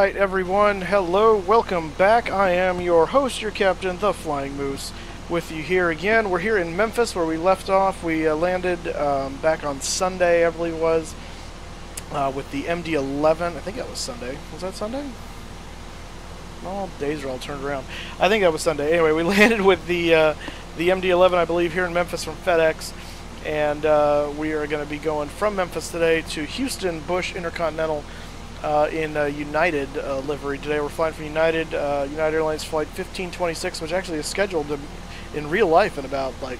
Alright everyone, hello, welcome back. I am your host, your captain, the Flying Moose, with you here again. We're here in Memphis where we left off. We landed back on Sunday, I believe it was, with the MD-11. I think that was Sunday. Was that Sunday? All days are all turned around. I think that was Sunday. Anyway, we landed with the MD-11, I believe, here in Memphis from FedEx. And we are going to be going from Memphis today to Houston Bush Intercontinental in United livery. Today we're flying from United Airlines Flight 1526, which actually is scheduled in real life in about like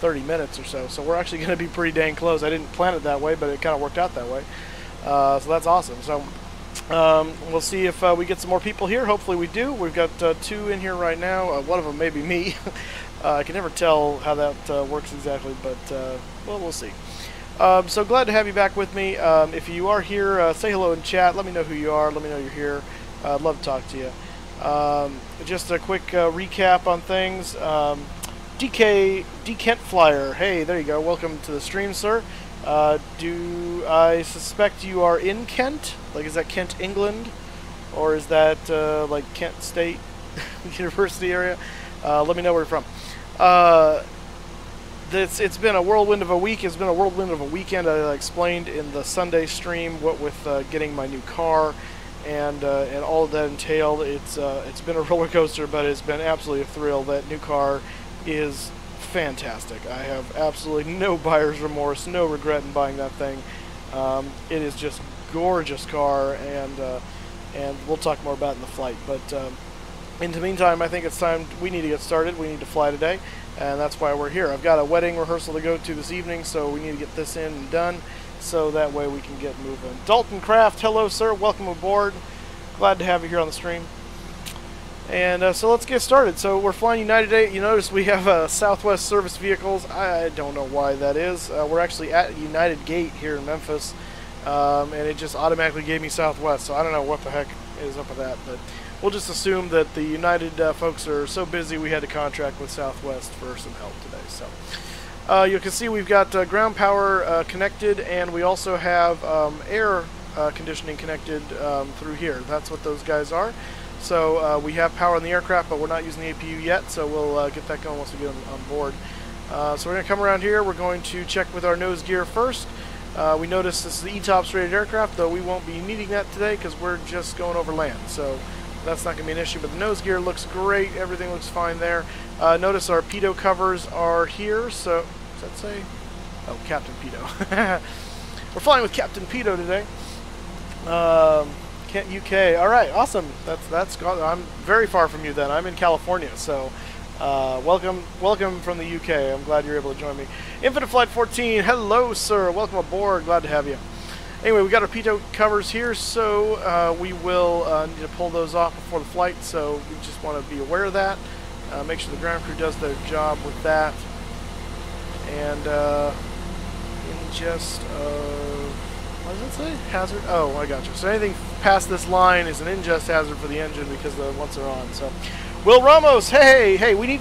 30 minutes or so. So we're actually going to be pretty dang close. I didn't plan it that way, but it kind of worked out that way. So that's awesome. So we'll see if we get some more people here. Hopefully we do. We've got two in here right now. One of them may be me. I can never tell how that works exactly, but well, we'll see. So glad to have you back with me. If you are here, say hello in chat. Let me know who you are. Let me know you're here. I'd love to talk to you. Just a quick recap on things. D. Kent Flyer. Hey, there you go. Welcome to the stream, sir. Do I suspect you are in Kent? Like, is that Kent, England? Or is that like Kent State University area? Let me know where you're from. It's been a whirlwind of a week. It's been a whirlwind of a weekend. I explained in the Sunday stream what with getting my new car and all of that entailed. It's been a roller coaster, but it's been absolutely a thrill. That new car is fantastic. I have absolutely no buyer's remorse, no regret in buying that thing. It is just gorgeous car, and we'll talk more about it in the flight. But in the meantime, I think it's time we need to get started. We need to fly today, and that's why we're here. I've got a wedding rehearsal to go to this evening, so we need to get this in and done, so that way we can get moving. Dalton Craft, hello, sir. Welcome aboard. Glad to have you here on the stream. And so let's get started. So we're flying United today. You notice we have Southwest service vehicles. I don't know why that is. We're actually at United Gate here in Memphis, and it just automatically gave me Southwest, so I don't know what the heck is up with that, but we'll just assume that the United folks are so busy we had to contract with Southwest for some help today. So you can see we've got ground power connected, and we also have air conditioning connected through here. That's what those guys are. So we have power in the aircraft, but we're not using the APU yet, so we'll get that going once we get on board. So we're going to come around here. We're going to check with our nose gear first. We notice this is the ETOPS rated aircraft, though we won't be needing that today because we're just going over land. So that's not going to be an issue, but the nose gear looks great. Everything looks fine there. Notice our pitot covers are here. So, does that say? Oh, Captain Pitot. We're flying with Captain Pitot today. Kent, UK. All right, awesome. That's gone. I'm very far from you then. I'm in California, so welcome from the UK. I'm glad you're able to join me. Infinite Flight 14. Hello, sir. Welcome aboard. Glad to have you. Anyway, we got our pitot covers here, so we will need to pull those off before the flight, so we just want to be aware of that. Make sure the ground crew does their job with that. And ingest of, what does it say? Hazard? Oh, I got you. So anything past this line is an ingest hazard for the engine because once they're on. So, Will Ramos, hey, we need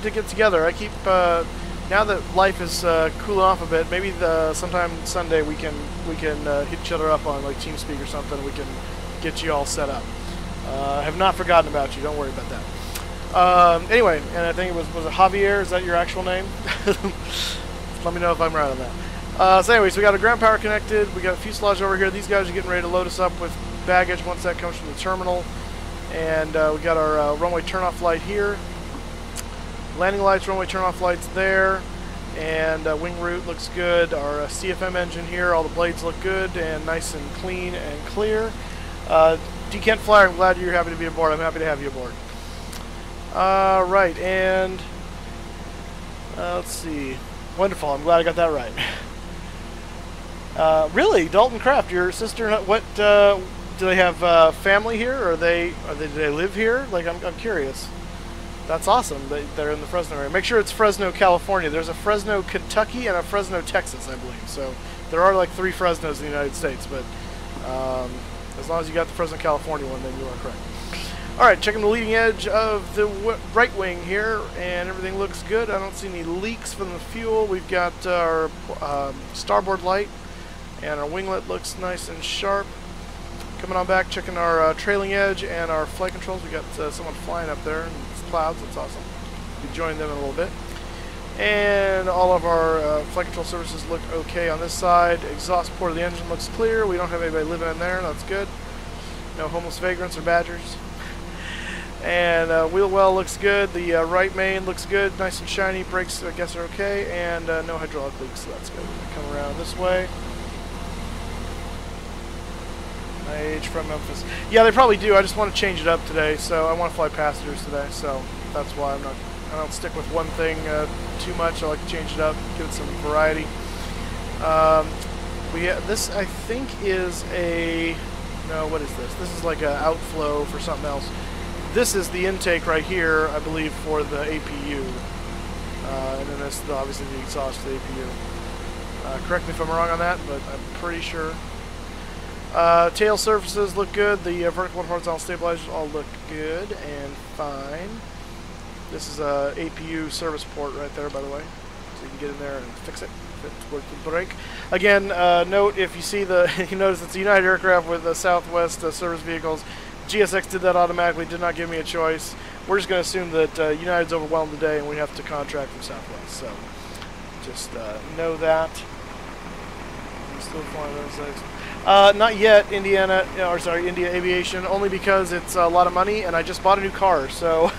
to get together. I keep now that life is cooling off a bit, maybe sometime Sunday we can hit each other up on like TeamSpeak or something. We can get you all set up. I have not forgotten about you. Don't worry about that. Anyway, and I think it was it Javier? Is that your actual name? Let me know if I'm right on that. So anyways, we got a ground power connected. We got a fuselage over here. These guys are getting ready to load us up with baggage once that comes from the terminal. And we got our runway turnoff light here. Landing lights, runway turnoff lights there, and wing route looks good. Our CFM engine here, all the blades look good and nice and clean and clear. D. Kent Flyer, I'm glad you're happy to be aboard. I'm happy to have you aboard. Right, and let's see. Wonderful, I'm glad I got that right. Really, Dalton Craft, your sister, what, do they have family here, or do they live here? Like, I'm curious. That's awesome. They're in the Fresno area. Make sure it's Fresno, California. There's a Fresno, Kentucky, and a Fresno, Texas, I believe. So there are like 3 Fresnos in the United States, but as long as you got the Fresno, California one, then you are correct. All right, checking the leading edge of the right wing here, and everything looks good. I don't see any leaks from the fuel. We've got our starboard light, and our winglet looks nice and sharp. Coming on back, checking our trailing edge and our flight controls. We got someone flying up there in clouds. That's awesome. We'll be joining them in a little bit. And all of our flight control surfaces look okay on this side. Exhaust port of the engine looks clear. We don't have anybody living in there. That's good. No homeless vagrants or badgers. And wheel well looks good. The right main looks good, nice and shiny. Brakes, I guess, are okay. And no hydraulic leaks, so that's good. Come around this way. IAH from Memphis. Yeah, they probably do. I just want to change it up today, so I want to fly passengers today. So that's why I don't stick with one thing too much. I like to change it up, give it some variety. This I think is a, no, what is this? This is like an outflow for something else. This is the intake right here, I believe, for the APU. And then this is obviously the exhaust for the APU. Correct me if I'm wrong on that, but I'm pretty sure. Tail surfaces look good. The vertical and horizontal stabilizers all look good and fine. This is a APU service port right there, by the way, so you can get in there and fix it. Work the brake. Again, note if you see you notice it's a United aircraft with the Southwest service vehicles. GSX did that automatically. Did not give me a choice. We're just going to assume that United's overwhelmed today, and we have to contract from Southwest. So just know that. I'm still flying those things. Not yet, India Aviation, only because it's a lot of money, and I just bought a new car, so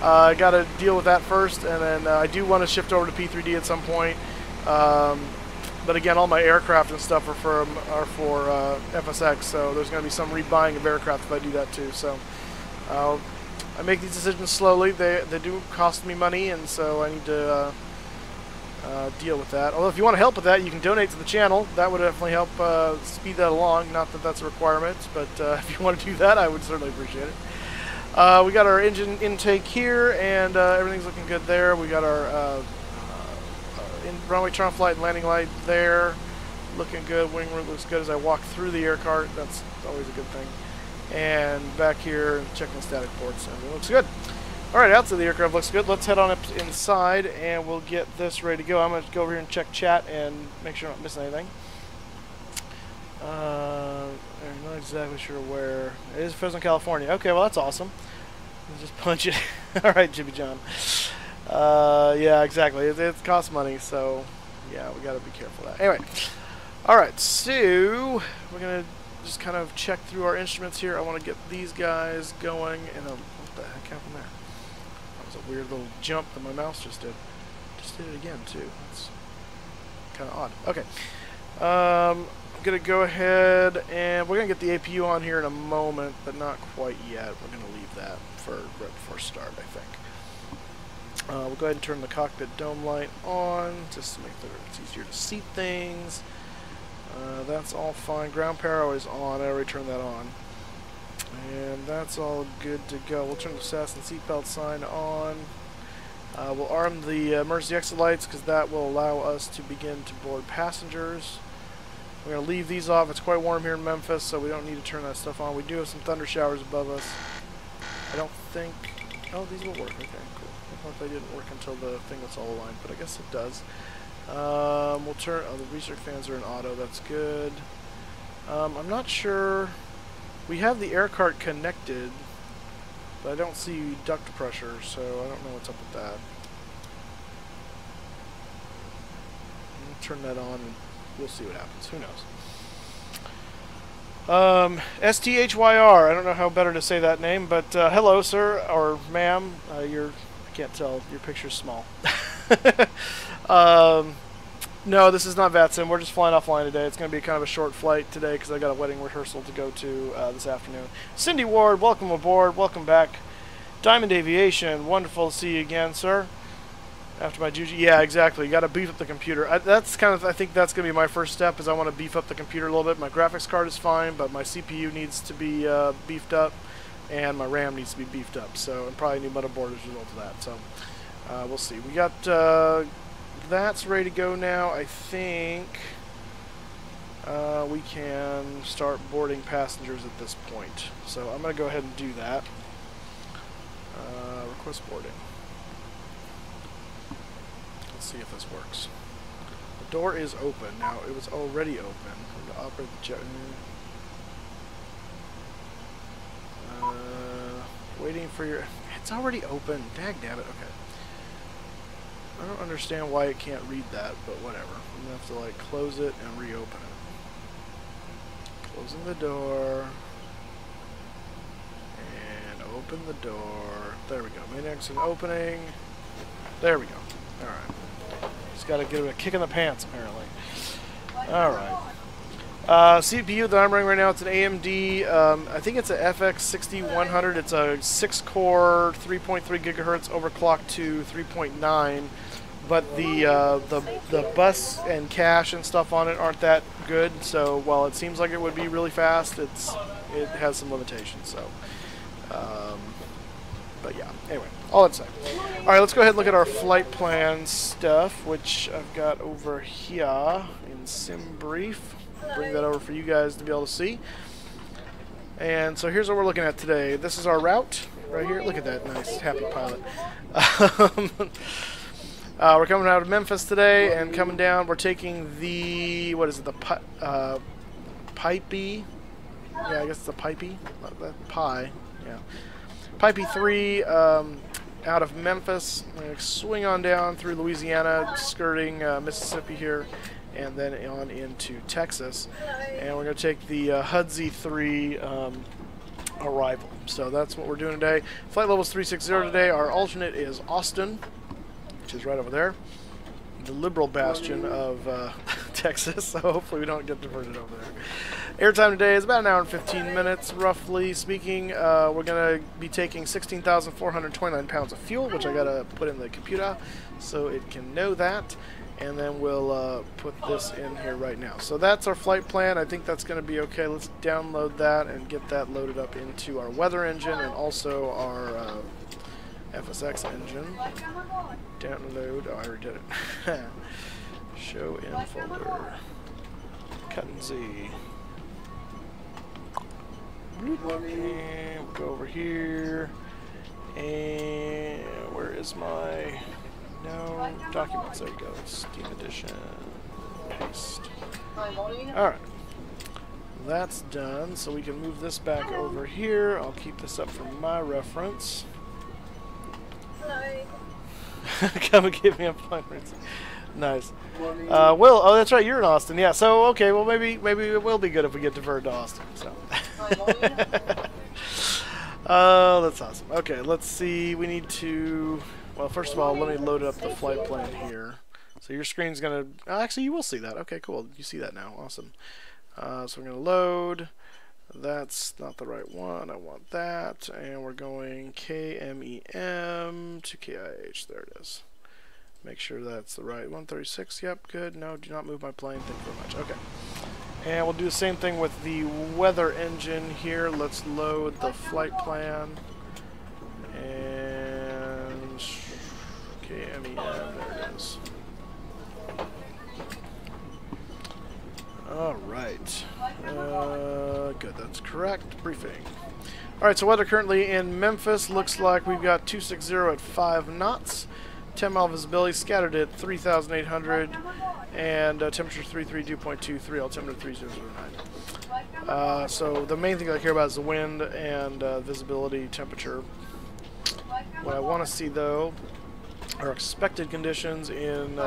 I got to deal with that first, and then I do want to shift over to P3D at some point. But again, all my aircraft and stuff are for FSX, so there's going to be some rebuying of aircraft if I do that too. So I make these decisions slowly. They do cost me money, and so I need to deal with that. Although if you want to help with that, you can donate to the channel. That would definitely help speed that along. Not that that's a requirement, but if you want to do that, I would certainly appreciate it. We got our engine intake here, and everything's looking good there. We got our runway turn flight and landing light there. Looking good. Wing root looks good as I walk through the air cart. That's always a good thing. And back here, checking static ports. Everything looks good. Alright, outside the aircraft looks good. Let's head on up inside and we'll get this ready to go. I'm going to go over here and check chat and make sure I'm not missing anything. I'm not exactly sure where. It is Fresno, California. Okay, well that's awesome. Let's just punch it. Alright, Jimmy John. Yeah, exactly. It costs money, so yeah, we got to be careful of that. Anyway, alright, so we're going to just kind of check through our instruments here. I want to get these guys going. And what the heck happened there? A weird little jump that my mouse just did. Just did it again too. That's kind of odd. Okay. I'm gonna go ahead and we're gonna get the APU on here in a moment, but not quite yet. We're gonna leave that for right before start, I think. We'll go ahead and turn the cockpit dome light on just to make it easier to see things. That's all fine. Ground power always on. I already turned that on. And that's all good to go. We'll turn the SAS and seatbelt sign on. We'll arm the emergency exit lights because that will allow us to begin to board passengers. We're going to leave these off. It's quite warm here in Memphis, so we don't need to turn that stuff on. We do have some thunder showers above us. I don't think... Oh, these will work. Okay, cool. I thought they didn't work until the thing was all aligned, but I guess it does. We'll turn... Oh, the recirc fans are in auto. That's good. I'm not sure... We have the air cart connected, but I don't see duct pressure, so I don't know what's up with that. I'll turn that on and we'll see what happens. Who knows? STHYR, I don't know how better to say that name, but hello, sir, or ma'am. I can't tell, your picture's small. No, this is not VATSIM. We're just flying offline today. It's going to be kind of a short flight today because I got a wedding rehearsal to go to this afternoon. Cindy Ward, welcome aboard. Welcome back. Diamond Aviation, wonderful to see you again, sir. After my juju, yeah, exactly. You got to beef up the computer. I think that's going to be my first step. Is I want to beef up the computer a little bit. My graphics card is fine, but my CPU needs to be beefed up, and my RAM needs to be beefed up. So, and probably a new motherboard as a result of that. So, we'll see. We got. That's ready to go now. I think we can start boarding passengers at this point. So I'm going to go ahead and do that. Request boarding. Let's see if this works. The door is open. Now, it was already open. I'm going to operate the jet. Waiting for your... It's already open. Dagnabbit. Okay. I don't understand why it can't read that, but whatever. I'm going to have to, like, close it and reopen it. Closing the door. And open the door. There we go. Main exit opening. There we go. Alright. Just got to give it a kick in the pants, apparently. Alright. CPU that I'm running right now, it's an AMD, I think it's a FX 6100. It's a 6-core, 3.3 gigahertz overclocked to 3.9. But the bus and cache and stuff on it aren't that good. So while it seems like it would be really fast, it has some limitations. So, but yeah. Anyway, all that said. All right, let's go ahead and look at our flight plan stuff, which I've got over here in SimBrief. Bring that over for you guys to be able to see. And so here's what we're looking at today. This is our route right here. Look at that nice, happy pilot. We're coming out of Memphis today and coming down. We're taking the, what is it, the Pipey? Yeah, I guess it's a Pipey. Pi, yeah. Pipey 3 out of Memphis. We're going to swing on down through Louisiana, skirting Mississippi here, and then on into Texas. And we're going to take the Hudsey 3 arrival. So that's what we're doing today. Flight level is 360 today. Our alternate is Austin, which is right over there. The liberal bastion of Texas, so hopefully we don't get diverted over there. Airtime today is about an hour and 15 minutes, roughly speaking. We're going to be taking 16,429 pounds of fuel, which I got to put in the computer so it can know that. And then we'll put this in here right now. So that's our flight plan. I think that's going to be okay. Let's download that and get that loaded up into our weather engine and also our FSX engine. Download. Oh, I already did it. Show in folder. Cut and Z. And we'll go over here. And where is my... No, documents, there we go. Steam Edition. Paste. Alright. That's done, so we can move this back over here. I'll keep this up for my reference. Come and give me a point. Nice. Will, oh, that's right, you're in Austin. Yeah, so, okay, well, maybe it will be good if we get diverted to Austin. So. Oh, that's awesome. Okay, let's see. We need to... Well, first of all, let me load up the flight plan here. So your screen's going to... actually, you will see that. Okay, cool. You see that now. Awesome. So we're going to load. That's not the right one. I want that. And we're going KMEM to KIAH. There it is. Make sure that's the right 136. Yep, good. No, do not move my plane. Thank you very much. Okay. And we'll do the same thing with the weather engine here. Let's load the flight plan. And... KMEM, there it is. Alright. Good, that's correct. Briefing. Alright, so weather currently in Memphis looks like we've got 260 at 5 knots. 10-mile visibility, scattered at 3,800, and temperature 332.23, altimeter 3009. So the main thing I care about is the wind and visibility, temperature. What I want to see, though, our expected conditions in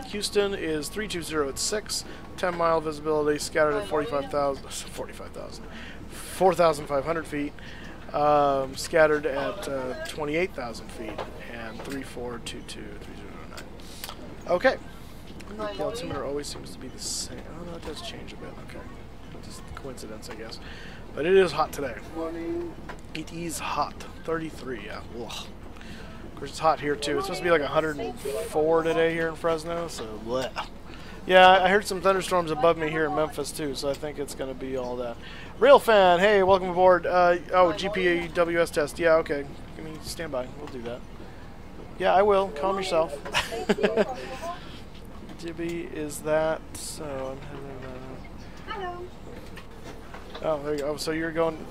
Houston is 320 at 6, 10-mile visibility, scattered at 4,500 feet, scattered at 28,000 feet, and 3422.3009. Okay. The altimeter always seems to be the same. Oh, no, it does change a bit. Okay. Just coincidence, I guess. But it is hot today. It is hot. 33, yeah. Ugh. Of course, it's hot here, too. It's supposed to be like 104 today here in Fresno, so bleh. Yeah, I heard some thunderstorms above me here in Memphis, too, so I think it's going to be all that. Real fan, hey, welcome aboard. Oh, GPWS test. Yeah, okay. Give me stand by. We'll do that. Yeah, I will. Calm yourself. Jibby is that, so I'm heading... Oh, there you go. So you're going...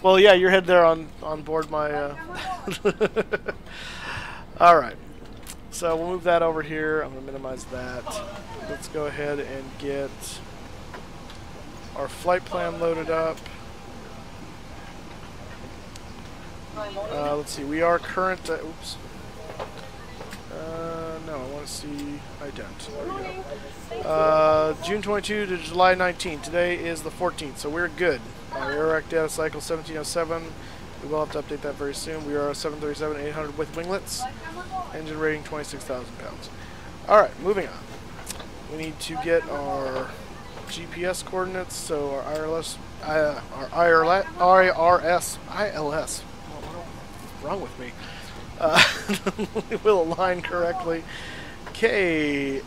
Well, yeah, you're heading there on board my... Alright. So we'll move that over here. I'm going to minimize that. Let's go ahead and get our flight plan loaded up. Let's see, we are current, oops. No, I want to see ident. There we go. June 22 to July 19. Today is the 14th, so we're good. Airrack data cycle 1707. We will have to update that very soon. We are 737-800 with winglets. Engine rating 26,000 pounds. Alright, moving on. We need to get our GPS coordinates, so our ILS, what's wrong with me? Will align correctly. KMEM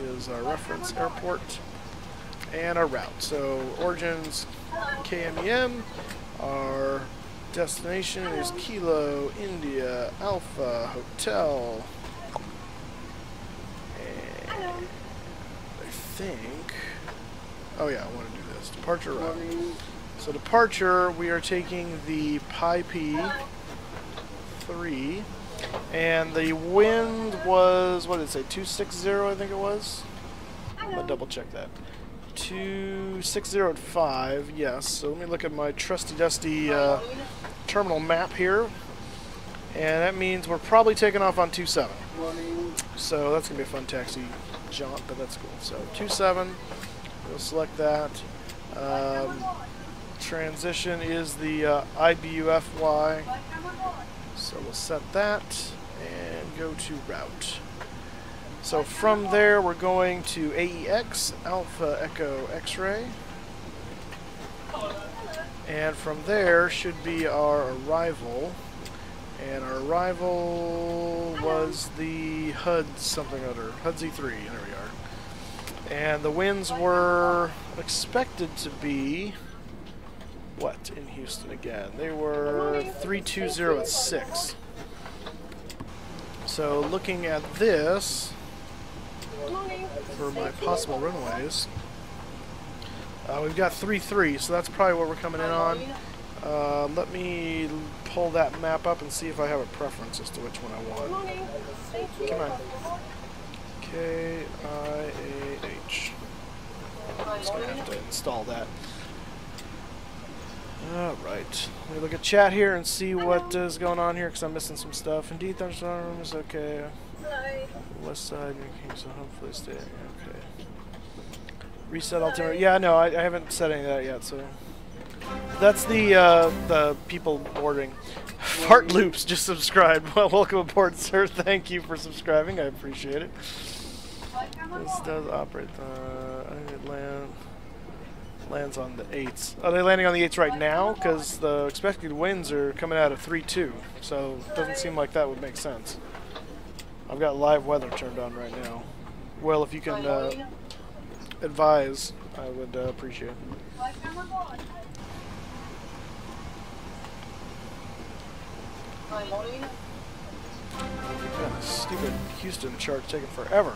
is our reference airport and our route. So origins KMEM, our destination is Kilo India Alpha Hotel, and I think, oh yeah, I want to do this departure route. So departure, we are taking the Pi P 3, and the wind was, what did it say, 260 I think it was? I'll double check that. 260 at 5, yes. So let me look at my trusty dusty terminal map here, and that means we're probably taking off on 27. So that's going to be a fun taxi jaunt, but that's cool. So 27, we'll select that. Transition is the IBUFY, so we'll set that and go to route. So from there we're going to AEX, Alpha Echo X-Ray, and from there should be our arrival, and our arrival was the HUD something other, HUD Z3, there we are. And the winds were expected to be, what, in Houston again? They were 320 at 6. So looking at this, for my possible runways, we've got 3-3, so that's probably what we're coming in on. Let me pull that map up and see if I have a preference as to which one I want. Come on. KIAH. I'm just going to have to install that. Alright, let me look at chat here and see what is going on here, because I'm missing some stuff. Indeed, thunderstorm is okay. West side, so hopefully stay. Okay. Reset altimeter. Yeah, no, I haven't set any of that yet, so. That's the people boarding. Fart Loops just subscribed. Well, welcome aboard, sir. Thank you for subscribing. I appreciate it. This does operate lands on the 8s. Are they landing on the 8s right now? Because the expected winds are coming out of 3-2, so it doesn't seem like that would make sense. I've got live weather turned on right now. Well, if you can advise, I would appreciate it. Yeah, stupid Houston chart's taking forever.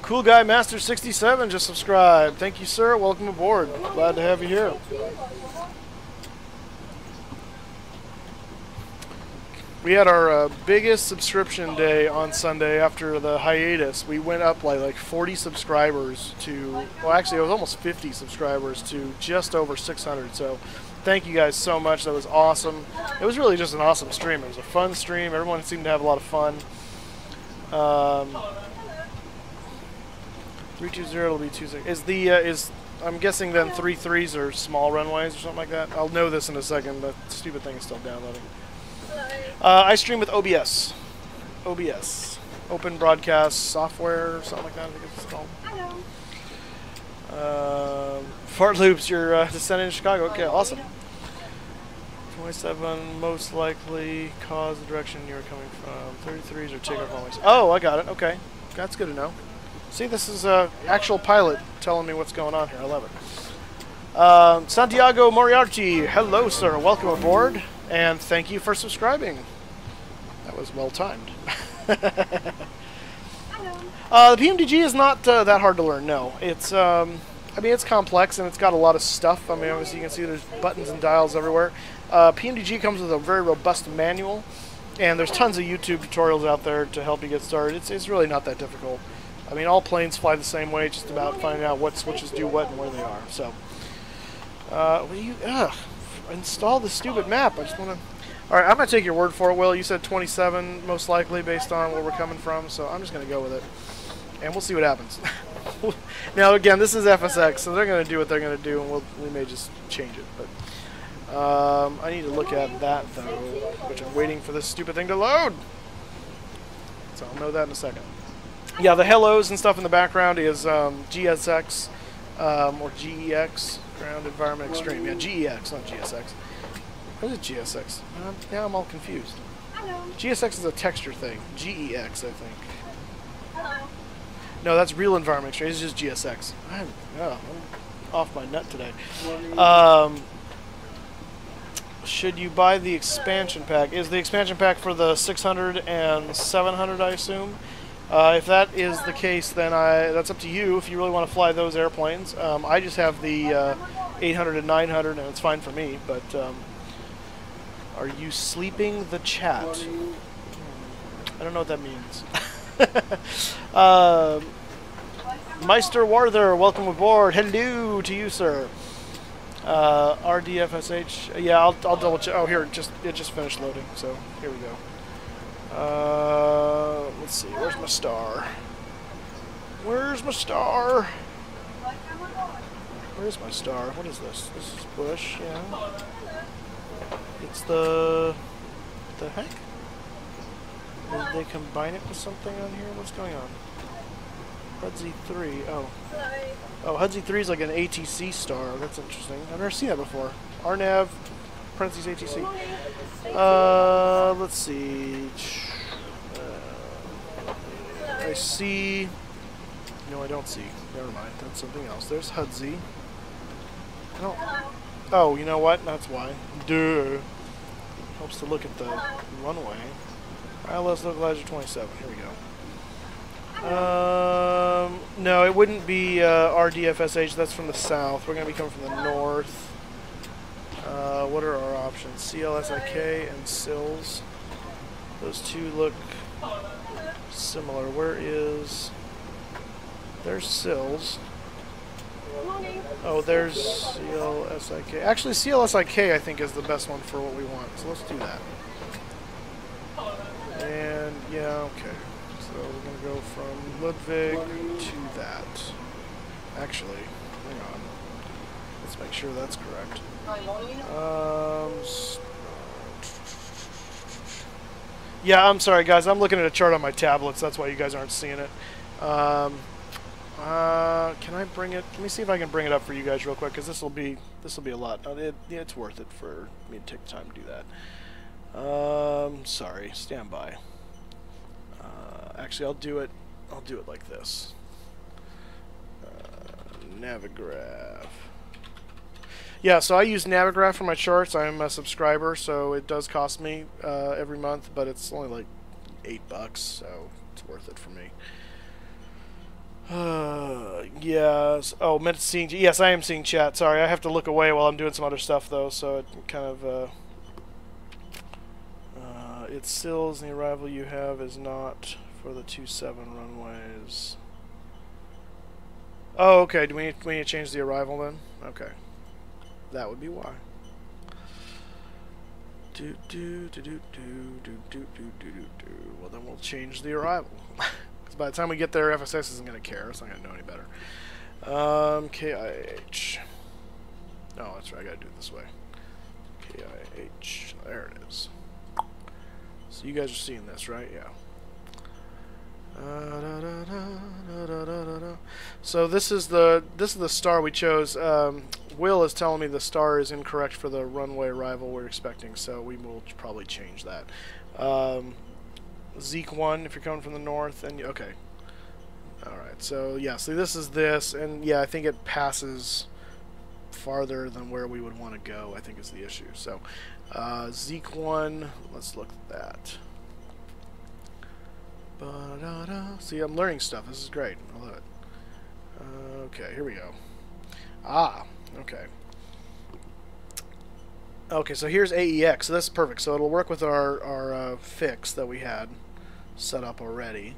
Cool Guy Master 67 just subscribed. Thank you, sir. Welcome aboard. Glad to have you here. We had our biggest subscription day on Sunday after the hiatus. We went up like 40 subscribers to, well, actually it was almost 50 subscribers to just over 600. So thank you guys so much. That was awesome. It was really just an awesome stream. It was a fun stream. Everyone seemed to have a lot of fun. 320 will be 26. I'm guessing then 3-3s are small runways or something like that. I'll know this in a second. The stupid thing is still downloading. I stream with OBS. OBS. Open Broadcast Software or something like that, I think it's called. Fart Loops, you're descending in Chicago. Okay, awesome. 27 most likely cause the direction you're coming from. 33s are takeoff runways. Oh, I got it. Okay. That's good to know. See, this is an actual pilot telling me what's going on here. I love it. Santiago Moriarty, hello, sir. Welcome aboard. And thank you for subscribing. That was well timed. The PMDG is not that hard to learn. No, it's I mean it's complex and it's got a lot of stuff. I mean, obviously you can see there's buttons and dials everywhere. PMDG comes with a very robust manual, and there's tons of YouTube tutorials out there to help you get started. It's really not that difficult. I mean, all planes fly the same way. It's just about finding out what switches do what and where they are. So, install the stupid map. I just want to... Alright, I'm going to take your word for it, Will. You said 27, most likely, based on where we're coming from, so I'm just going to go with it. And we'll see what happens. Now, again, this is FSX, so they're going to do what they're going to do, and we may just change it. But I need to look at that, though, which I'm waiting for this stupid thing to load. So I'll know that in a second. Yeah, the hellos and stuff in the background is GSX, or GEX, Ground Environment Extreme. Yeah, GEX, not GSX. What is GSX? Now I'm all confused. GSX is a texture thing. GEX, I think. No, that's Real Environment Extreme. It's just GSX. I'm off my nut today. Should you buy the expansion pack? Is the expansion pack for the 600 and 700, I assume? If that is the case, then that's up to you if you really want to fly those airplanes. I just have the 800 and 900, and it's fine for me. But are you sleeping the chat? I don't know what that means. Meister Warther, welcome aboard. Hello to you, sir. RDFSH. Yeah, I'll double check. Oh, here, it just finished loading. So here we go. Let's see. Where's my star? Where's my star? Where's my star? What is this? This is Bush. Yeah. It's the heck? Did they combine it with something on here? What's going on? HUDZ 3. Oh. Oh, HUDZ 3 is like an ATC star. That's interesting. I've never seen that before. RNAV, parentheses ATC. Let's see. I see. No, I don't see. Never mind. That's something else. There's HUDZ. I don't. Oh, you know what? That's why. Duh. Helps to look at the runway. Alright, let's look at Ledger 27. Here we go. No, it wouldn't be RDFSH. That's from the south. We're going to be coming from the north. What are our options? CLSIK and SILS. Those two look similar. Where is... There's SILS. Oh, there's CLSIK. Actually, CLSIK I think is the best one for what we want. So let's do that. And, yeah, okay. So we're going to go from Ludwig to that. Actually, hang on. Let's make sure that's correct. Yeah, I'm sorry, guys. I'm looking at a chart on my tablets. That's why you guys aren't seeing it. Can I bring it? Let me see if I can bring it up for you guys real quick, because this will be a lot. Yeah, it's worth it for me to take the time to do that. Sorry, stand by. Actually, I'll do it like this. Navigraph. Yeah, so I use Navigraph for my charts. I'm a subscriber, so it does cost me every month, but it's only like $8, so it's worth it for me. Yes. Oh, meant to seeing. Yes, I am seeing chat. Sorry, I have to look away while I'm doing some other stuff, though, so it kind of. It's SILS, and the arrival you have is not for the 27 runways. Oh, okay. Do we need to change the arrival then? Okay. That would be why. Well, then we'll change the arrival. Because by the time we get there, FSX isn't going to care. It's not going to know any better. KIAH. No, that's right. I got to do it this way. KIAH. There it is. So you guys are seeing this, right? Yeah. So this is the star we chose. Will is telling me the star is incorrect for the runway arrival we're expecting, so we will probably change that. Zeke 1 if you're coming from the north, and okay. All right. So yeah, see this is this, and yeah, I think it passes farther than where we would want to go, I think is the issue. So Zeke 1, let's look at that. See, I'm learning stuff. This is great. I love it. Okay, here we go. Okay. Okay, so here's AEX. So that's perfect. So it'll work with our fix that we had set up already.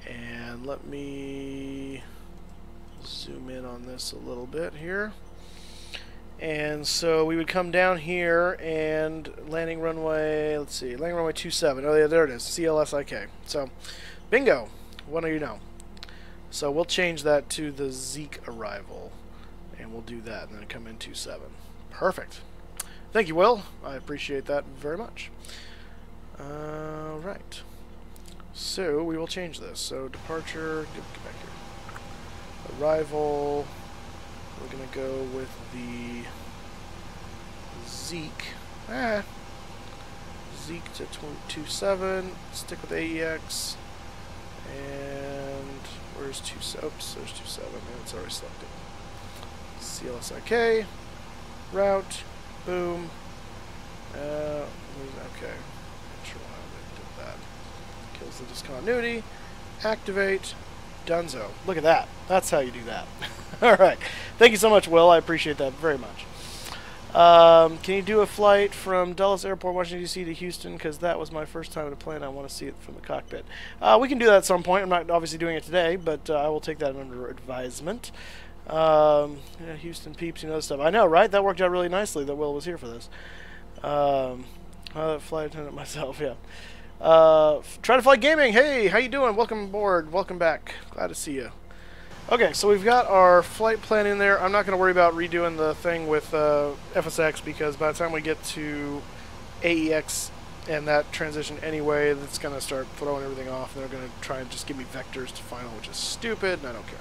And let me zoom in on this a little bit here. And so we would come down here and landing runway, let's see, landing runway 27. Oh yeah, there it is, CLSIK. So, bingo, what do you know? So we'll change that to the Zeke arrival, and we'll do that, and then come in 27. Perfect. Thank you, Will. I appreciate that very much. Right. So we will change this. So departure, get back here. Arrival. We're gonna go with the Zeke. Zeke to 27. Stick with AEX. And where's 27? Oops, there's 27. And it's already selected. CLSIK. Route. Boom. Okay. Not sure why I did that. Kills the discontinuity. Activate. Dunzo. Look at that. That's how you do that. Alright. Thank you so much, Will. I appreciate that very much. Can you do a flight from Dulles Airport, Washington, D.C. to Houston? Because that was my first time in a plane. I want to see it from the cockpit. We can do that at some point. I'm not obviously doing it today, but I will take that under advisement. Yeah, Houston peeps, you know, stuff. I know, right? That worked out really nicely that Will was here for this. Flight attendant myself, yeah. Try to Fly Gaming. Hey, how you doing? Welcome aboard. Welcome back. Glad to see you. Okay, so we've got our flight plan in there. I'm not going to worry about redoing the thing with FSX because by the time we get to AEX and that transition anyway, that's going to start throwing everything off. And they're going to try and just give me vectors to final, which is stupid, and I don't care.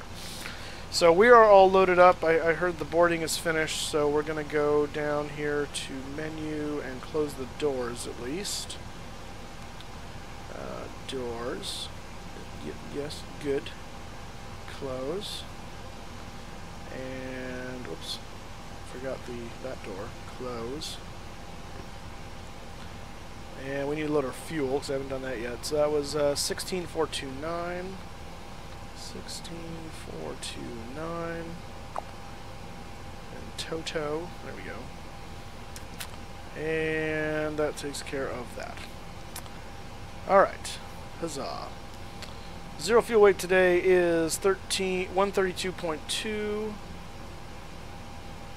So we are all loaded up. I heard the boarding is finished, so we're going to go down here to menu and close the doors at least. Doors. Yes, good. Close. And, whoops, forgot that door. Close. And we need to load our fuel, because I haven't done that yet. So that was 16429. 16429. And Toto. There we go. And that takes care of that. Alright. Huzzah. Zero fuel weight today is 132.2.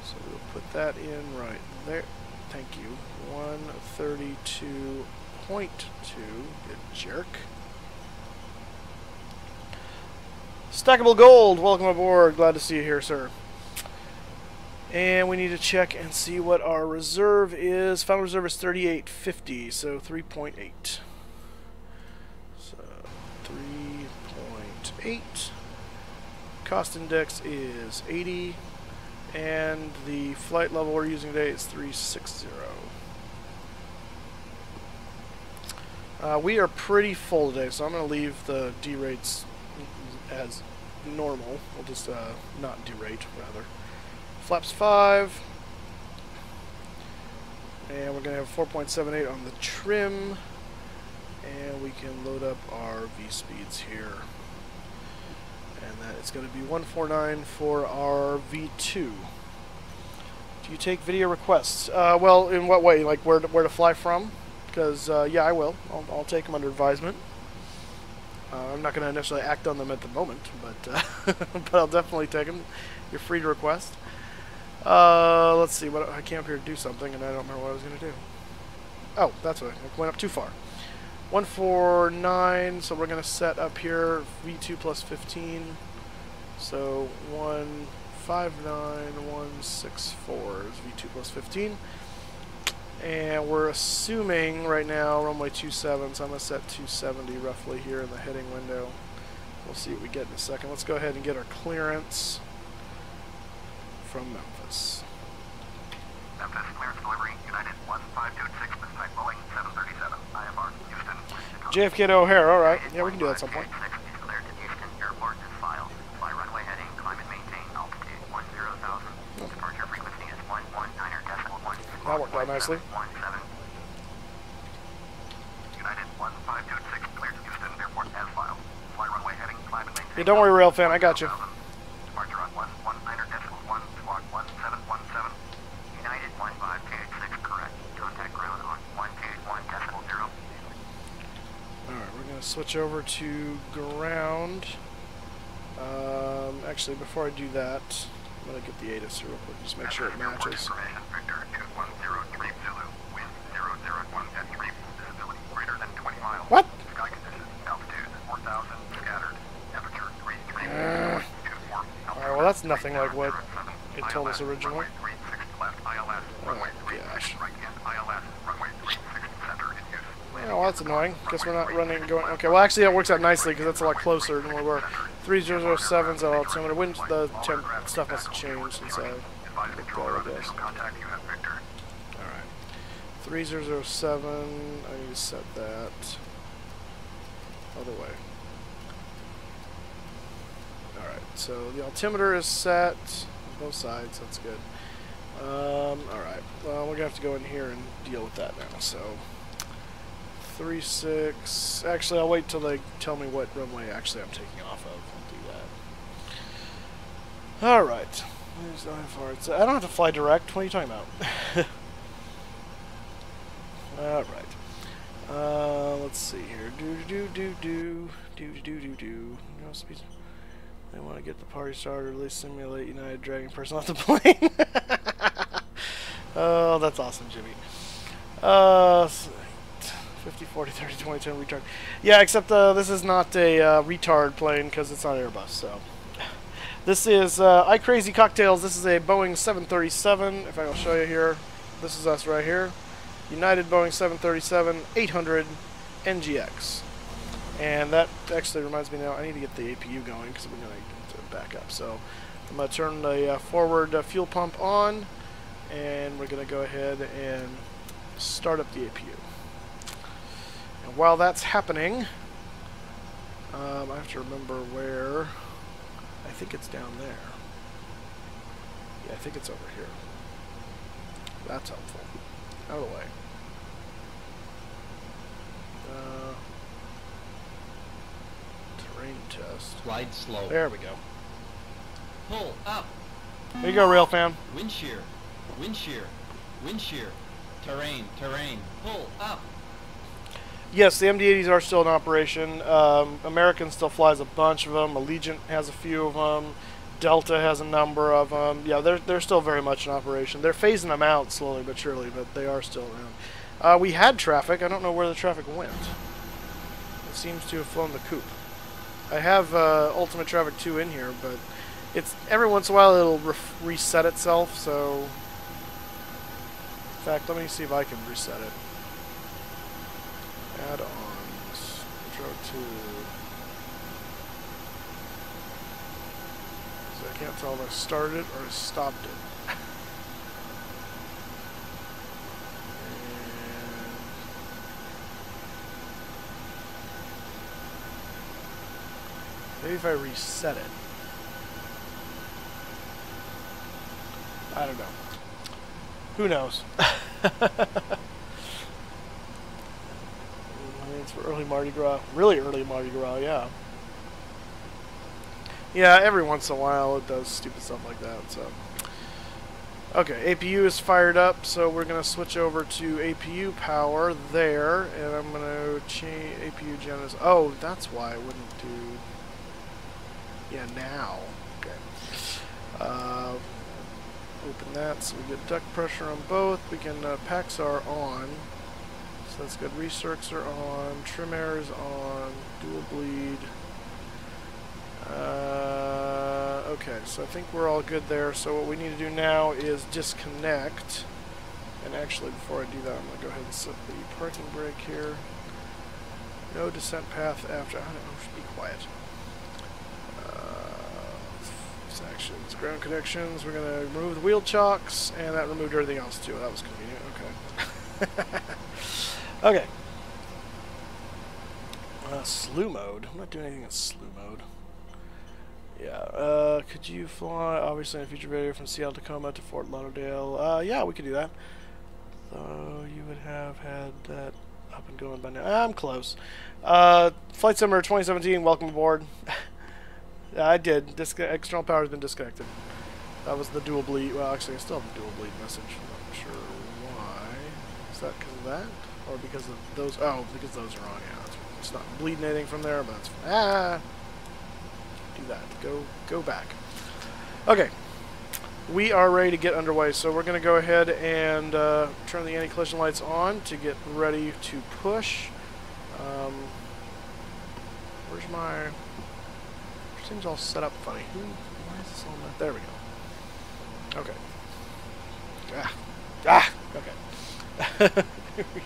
So we'll put that in right there. Thank you. 132.2. Good jerk. Stackable Gold, welcome aboard. Glad to see you here, sir. And we need to check and see what our reserve is. Final reserve is 3850, so 3.8. 3.8. Cost index is 80, and the flight level we're using today is 360. We are pretty full today, so I'm going to leave the D-rates as normal. We'll just not derate, rather. Flaps 5, and we're going to have 4.78 on the trim. And we can load up our V-speeds here. And that it's going to be 149 for our V2. Do you take video requests? Well, in what way? Like where to fly from? Because, yeah, I will. I'll take them under advisement. I'm not going to necessarily act on them at the moment, but, but I'll definitely take them. You're free to request. Let's see. I came up here to do something, and I don't remember what I was going to do. Oh, that's what I went up too far. 149, so we're going to set up here V2 plus 15. So 159164 is V2 plus 15. And we're assuming right now runway 27, so I'm going to set 270 roughly here in the heading window. We'll see what we get in a second. Let's go ahead and get our clearance from Memphis. Memphis, clearance delivery, United 1526, beside Boeing 737, IFR, Houston. JFK to O'Hare, alright. Yeah, we can do that at some point. Is cleared to Houston Airport as filed. Fly runway heading, climb and maintain, altitude 10,000. Departure frequency is 119.1. That worked out nicely. 17. United 1526, cleared to Houston Airport as filed. Fly runway heading, climb and maintain. Yeah, don't worry, Railfan, I got you. Departure on 119.1, squawk 1717. United 1526, correct. Contact ground on 121.0. Alright, we're going to switch over to ground. Actually, before I do that, I'm going to get the ATIS real quick, just make sure it matches. Information, Victor 210 Zulu, wind 001 at 3, visibility greater than 20 miles. What? Sky conditions, altitude 4,000, scattered, temperature 33, 24. Alright, well that's nothing like what it told us originally. Runway 36 left, ILS, runway 36 right and ILS, runway 36 center in use. Oh, well, that's annoying. Guess we're not running going. Okay, well actually that works out nicely because that's a lot closer than we were. 3007's at altimeter. Wind, the temp stuff must have changed since I looked at it, I guess. Alright. 3007, I need to set that other way. Alright, so the altimeter is set on both sides, that's good. Alright, well we're gonna have to go in here and deal with that now, so 36, actually I'll wait till they tell me what runway actually I'm taking off of. I'll do that. Alright. I don't have to fly direct. What are you talking about? Alright. Let's see here. No speed. I want to get the party started, or at least simulate United dragging person off the plane. Oh, that's awesome, Jimmy. 50, 40, 30, 20, 10 retard. Yeah, except this is not a retard plane because it's not Airbus, so. This is iCrazy Cocktails. This is a Boeing 737. If I will show you here, this is us right here. United Boeing 737-800 NGX. And that actually reminds me now, I need to get the APU going because we're going to get it back up. So I'm going to turn the forward fuel pump on, and we're going to go ahead and start up the APU. And while that's happening, I have to remember where. I think it's down there. Yeah, I think it's over here. That's helpful. Out of the way. Terrain test. Glide slow. There we go. Pull up. There you go, rail fam. Wind shear. Wind shear. Wind shear. Terrain. Terrain. Pull up. Yes, the MD-80s are still in operation. American still flies a bunch of them. Allegiant has a few of them. Delta has a number of them. Yeah, they're still very much in operation. They're phasing them out slowly but surely, but they are still around. We had traffic. I don't know where the traffic went. It seems to have flown the coop. I have Ultimate Traffic 2 in here, but it's every once in a while it'll reset itself. So, in fact, let me see if I can reset it. Add-ons, intro to. So I can't tell if I started it or stopped it. Maybe if I reset it. I don't know. Who knows? It's for early Mardi Gras. Really early Mardi Gras, yeah. Yeah, every once in a while it does stupid stuff like that, so. Okay, APU is fired up, so we're going to switch over to APU power there, and I'm going to change APU gen. Oh, that's why I wouldn't do. Yeah, now. Okay. Open that so we get duct pressure on both. We can, packs are on. So that's good. Recircs are on. Trim air is on. Dual bleed. Okay, so I think we're all good there. So what we need to do now is disconnect. And actually, before I do that, I'm going to go ahead and set the parking brake here. No descent path after. I don't know, just be quiet. Actions, ground connections. We're going to remove the wheel chocks, and that removed everything else too. That was convenient. Okay. Okay. Slew mode. I'm not doing anything in slew mode. Yeah. Could you fly, obviously, in a future video from Seattle, Tacoma to Fort Lauderdale? Yeah, we could do that. So you would have had that up and going by now. I'm close. Flight Simulator 2017. Welcome aboard. I did. External power has been disconnected. That was the dual bleed. Well, actually, I still have the dual bleed message. I'm not sure why. Is that because of that? Or because of those? Oh, because those are on. Yeah, it's not bleeding anything from there, but it's do that. Go back. Okay. we are ready to get underway. So we're going to go ahead and turn the anti-collision lights on to get ready to push. Where's my... Seems all set up funny. Why is this on that? There we go. Okay. Okay.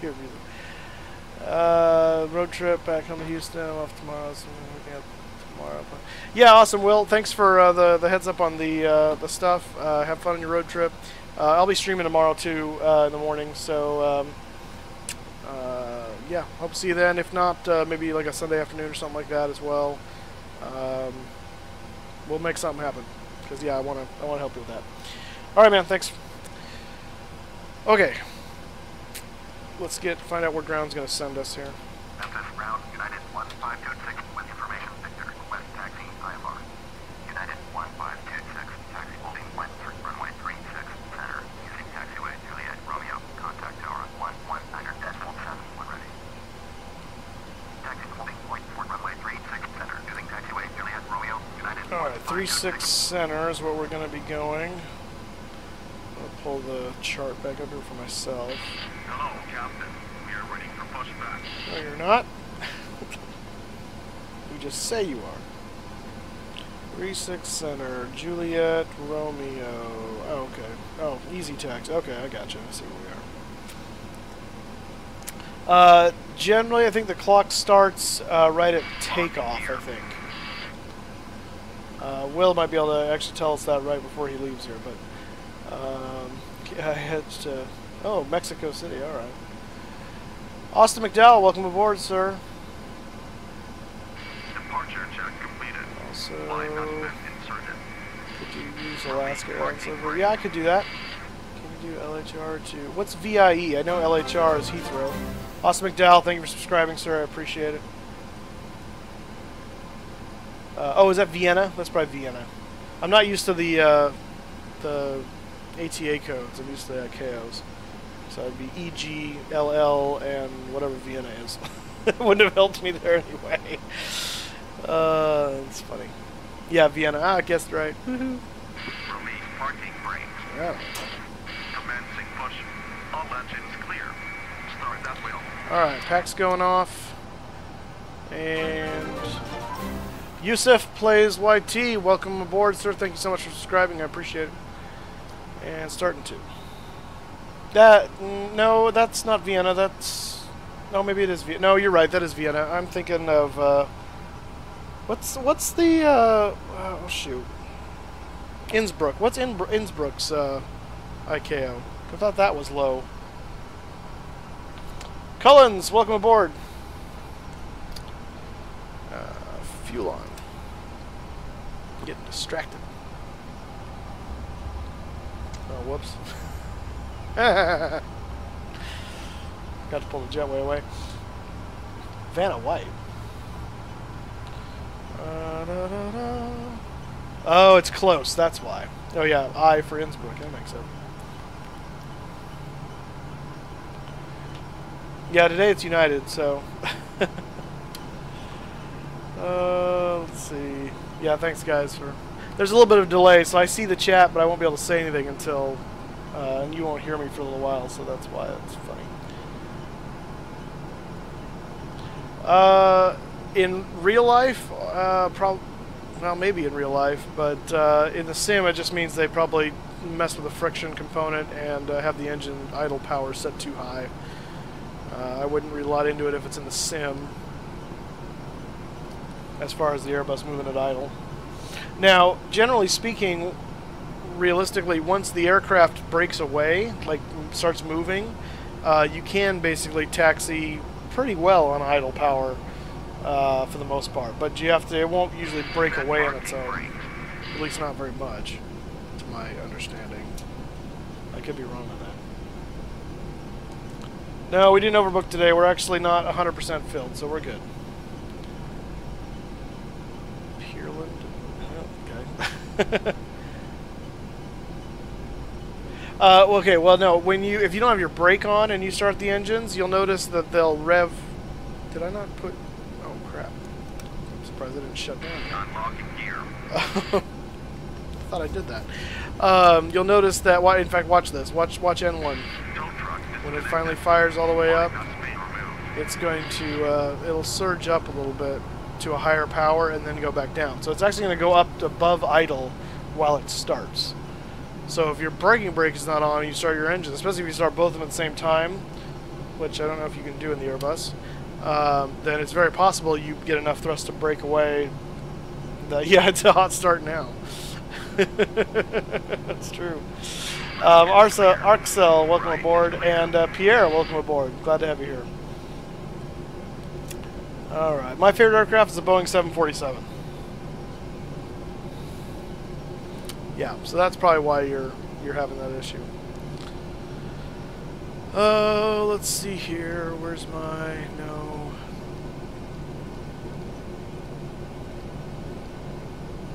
Here we go. Road trip back home to Houston. I'm off tomorrow. So I'm looking at tomorrow. Yeah, awesome, Will. Thanks for the heads up on the stuff. Have fun on your road trip. I'll be streaming tomorrow too in the morning. So yeah, hope to see you then. If not, maybe like a Sunday afternoon or something like that as well. We'll make something happen. Because yeah, I wanna help you with that. All right, man. Thanks. Okay. Let's find out where ground's gonna send us here. Memphis ground, United 1526 with information Victor, west taxi IFR. United 1526, taxi holding Wentworth, runway 36, center, using taxiway Juliet Romeo, contact tower 119.7, when ready. Taxi holding point for runway 36, center, using taxiway Juliet Romeo, United. Alright, 36 center is where we're gonna be going. I'll pull the chart back up here for myself. Hello, Captain. We are ready for pushback. No, you're not. You just say you are. 36 center, Juliet, Romeo. Oh, okay. Oh, easy taxi. Okay, I gotcha. I see where we are. Generally, I think the clock starts right at takeoff, I think. Will might be able to actually tell us that right before he leaves here, but I head to... Oh, Mexico City, alright. Austin McDowell, welcome aboard, sir. Departure check completed. Also, Flight estimate inserted. could you use Alaska Airlines over? Yeah, I could do that. Can you do LHR to... What's VIE? I know LHR is Heathrow. Austin McDowell, thank you for subscribing, sir. I appreciate it. Oh, is that Vienna? That's probably Vienna. I'm not used to the ATA codes. I'm used to the KOs. So it'd be EG, LL, and whatever Vienna is. It wouldn't have helped me there anyway. It's funny. Yeah, Vienna. Ah, I guessed right. Release parking brake. Yeah. Commencing push. All engines clear. Start that wheel. Alright, pack's going off. And Yusuf plays YT. Welcome aboard, sir. Thank you so much for subscribing. I appreciate it. And starting to. No, that's not Vienna. That's... No, maybe it is Vienna. No, you're right. That is Vienna. I'm thinking of, what's the, oh, shoot. Innsbruck. What's Innsbruck's, ICAO? I thought that was low. Cullens, welcome aboard. Fuel on. I'm getting distracted. Oh, whoops. Got to pull the jetway away. Vanna White. Oh, it's close. That's why. Oh, yeah. I for Innsbruck. That makes sense. Yeah, today it's United, so... let's see. Yeah, thanks, guys, for... There's a little bit of delay, so I see the chat, but I won't be able to say anything until... and you won't hear me for a little while, so that's why it's funny. In real life, well, maybe in real life, but in the sim, it just means they probably mess with the friction component and have the engine idle power set too high. I wouldn't read a lot into it if it's in the sim, as far as the Airbus moving at idle. Now, generally speaking, realistically, once the aircraft breaks away, like starts moving, you can basically taxi pretty well on idle power for the most part. But you have to, it won't usually break away on its own. At least not very much, to my understanding. I could be wrong on that. No, we didn't overbook today. We're actually not 100% filled, so we're good. Peerland? Oh, okay. Okay, well, no. If you don't have your brake on and you start the engines, you'll notice that they'll rev. Did I not put? Oh crap! I'm surprised I didn't shut down. Unlocking gear. thought I did that. You'll notice that, in fact, watch this. Watch N1. When it finally fires all the way up, it's going to, it'll surge up a little bit to a higher power and then go back down. So it's actually going to go up above idle while it starts. So if your braking brake is not on, you start your engine, especially if you start both of them at the same time, which I don't know if you can do in the Airbus, then it's very possible you get enough thrust to break away. Yeah, it's a hot start now. That's true. Arcel, welcome aboard, and Pierre, welcome aboard. Glad to have you here. All right, my favorite aircraft is a Boeing 747. Yeah, so that's probably why you're having that issue. Let's see here. Where's my no?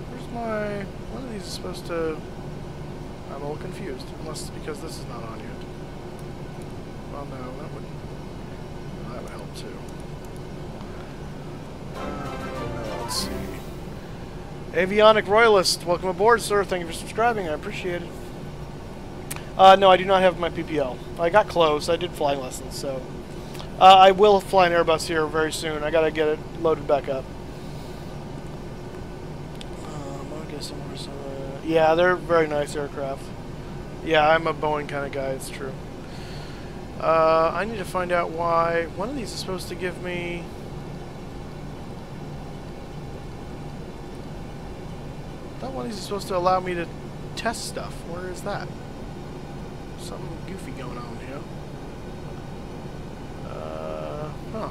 Where's my? One of these is supposed to. I'm a little confused, unless it's because this is not on yet. Well, no, that would help too. Let's see. Avionic Royalist, welcome aboard, sir. Thank you for subscribing. I appreciate it. No, I do not have my PPL. I got close. I did flying lessons, so I will fly an Airbus here very soon. I gotta get it loaded back up. Yeah, they're very nice aircraft. Yeah, I'm a Boeing kind of guy. It's true. I need to find out why one of these is supposed to give me. I thought one of these is supposed to allow me to test stuff. Where is that? Something goofy going on here. Huh.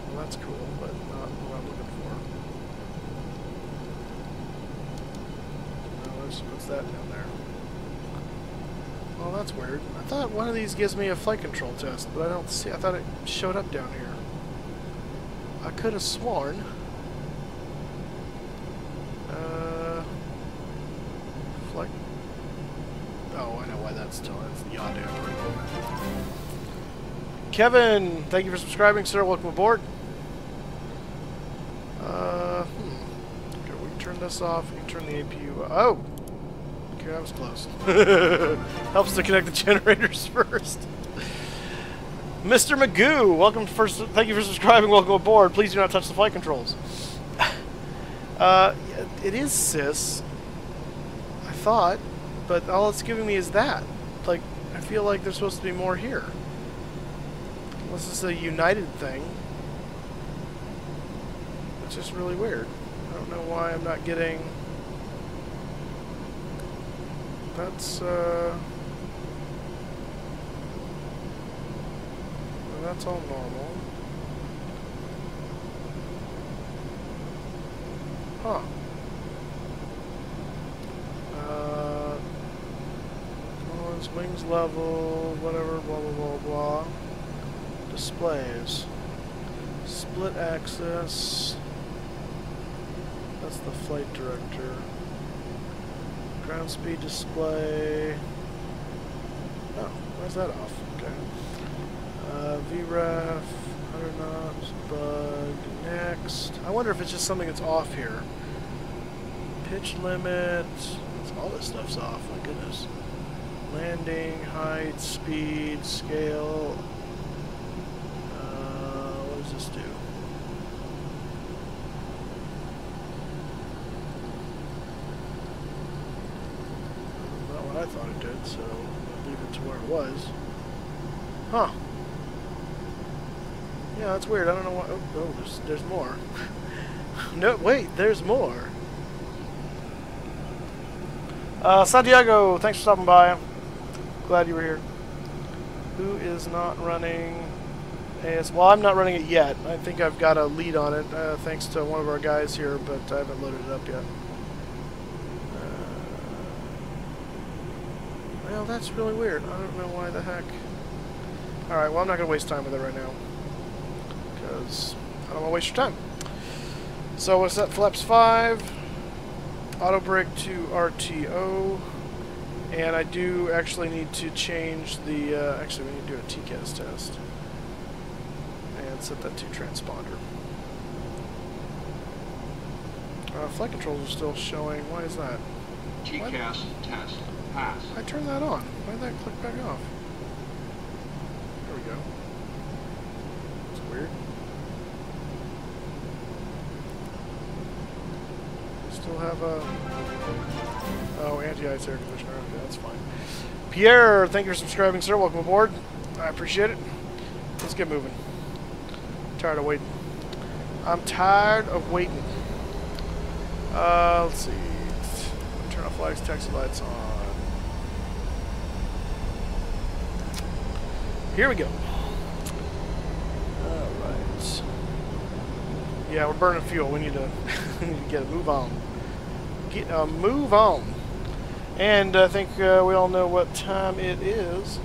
Well, that's cool, but not what I'm looking for. No, what's that down there? Well, that's weird. I thought one of these gives me a flight control test, but I don't see. I thought it showed up down here. I could have sworn. Flight. Oh, I know why that's telling. It's the yaw damper. Kevin, thank you for subscribing, sir. Welcome aboard. Okay, we can turn this off. We can turn the APU. Oh, okay, that was close. Helps to connect the generators first. Mr. Magoo, welcome first. Thank you for subscribing. Welcome aboard. Please do not touch the flight controls. It is cis. I thought, but all it's giving me is that. Like, I feel like there's supposed to be more here. Unless it's a United thing. It's just really weird. I don't know why I'm not getting. That's that's all normal. Huh. Wings level, whatever, blah, blah, blah, blah. Displays. Split axis. That's the flight director. Ground speed display. Oh, why's that off? Okay. VREF, 100 knots, bug, next. I wonder if it's just something that's off here. Pitch limit. All this stuff's off, my goodness. Landing, height, speed, scale. What does this do? Not what I thought it did, so I'll leave it to where it was. Huh. Yeah, that's weird. I don't know why. Oh, there's more. No, wait, there's more. Santiago, thanks for stopping by. Glad you were here. Who is not running AS? Well, I'm not running it yet. I think I've got a lead on it, thanks to one of our guys here, but I haven't loaded it up yet. Well, that's really weird. I don't know why the heck. Alright, well, I'm not going to waste time with it right now, because I don't want to waste your time. So, what's that? Flaps 5. Auto brake to RTO. And I do actually need to change the, actually we need to do a TCAS test. And set that to transponder. Flight controls are still showing. Why is that? TCAS test pass. I turned that on. Why did that click back off? There we go. It's weird. We still have a... Oh, anti-ice air conditioner. Okay, that's fine. Pierre, thank you for subscribing, sir. Welcome aboard. I appreciate it. Let's get moving. I'm tired of waiting. I'm tired of waiting. Let's see. Turn off flags, taxi lights on. Here we go. Alright. Yeah, we're burning fuel. We need to, we need to get it. Move on. Move on. And I think we all know what time it is.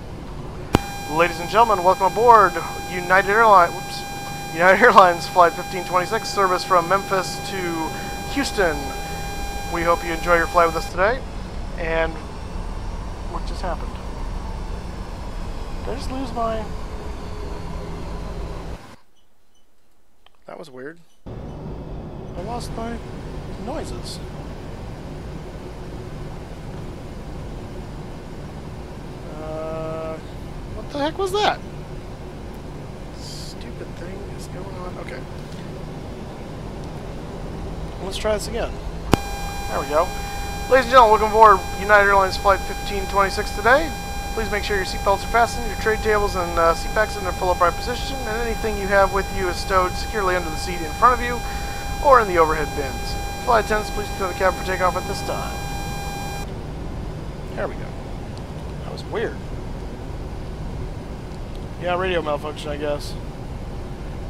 Ladies and gentlemen, welcome aboard United Airlines. United Airlines Flight 1526, service from Memphis to Houston. We hope you enjoy your flight with us today. And what just happened? Did I just lose my... That was weird. I lost my noises. What the heck was that? Stupid thing is going on. Okay. Let's try this again. There we go. Ladies and gentlemen, welcome aboard United Airlines Flight 1526 today. Please make sure your seatbelts are fastened, your tray tables and seat backs in their full upright position, and anything you have with you is stowed securely under the seat in front of you or in the overhead bins. Flight attendants, please clear the cabin for takeoff at this time. There we go. That was weird. Yeah, radio malfunction, I guess.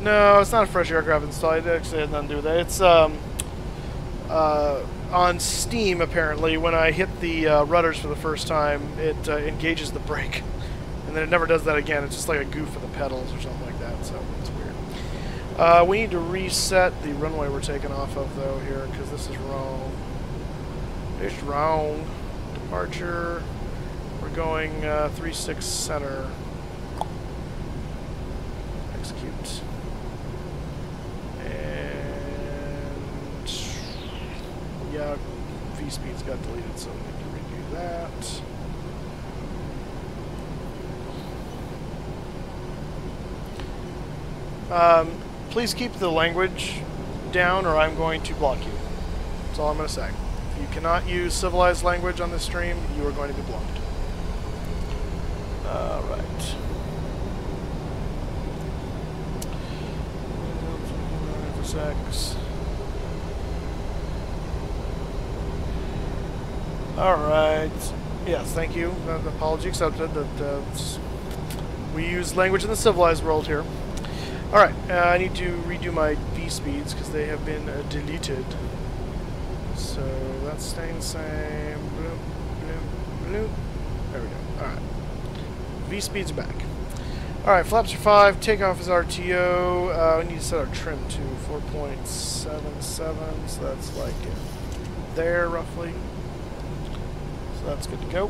No, it's not a fresh aircraft install. It actually had nothing to do with that. It's on Steam, apparently. When I hit the rudders for the first time, it engages the brake. And then it never does that again. It's just like a goof of the pedals or something like that, so it's weird. We need to reset the runway we're taking off of, though, here, because this is wrong. It's wrong. Departure. We're going 36 center. Execute. And yeah, V-speeds got deleted, so we need to redo that. Please keep the language down or I'm going to block you. That's all I'm going to say. If you cannot use civilized language on this stream, you are going to be blocked. Alright. Alright. Yes, thank you. Apology accepted. That we use language in the civilized world here. Alright, I need to redo my V-speeds because they have been deleted. So that's staying the same. Bloop, bloop, bloop. There we go. Alright. V-speeds are back. Alright, flaps are 5. Takeoff is RTO. We need to set our trim to 4.77, so that's like there roughly. So that's good to go.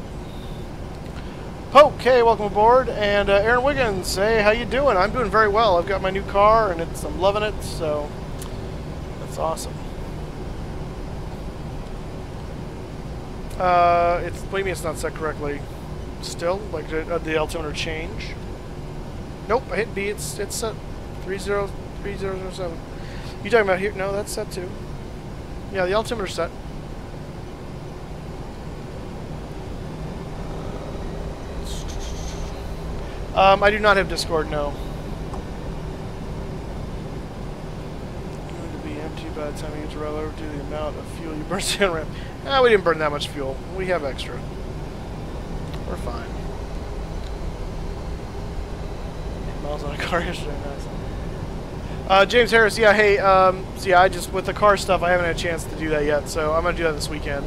Okay, welcome aboard. And Aaron Wiggins, hey, how you doing? I'm doing very well. I've got my new car and I'm loving it, so that's awesome. What do you mean it's not set correctly? Still? Like the altimeter change? Nope, I hit B. It's set 3007. You talking about here? No, that's set too. Yeah, the altimeter's set. I do not have Discord. No. Going to be empty by the time you get to roll over to the amount of fuel you burn down ramp. We didn't burn that much fuel. We have extra. We're fine. Miles on a car yesterday. Nice. James Harris, yeah, hey, so yeah, I just, with the car stuff, I haven't had a chance to do that yet, so I'm going to do that this weekend.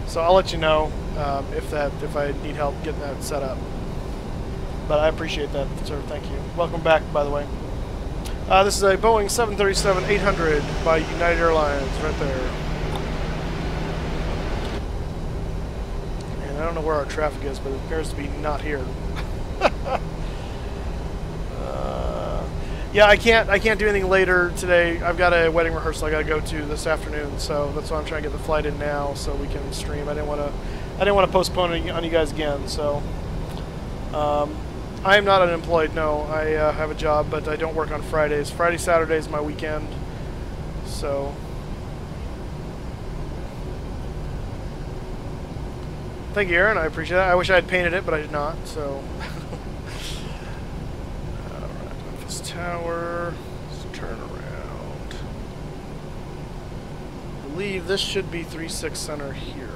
So I'll let you know if I need help getting that set up. But I appreciate that, sir. Thank you. Welcome back, by the way. This is a Boeing 737-800 by United Airlines, right there. And I don't know where our traffic is, but it appears to be not here. Yeah, I can't do anything later today. I've got a wedding rehearsal I got to go to this afternoon, so that's why I'm trying to get the flight in now so we can stream. I didn't want to postpone it on you guys again. So I am not unemployed. No, I have a job, but I don't work on Fridays. Friday, Saturday is my weekend. So thank you, Aaron. I appreciate that. I wish I had painted it, but I did not. So. Tower, let's turn around. I believe this should be 3-6 center here.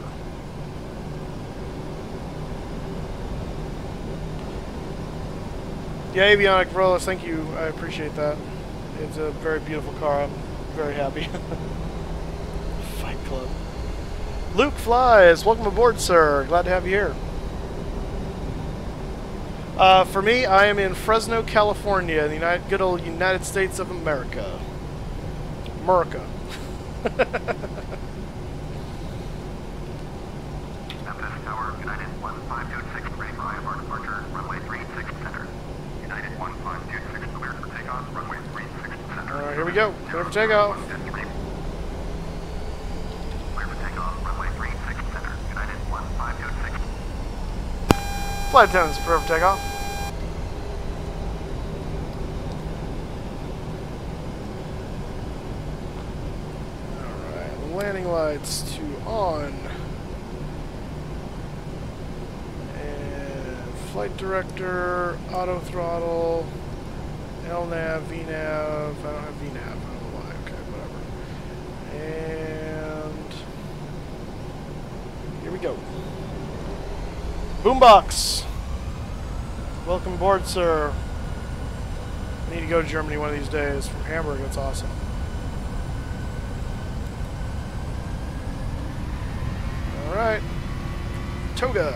Yeah, Avionic Rollers, thank you. I appreciate that. It's a very beautiful car. I'm very happy. Fight Club. Luke Flies, welcome aboard, sir. Glad to have you here. For me, I am in Fresno, California, in the good old United States of America. America. Memphis Tower, United 1526, ready for IFR departure, runway 36 center. United 1526, clear for takeoff, runway 36 center. Alright, here we go. Clear for takeoff. Clear for takeoff, runway 36 center. United 1526. Flight attendants, prepare for takeoff. Alright, landing lights to on. And flight director, auto throttle, LNAV, VNAV. I don't have VNAV, I don't know why. Okay, whatever. And here we go. Boombox! Welcome aboard, sir. I need to go to Germany one of these days. From Hamburg, that's awesome. Alright. Toga.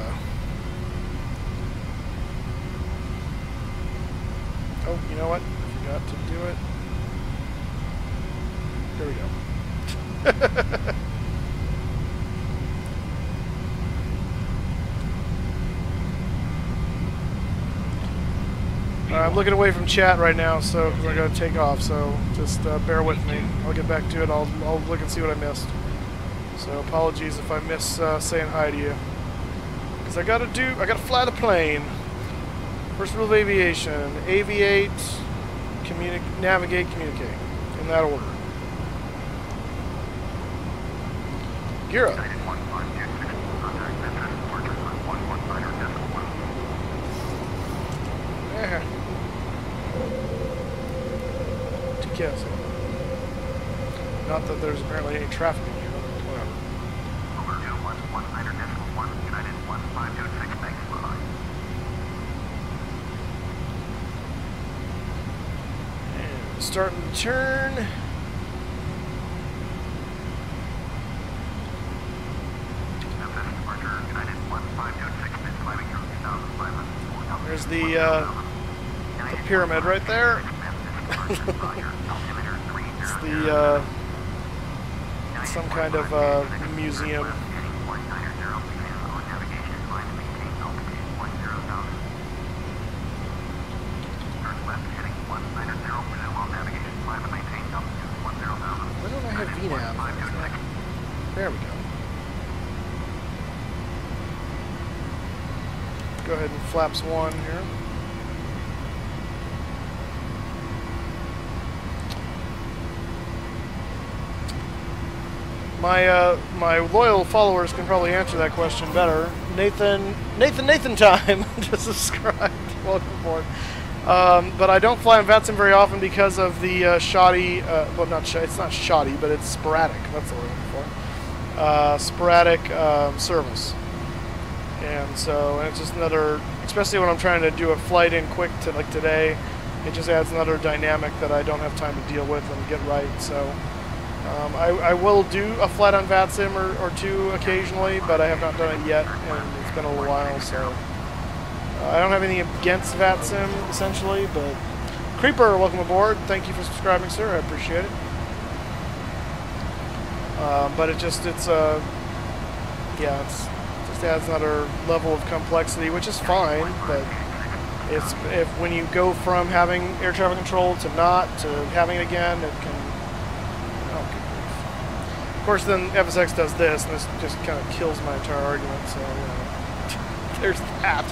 Oh, you know what? I forgot to do it. There we go. I'm looking away from chat right now, so because I got to take off. So just bear with me. I'll get back to it. I'll look and see what I missed. So apologies if I miss saying hi to you, because I gotta fly the plane. First rule of aviation: aviate, navigate, communicate, in that order. Gear up. Yes. Not that there's apparently any traffic in here, but whatever. Over 211.1, United 1526, thanks for line. And starting to turn. Memphis departure, United 1526, is climbing through 2,500. There's the pyramid right there. It's the some kind of museum. Why don't I have VNAV? There we go. Go ahead and flaps 1 here. My loyal followers can probably answer that question better. Nathan time just subscribed. Welcome aboard. But I don't fly in VATSIM very often because of the shoddy. Well, it's not shoddy, but it's sporadic. That's what we're looking for. Sporadic service. And so, and it's just another, especially when I'm trying to do a flight in quick to like today, it just adds another dynamic that I don't have time to deal with and get right. So. I will do a flight on VATSIM or two occasionally, but I have not done it yet, and it's been a little while, so I don't have anything against VATSIM, essentially, but Creeper, welcome aboard. Thank you for subscribing, sir. I appreciate it. But it just adds another level of complexity, which is fine, but It's if when you go from having air traffic control to not to having it again, it can. Oh, good grief. Of course, then FSX does this, and this just kind of kills my entire argument. So there's that.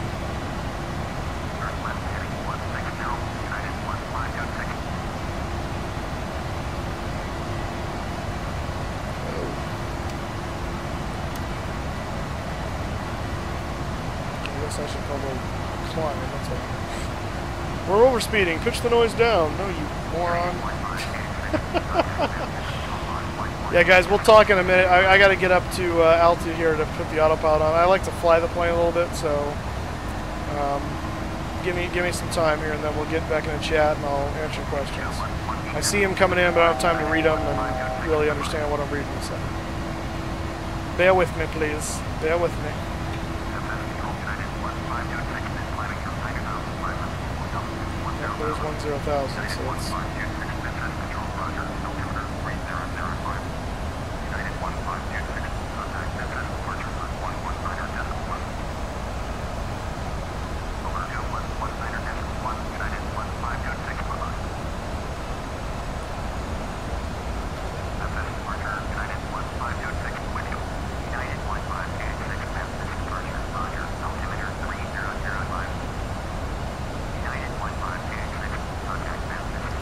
I should probably climb. That's all. We're overspeeding. Pitch the noise down. No, you moron. Yeah, guys, we'll talk in a minute. I got to get up to altitude here to put the autopilot on. I like to fly the plane a little bit, so give me some time here, and then we'll get back in the chat, and I'll answer questions. I see him coming in, but I don't have time to read them and really understand what I'm reading. So bear with me, please. Bear with me. There's 10,000, so it's...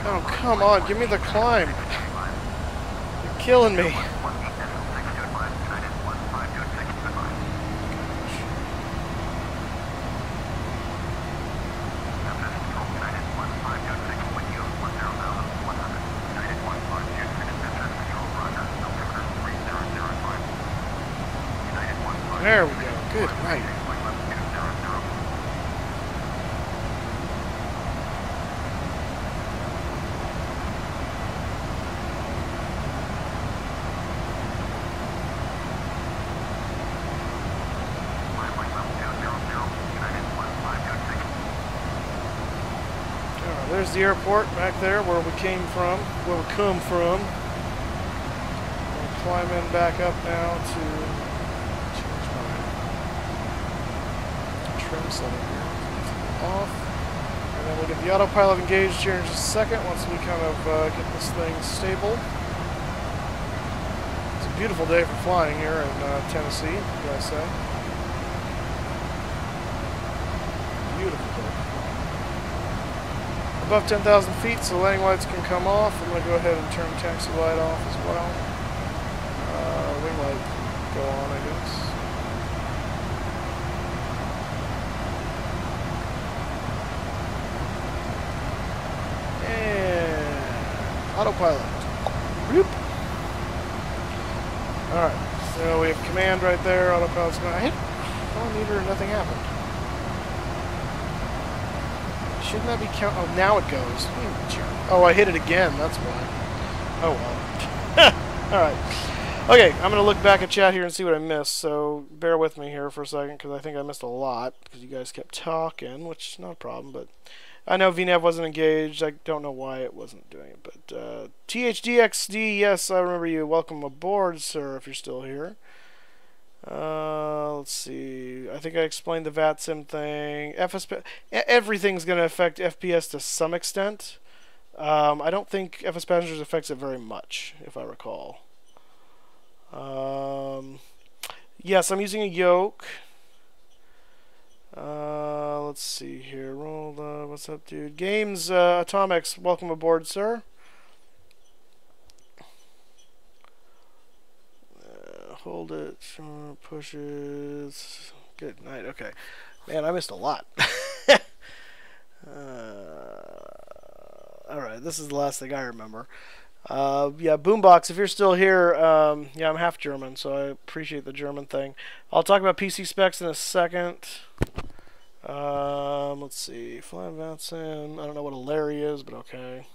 Oh, come on, give me the climb. You're killing me. There we go. Good night. There's the airport back there where we came from, where we come from. We'll climb in back up now to change my trim setting here. Off. And then we'll get the autopilot engaged here in just a second once we kind of get this thing stable. It's a beautiful day for flying here in Tennessee, I say. Beautiful day. Above 10,000 feet, so landing lights can come off. I'm going to go ahead and turn taxi light off as well. Wing light go on, I guess. And autopilot. Whoop. Alright, so we have command right there. Autopilot's going to hit 1 meter and nothing happened. Shouldn't that be count? Oh, now it goes. Oh, I hit it again. That's why. Oh, well. Alright. Okay, I'm going to look back at chat here and see what I missed. So bear with me here for a second because I think I missed a lot because you guys kept talking, which is not a problem. But I know VNAV wasn't engaged. I don't know why it wasn't doing it. But THDXD, yes, I remember you. Welcome aboard, sir, if you're still here. Let's see. I think I explained the VATSIM thing. Everything's going to affect FPS to some extent. I don't think FS Passengers affects it very much, if I recall. Yes, I'm using a yoke. Let's see here. What's up, dude? Games, Atomics, welcome aboard, sir. Hold it, pushes. Good night. Okay, man, I missed a lot. All right, this is the last thing I remember. Yeah, Boombox, if you're still here, yeah, I'm half German, so I appreciate the German thing. I'll talk about PC specs in a second. Let's see, Flat VATSIM. I don't know what a Larry is, but okay.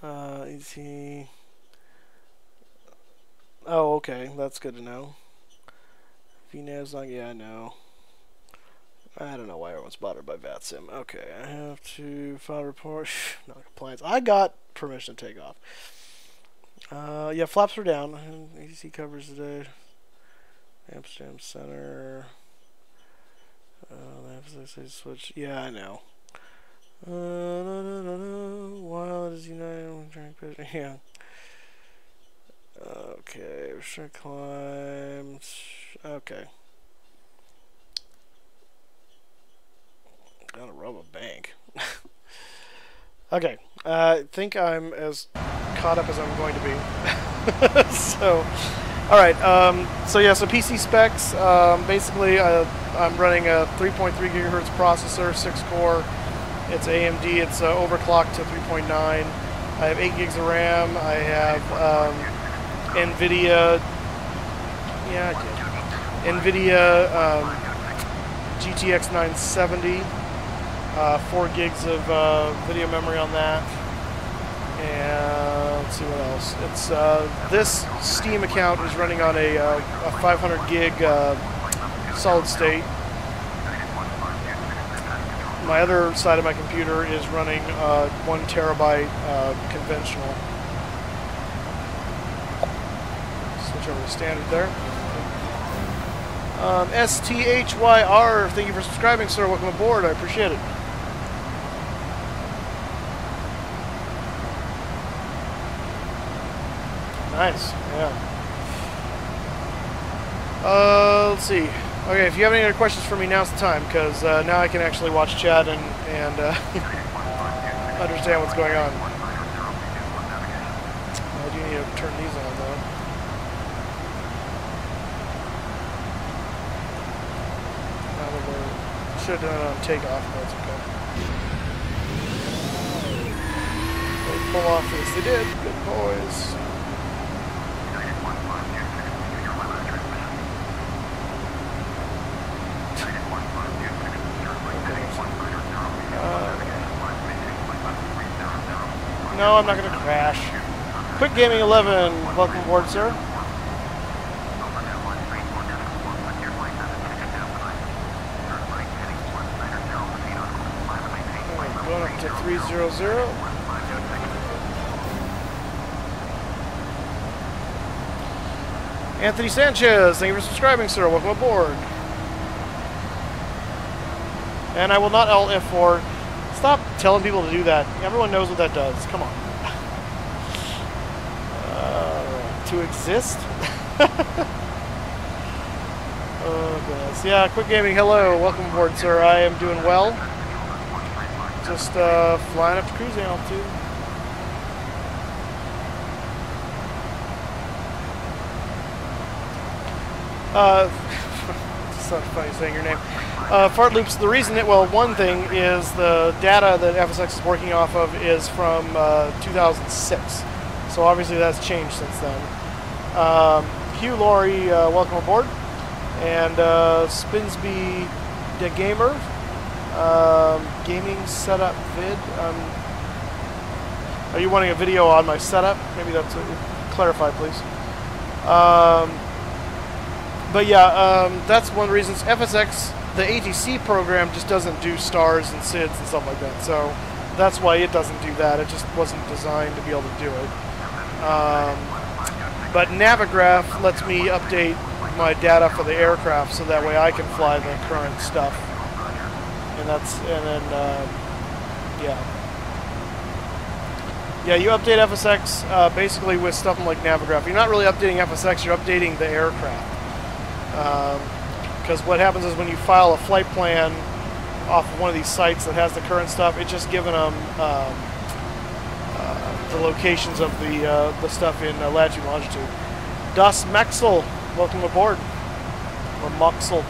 ET. Oh, okay, that's good to know. VNAV's not, yeah, I know. I don't know why everyone's bothered by VATSIM. Okay, I have to file a report. Non-compliance. I got permission to take off. Yeah, flaps are down. ATC covers today. Amsterdam Center. Switch. Yeah, I know. Wild is United. Yeah. Okay, restrict climbs. Okay. Gotta rob a bank. Okay. I think I'm as caught up as I'm going to be. So, alright. So yeah, so PC specs. Basically, I'm running a 3.3 gigahertz processor, 6-core. It's AMD. It's overclocked to 3.9. I have 8 gigs of RAM. I have NVIDIA. Yeah, I did. NVIDIA GTX 970. 4 gigs of video memory on that. And let's see what else. It's this Steam account is running on a 500 gig solid state. My other side of my computer is running 1 terabyte conventional. Switch over to standard there. STHYR, thank you for subscribing, sir. Welcome aboard. I appreciate it. Nice, yeah. Let's see. Okay, if you have any other questions for me, now's the time, because now I can actually watch chat and understand what's going on. I do need to turn these on, though. Should have done it on takeoff, but that's okay. They pull off this. They did. Good boys. No, I'm not going to crash. Quick Gaming 11, welcome aboard, sir. Going up to 300. Anthony Sanchez, thank you for subscribing, sir. Welcome aboard. And I will not Alt F4. Stop telling people to do that. Everyone knows what that does. Come on. To exist? Oh, goodness. Yeah, Quick Gaming, hello. Welcome aboard, sir. I am doing well. Just flying up to cruising altitude. It's not funny saying your name. Fart Loops, the reason it, well, one thing is the data that FSX is working off of is from 2006. So obviously that's changed since then. Hugh Laurie, welcome aboard. And Spinsby the Gamer, gaming setup vid. Are you wanting a video on my setup? Maybe that's clarify, please. But yeah, that's one of the reasons. FSX, the ATC program, just doesn't do stars and SIDS and stuff like that. So that's why it doesn't do that. It just wasn't designed to be able to do it. But Navigraph lets me update my data for the aircraft, so that way I can fly the current stuff. And then yeah. Yeah, you update FSX basically with stuff like Navigraph. You're not really updating FSX, you're updating the aircraft. Because what happens is when you file a flight plan off of one of these sites that has the current stuff, it's just giving them the locations of the stuff in latitude and longitude. Das Maxel, welcome aboard. Or Moxel.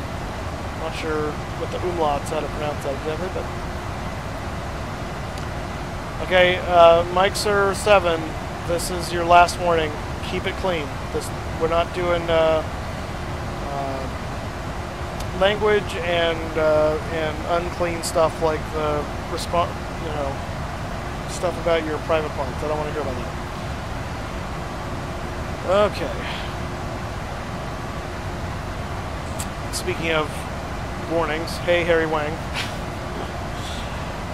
Not sure what the umlauts, how to pronounce that exactly, but... Okay, Mike Sir 7, this is your last warning. Keep it clean. We're not doing language and unclean stuff like the stuff about your private parts. I don't want to hear about that. Okay. Speaking of warnings, hey Harry Wang.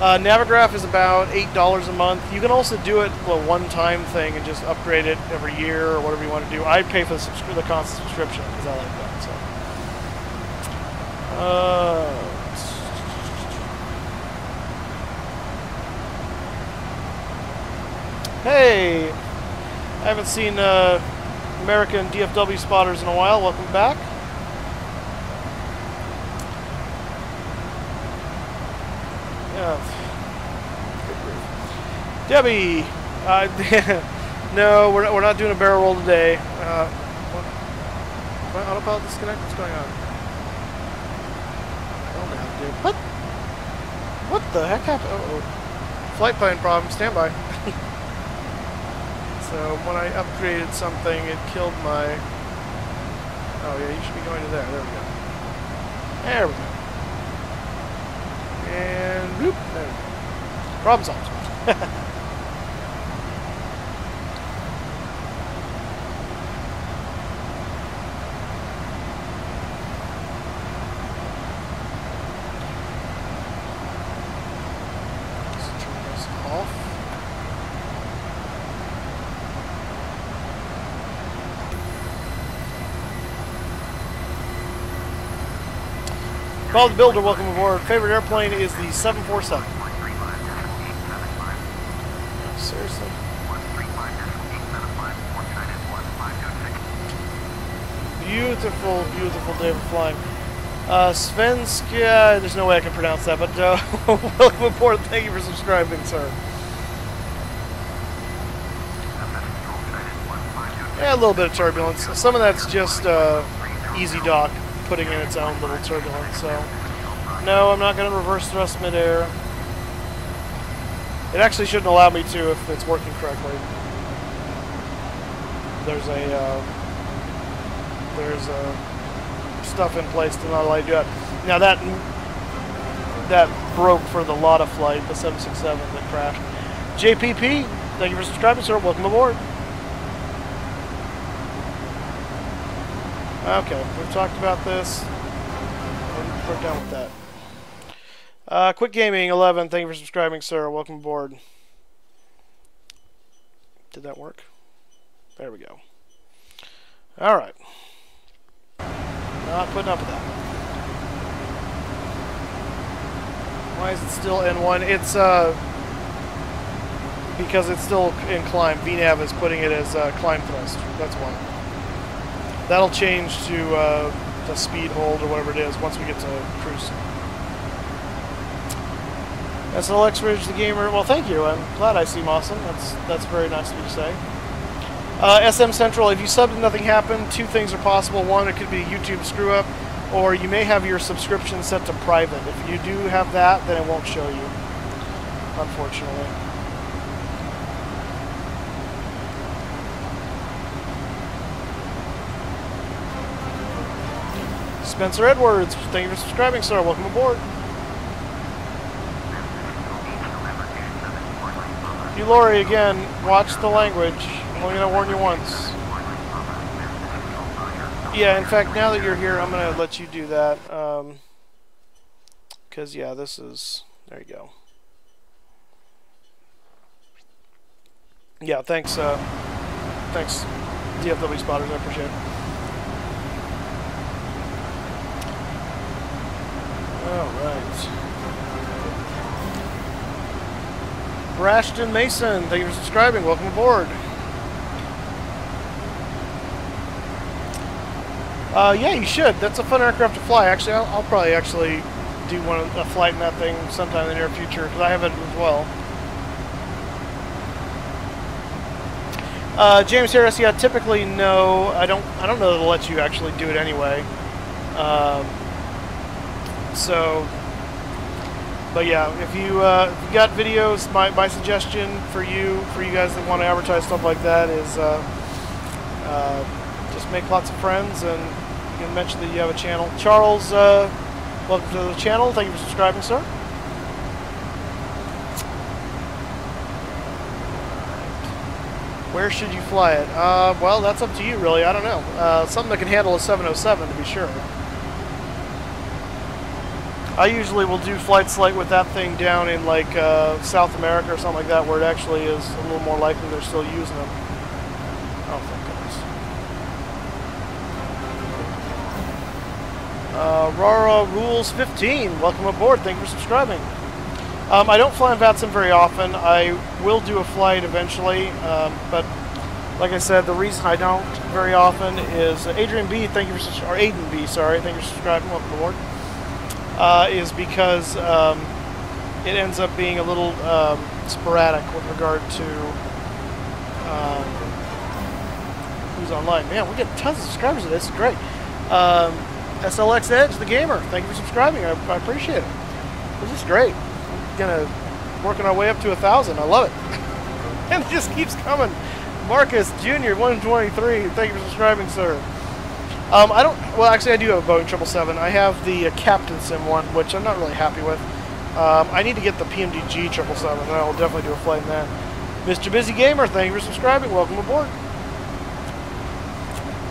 Navigraph is about $8 a month. You can also do it a one-time thing and just upgrade it every year or whatever you want to do. I pay for the constant subscription because I like that. So, Hey! I haven't seen American DFW spotters in a while. Welcome back. Yeah. Debbie! No, we're not doing a barrel roll today. What? Autopilot disconnect? What's going on? Oh, man, dude. What the heck happened? Uh-oh. Flight plan problem. Stand by. So when I upgraded something, it killed my... Oh yeah, you should be going to there. There we go. There we go. And whoop, there we go. Problem solved. Let's turn this off. Bob the Builder, welcome aboard. Favorite airplane is the 747. Seriously? Beautiful, beautiful day for flying. Svenska, there's no way I can pronounce that, but welcome aboard. Thank you for subscribing, sir. Yeah, a little bit of turbulence. Some of that's just easy dock putting in its own little turbulence, so no, I'm not going to reverse thrust midair. It actually shouldn't allow me to if it's working correctly. There's stuff in place to not allow you to do that. Now that broke for the Lotta flight, the 767 that crashed. JPP, thank you for subscribing, sir. Welcome aboard. Okay, we've talked about this. We're done with that. Quick Gaming 11, thank you for subscribing, sir. Welcome aboard. Did that work? There we go. Alright. Not putting up with that. Why is it still N1? It's because it's still in climb. VNAV is putting it as climb thrust. That's why. That'll change to the speed hold or whatever it is once we get to cruise. SLX Ridge the Gamer. Well, thank you. I'm glad I seem awesome. That's very nice of you to say. SM Central. If you subbed and nothing happened, two things are possible. One, it could be a YouTube screw up, or you may have your subscription set to private. If you do have that, then it won't show you, unfortunately. Spencer Edwards, thank you for subscribing, sir. Welcome aboard. You, Lori, again, watch the language. I'm only going to warn you once. Yeah, in fact, now that you're here, I'm going to let you do that. Because, yeah, this is... There you go. Yeah, thanks, thanks, DFW spotters. I appreciate it. Alright. Brashton Mason, thank you for subscribing. Welcome aboard. Yeah, you should. That's a fun aircraft to fly. Actually, I'll probably actually do a flight in that thing sometime in the near future because I have it as well. James Harris, yeah, typically no. I don't know that it'll let you actually do it anyway. But yeah, if you got videos, my suggestion for you guys that want to advertise stuff like that is just make lots of friends and you can mention that you have a channel. Charles, welcome to the channel. Thank you for subscribing, sir. Where should you fly it? Well, that's up to you, really. I don't know. Something that can handle a 707, to be sure. I usually will do flights like with that thing down in like South America or something like that, where it actually is a little more likely they're still using them. Oh, thank goodness. Rara Rules 15, welcome aboard. Thank you for subscribing. I don't fly on VATSIM very often. I will do a flight eventually, but like I said, the reason I don't very often is Adrian B. Thank you for or Aiden B. Sorry, thank you for subscribing. Welcome aboard. Is because it ends up being a little sporadic with regard to who's online. Man, we get tons of subscribers today. This is great. SLX Edge, the gamer. Thank you for subscribing. I appreciate it. This is great. Gonna working our way up to 1,000. I love it. And it just keeps coming. Marcus Jr. 123. Thank you for subscribing, sir. I don't. Well, actually, I do have a Boeing 777. I have the Captain Sim one, which I'm not really happy with. I need to get the PMDG 777, and I will definitely do a flight in that. Mr. Busy Gamer, thank you for subscribing. Welcome aboard.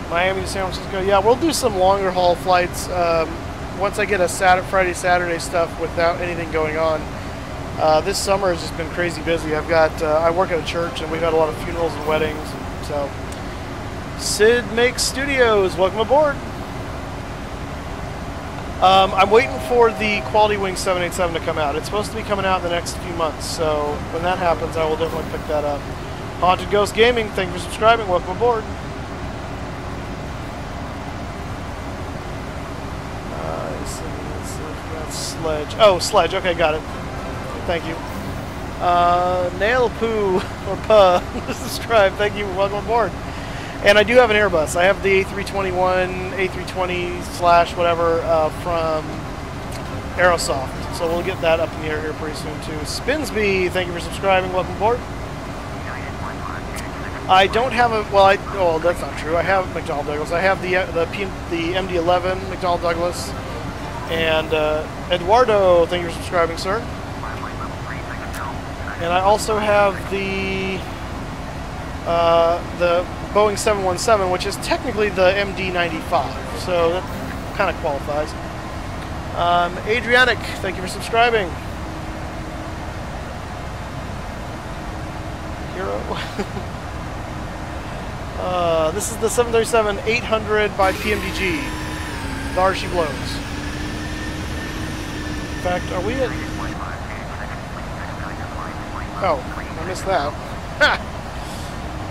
Miami to San Francisco. Yeah, we'll do some longer haul flights once I get a Friday, Saturday stuff without anything going on. This summer has just been crazy busy. I've got I work at a church and we've had a lot of funerals and weddings. So Sid Makes Studios, welcome aboard. I'm waiting for the Quality Wing 787 to come out. It's supposed to be coming out in the next few months. So when that happens, I will definitely pick that up. Haunted Ghost Gaming, thank you for subscribing. Welcome aboard. Sledge. Oh, Sledge. Okay, got it. Thank you. Nail Poo or Puh, subscribe. Thank you. Welcome aboard. And I do have an Airbus. I have the A321, A320 / whatever from Aerosoft. So we'll get that up in the air here pretty soon too. Spinsby, thank you for subscribing. Welcome aboard. I don't have a. Well, that's not true. I have McDonnell Douglas. I have the MD-11 McDonnell Douglas. And Eduardo, thank you for subscribing, sir. And I also have the Boeing 717, which is technically the MD-95, so that kind of qualifies. Adrianic, thank you for subscribing. Hero. This is the 737-800 by PMDG. There she blows. In fact, are we at... Oh, I missed that. Ha!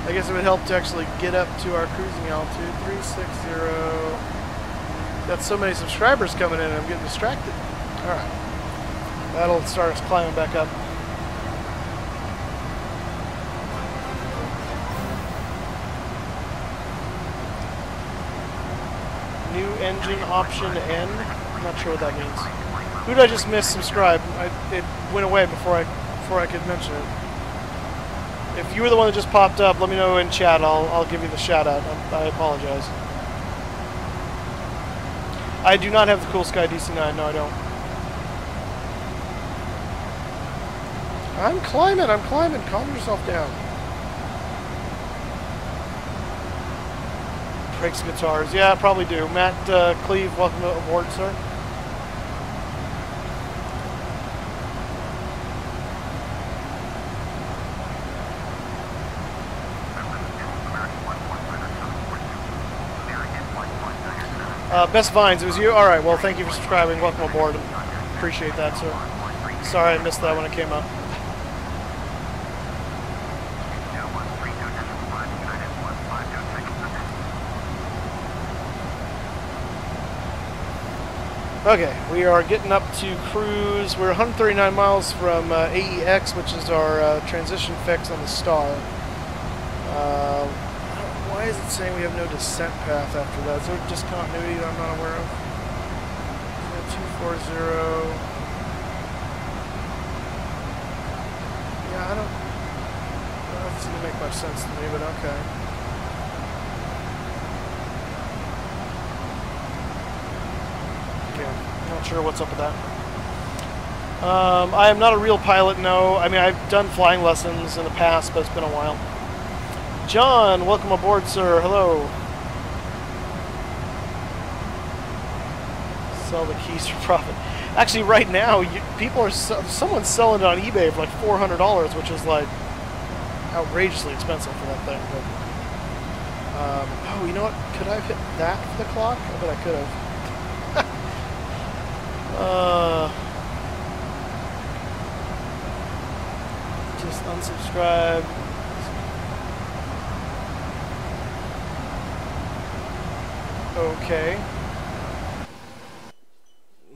I guess it would help to actually get up to our cruising altitude. 360. Got so many subscribers coming in, I'm getting distracted. Alright. That'll start us climbing back up. New engine option N. I'm not sure what that means. Who did I just miss subscribe? It went away before I could mention it. If you were the one that just popped up, let me know in chat. I'll give you the shout out. I apologize. I do not have the Cool Sky DC-9. No, I don't. I'm climbing. Calm yourself down. Breaks guitars. Yeah, I probably do. Matt Cleve, welcome aboard, sir. Best Vines, it was you? Alright, well, thank you for subscribing. Welcome aboard. Appreciate that, sir. Sorry I missed that when it came up. Okay, we are getting up to cruise. We're 139 miles from AEX, which is our transition fix on the Star. Why is it saying we have no descent path after that? Is there discontinuity that I'm not aware of? 240. Yeah, that doesn't seem to make much sense to me, but okay. Okay, I'm not sure what's up with that. I am not a real pilot, no. I mean, I've done flying lessons in the past, but it's been a while. John, welcome aboard, sir. Hello. Sell the keys for profit. Actually, right now, someone's selling it on eBay for like $400, which is like outrageously expensive for that thing. But oh, you know what? Could I have hit that for the clock? I bet I could have. Just unsubscribe. Okay.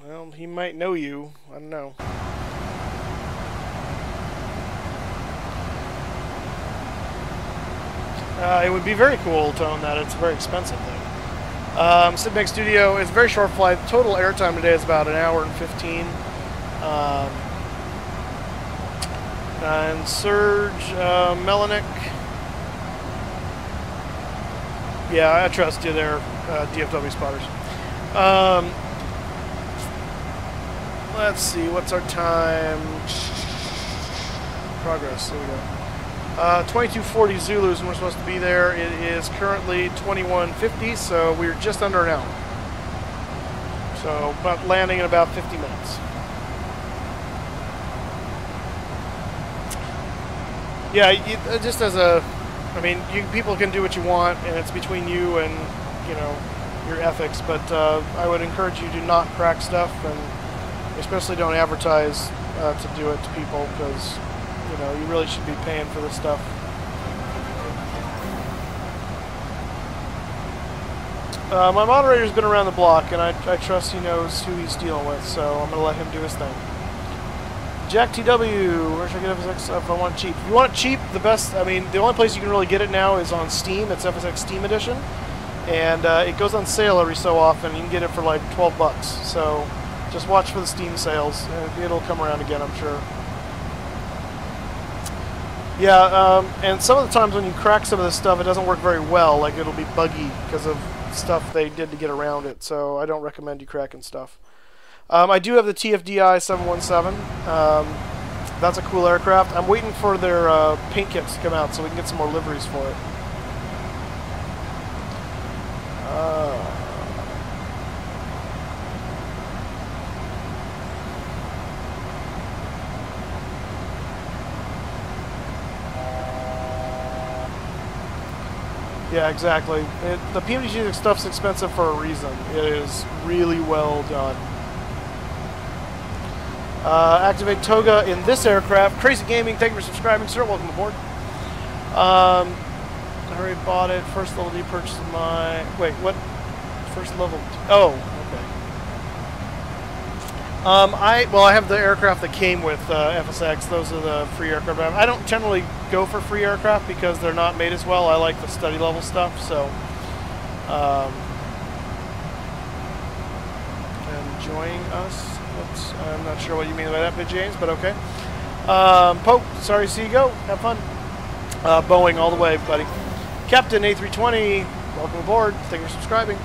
Well, he might know you. I don't know. It would be very cool to own that. It's very expensive, though. Sidbank Studio is a very short flight. Total airtime today is about 1 hour and 15. And Serge Melanik. Yeah, I trust you there, DFW spotters. Let's see, what's our time? Progress, there we go. 2240 Zulus, and we're supposed to be there. It is currently 2150, so we're just under an hour. So, about landing in about 50 minutes. Yeah, just as a, I mean, people can do what you want, and it's between you and, you know, your ethics, but I would encourage you to not crack stuff, and especially don't advertise to do it to people, because, you know, you really should be paying for this stuff. My moderator's been around the block, and I trust he knows who he's dealing with, so I'm going to let him do his thing. Jack TW, where should I get FSX if I want it cheap? If you want it cheap, the best, I mean, the only place you can really get it now is on Steam. It's FSX Steam Edition, and it goes on sale every so often. You can get it for like 12 bucks, so just watch for the Steam sales. It'll come around again, I'm sure. Yeah, and some of the times when you crack some of this stuff, it doesn't work very well. Like, it'll be buggy because of stuff they did to get around it, so I don't recommend you cracking stuff. I do have the TFDI 717. That's a cool aircraft. I'm waiting for their paint kits to come out so we can get some more liveries for it. Yeah, exactly. The PMDG stuff's expensive for a reason. It is really well done. Activate toga in this aircraft. Crazy Gaming, thank you for subscribing, sir. Welcome aboard. I already bought it. First level D purchase of my... Wait, what? First level... Oh, okay. Well, I have the aircraft that came with FSX. Those are the free aircraft. I don't generally go for free aircraft because they're not made as well. I like the study level stuff, so... enjoying us? I'm not sure what you mean by that, James, but okay. Pope, sorry to see you go. Have fun. Boeing all the way, buddy. Captain A320, welcome aboard. Thank you for subscribing.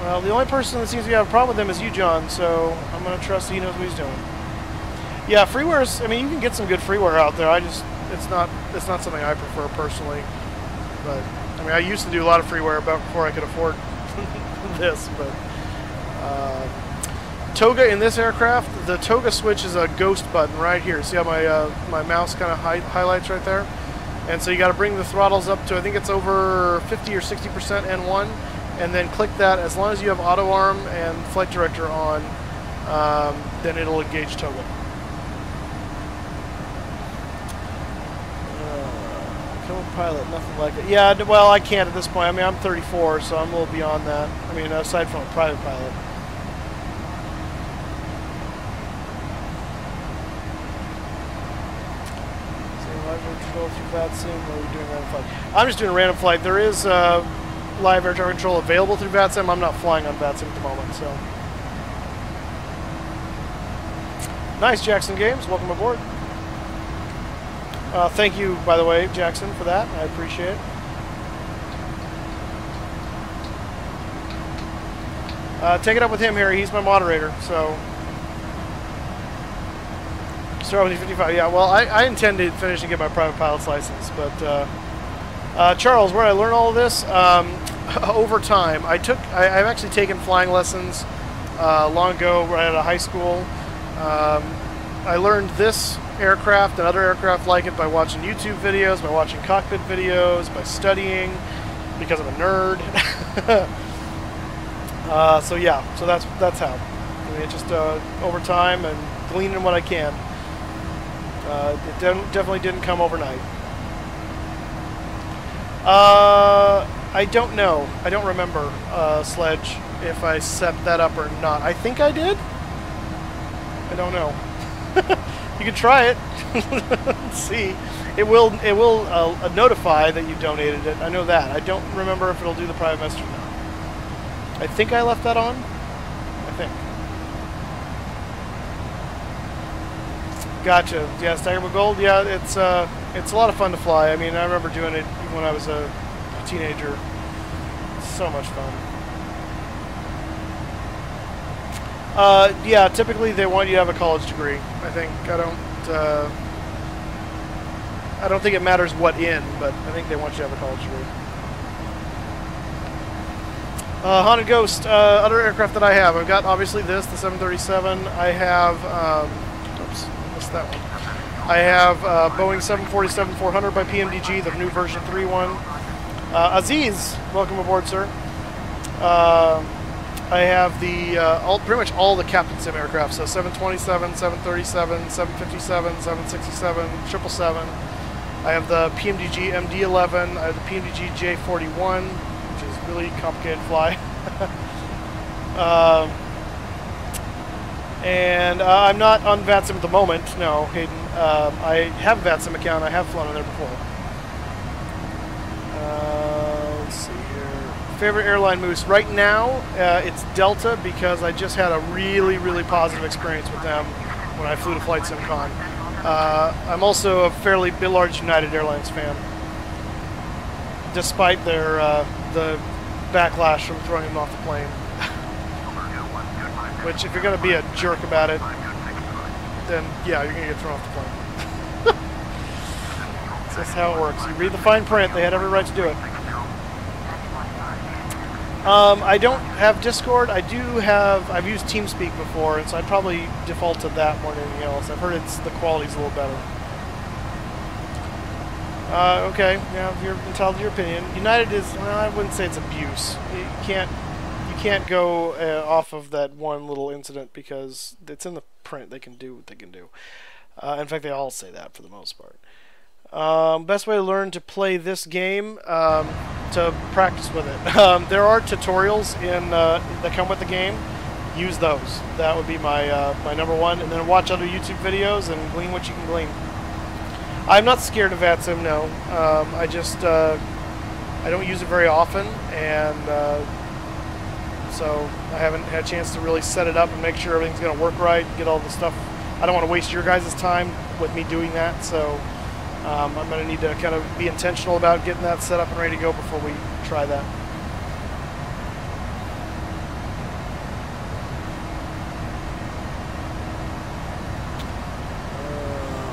Well, the only person that seems to have a problem with him is you, John, so I'm going to trust he knows what he's doing. Yeah, freeware's, I mean, you can get some good freeware out there. It's not something I prefer personally, but I mean, I used to do a lot of freeware before I could afford this. But toga in this aircraft, the toga switch is a ghost button right here. See how my mouse kind of highlights right there? And so you got to bring the throttles up to, I think it's over 50 or 60% N1, and then click that. As long as you have auto arm and flight director on, then it'll engage toga. Pilot, nothing like it. Yeah, well, I can't at this point. I mean, I'm 34, so I'm a little beyond that. I mean, aside from a private pilot. Live air control through VATSIM, or are we doing random flight? I'm just doing a random flight. There is live air traffic control available through VATSIM. I'm not flying on VATSIM at the moment, so. Nice, Jackson Games. Welcome aboard. Thank you, by the way, Jackson, for that. I appreciate it. Take it up with him, Harry. He's my moderator, so... Start with 55. Yeah, well, I intend to finish and get my private pilot's license, but... Charles, where did I learn all of this? Over time. I've actually taken flying lessons long ago right out of high school. I learned this aircraft and other aircraft like it by watching YouTube videos, by watching cockpit videos, by studying, because I'm a nerd. So yeah, so that's how. I mean, just over time and gleaning what I can. It definitely didn't come overnight. I don't know. I don't remember, Sledge, if I set that up or not. I think I did. I don't know. You can try it. Let's see. It will notify that you donated it. I know that. I don't remember if it'll do the private message or not. I think I left that on. I think. Gotcha. Yeah, Staggerable Gold. Yeah, it's a lot of fun to fly. I mean, I remember doing it when I was a teenager. So much fun. Yeah, typically they want you to have a college degree. I think I don't think it matters what in, but I think they want you to have a college degree. Haunted Ghost, other aircraft that I have. I've got obviously this, the 737. I have, oops, I missed that one. I have Boeing 747-400 by PMDG, the new version 3.1. Aziz, welcome aboard, sir. I have the pretty much all the Captain Sim aircraft. So 727, 737, 757, 767, 777. I have the PMDG MD-11. I have the PMDG J41, which is really complicated to fly. And I'm not on VATSIM at the moment. No, Hayden. I have a VATSIM account. I have flown on there before. Let's see here. Favorite airline, Moose? Right now, it's Delta because I just had a really, really positive experience with them when I flew to Flight Sim Con. I'm also a fairly large United Airlines fan, despite their the backlash from throwing them off the plane. Which, if you're going to be a jerk about it, then yeah, you're going to get thrown off the plane. That's how it works. You read the fine print. They had every right to do it. I don't have Discord. I've used TeamSpeak before, and so I'd probably default to that more than anything else. I've heard the quality's a little better. Okay, yeah, you're entitled to your opinion. United is, well, I wouldn't say it's abuse. You can't go off of that one little incident because it's in the print. They can do what they can do. In fact, they all say that for the most part. Best way to learn to play this game, to practice with it. There are tutorials that come with the game. Use those. That would be my number one. And then watch other YouTube videos and glean what you can glean. I'm not scared of VATSIM, no. I don't use it very often, and so I haven't had a chance to really set it up and make sure everything's going to work right, get all the stuff. I don't want to waste your guys' time with me doing that, so I'm going to need to kind of be intentional about getting that set up and ready to go before we try that.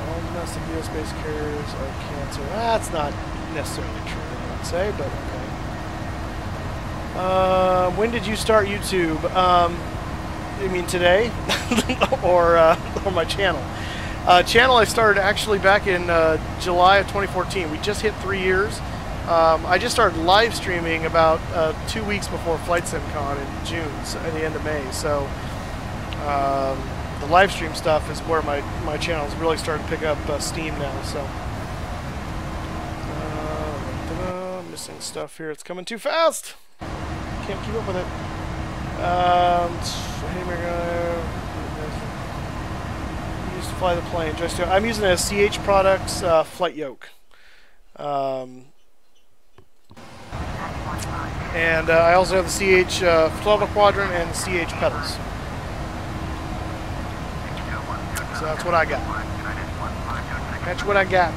All domestic US-based carriers are canceled. That's not necessarily true, I would say, but okay. When did you start YouTube? You mean today? or my channel? Channel I started actually back in July of 2014. We just hit 3 years. I just started live streaming about 2 weeks before Flight Sim Con in June, so at the end of May. So the live stream stuff is where my channel's really starting to pick up steam now. So missing stuff here. It's coming too fast. Can't keep up with it. Used to fly the plane. I'm using a CH Products flight yoke. And I also have the CH throttle quadrant and the CH pedals. So that's what I got. That's what I got.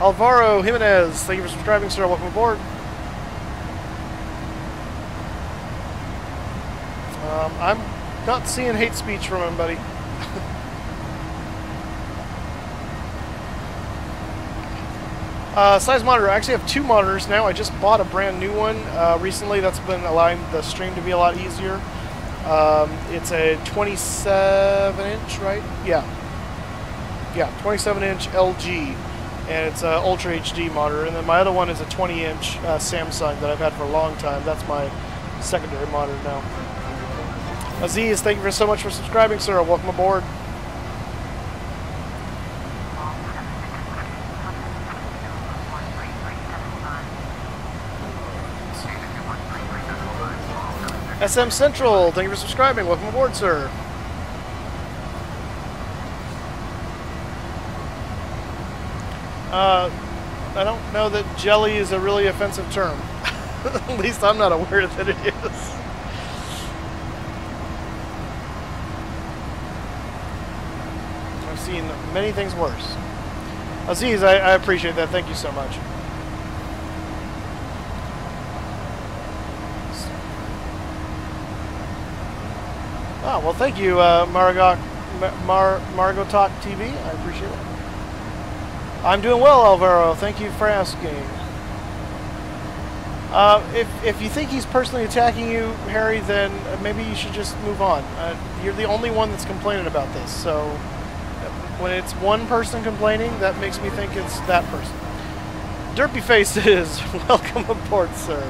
Alvaro Jimenez, thank you for subscribing, sir. Welcome aboard. I'm not seeing hate speech from him, buddy. Size monitor. I actually have 2 monitors now. I just bought a brand new one recently. That's been allowing the stream to be a lot easier. It's a 27-inch, right? Yeah. Yeah, 27-inch LG. and it's a Ultra HD monitor. And then my other one is a 20-inch Samsung that I've had for a long time. That's my secondary monitor now. Aziz, thank you so much for subscribing, sir. Welcome aboard. SM Central, thank you for subscribing. Welcome aboard, sir. I don't know that jelly is a really offensive term. At least I'm not aware that it is. I've seen many things worse. Aziz, I appreciate that. Thank you so much. Oh, well, thank you, Margotok TV. I appreciate it. I'm doing well, Alvaro. Thank you for asking. If you think he's personally attacking you, Harry, then maybe you should just move on. You're the only one that's complaining about this, so when it's one person complaining, that makes me think it's that person. Derpy Faces, welcome aboard, sir.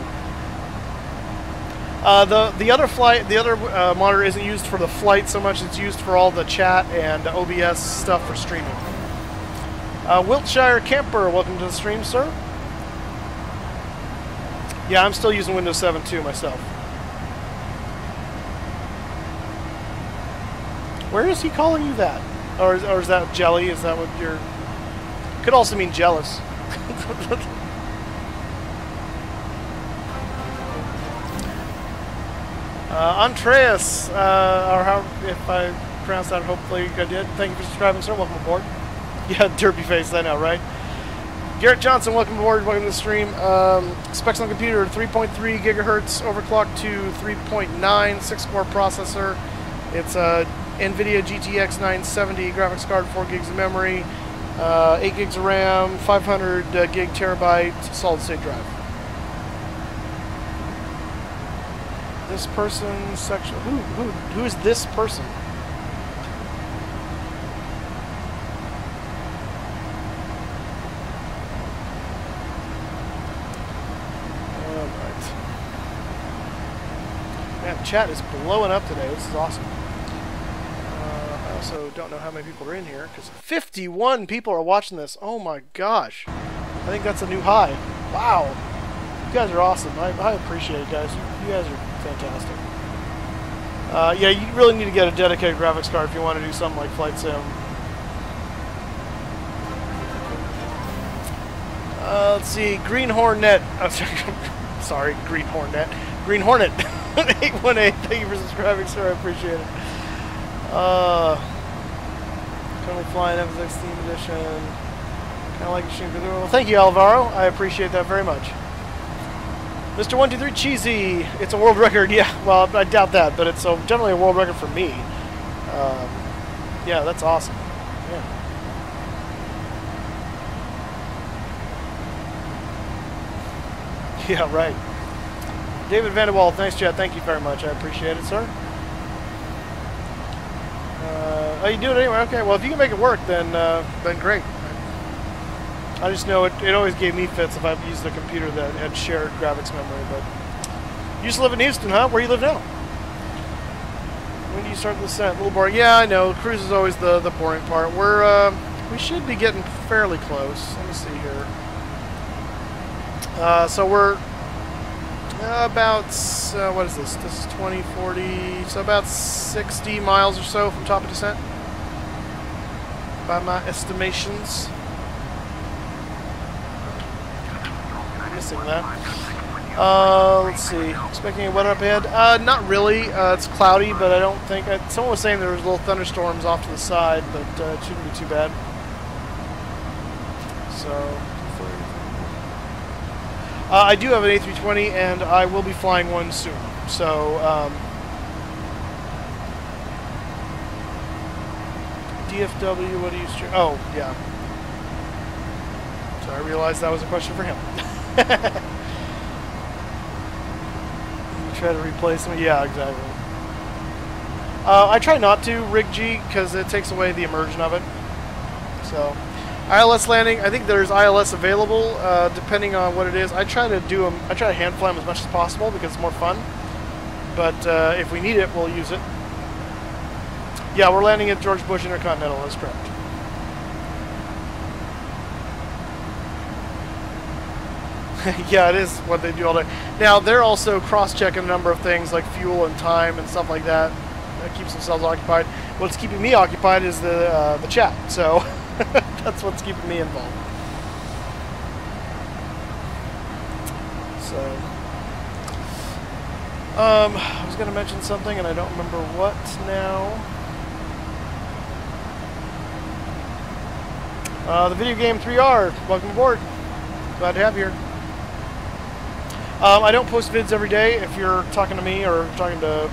The other monitor isn't used for the flight so much; it's used for all the chat and OBS stuff for streaming. Wiltshire Camper, welcome to the stream, sir. Yeah, I'm still using Windows 7 too myself. Where is he calling you that? Or is that jelly? Is that what you're... Could also mean jealous. Andreas, or how, if I pronounced that, hopefully I did. Thank you for subscribing, sir. Welcome aboard. Yeah, derpy face, I know, right? Garrett Johnson, welcome aboard. Welcome to the stream. Specs on computer, 3.3 gigahertz overclocked to 3.9, 6-core processor. It's a NVIDIA GTX 970 graphics card, 4 gigs of memory, 8 gigs of RAM, 500 gig terabyte solid state drive. This person section. Who is this person? Alright. Man, chat is blowing up today. This is awesome. I also don't know how many people are in here because 51 people are watching this. Oh my gosh. I think that's a new high. Wow. You guys are awesome. I appreciate it, guys. You guys are fantastic. Yeah, you really need to get a dedicated graphics card if you want to do something like Flight Sim. Let's see, Green Hornet. Sorry, Green Hornet. Green Hornet. 818. Thank you for subscribing, sir. I appreciate it. Currently flying Memphis Theme Edition. Kind of like machine. Well, thank you, Alvaro. I appreciate that very much. Mr. 123 Cheesy, it's a world record. Yeah, well, I doubt that, but it's definitely a world record for me. Yeah, that's awesome. Yeah. Yeah, right. David Vanderwall, thanks, chat. Thank you very much. I appreciate it, sir. Oh, you do it anyway? Okay, well, if you can make it work, then great. I just know it always gave me fits if I used a computer that had shared graphics memory, but... You used to live in Houston, huh? Where do you live now? When do you start the descent? A little boring. Yeah, I know. Cruise is always the boring part. We should be getting fairly close. Let me see here. So we're about, what is this? This is 20, 40, so about 60 miles or so from top of descent, by my estimations. Missing that. Let's see. Expecting a weather up ahead? Not really. It's cloudy, but I don't think... someone was saying there was little thunderstorms off to the side, but it shouldn't be too bad. So... I do have an A320, and I will be flying one soon. So, DFW, what do you... Oh, yeah. So I realized that was a question for him. You try to replace him? Yeah, exactly. I try not to rig G, because it takes away the immersion of it. So... ILS landing. I think there's ILS available, depending on what it is. I try to do them. I try to hand fly them as much as possible because it's more fun. But if we need it, we'll use it. Yeah, we're landing at George Bush Intercontinental. That's correct. Yeah, it is what they do all day. Now, they're also cross-checking a number of things like fuel and time and stuff like that. That keeps themselves occupied. What's keeping me occupied is the chat, so that's what's keeping me involved. So, I was going to mention something and I don't remember what now. The video game 3R, welcome aboard. Glad to have you here. I don't post vids every day if you're talking to me or talking to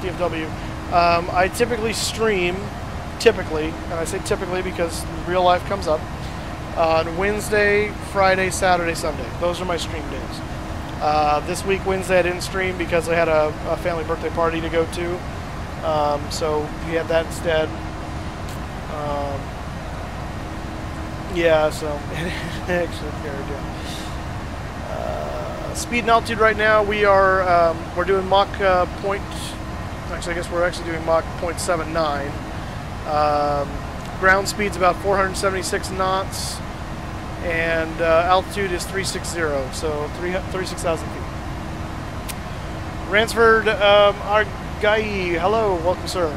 DFW. I typically stream, and I say typically because real life comes up, on Wednesday, Friday, Saturday, Sunday. Those are my stream days. This week, Wednesday, I didn't stream because I had a family birthday party to go to. So we had that instead. Yeah, so actually carried you. Speed and altitude right now, we're doing Mach point. Actually, I guess we're actually doing Mach 0.79. Ground speed's about 476 knots, and altitude is 360, so 36,000 feet. Ransford Argai, hello, welcome, sir.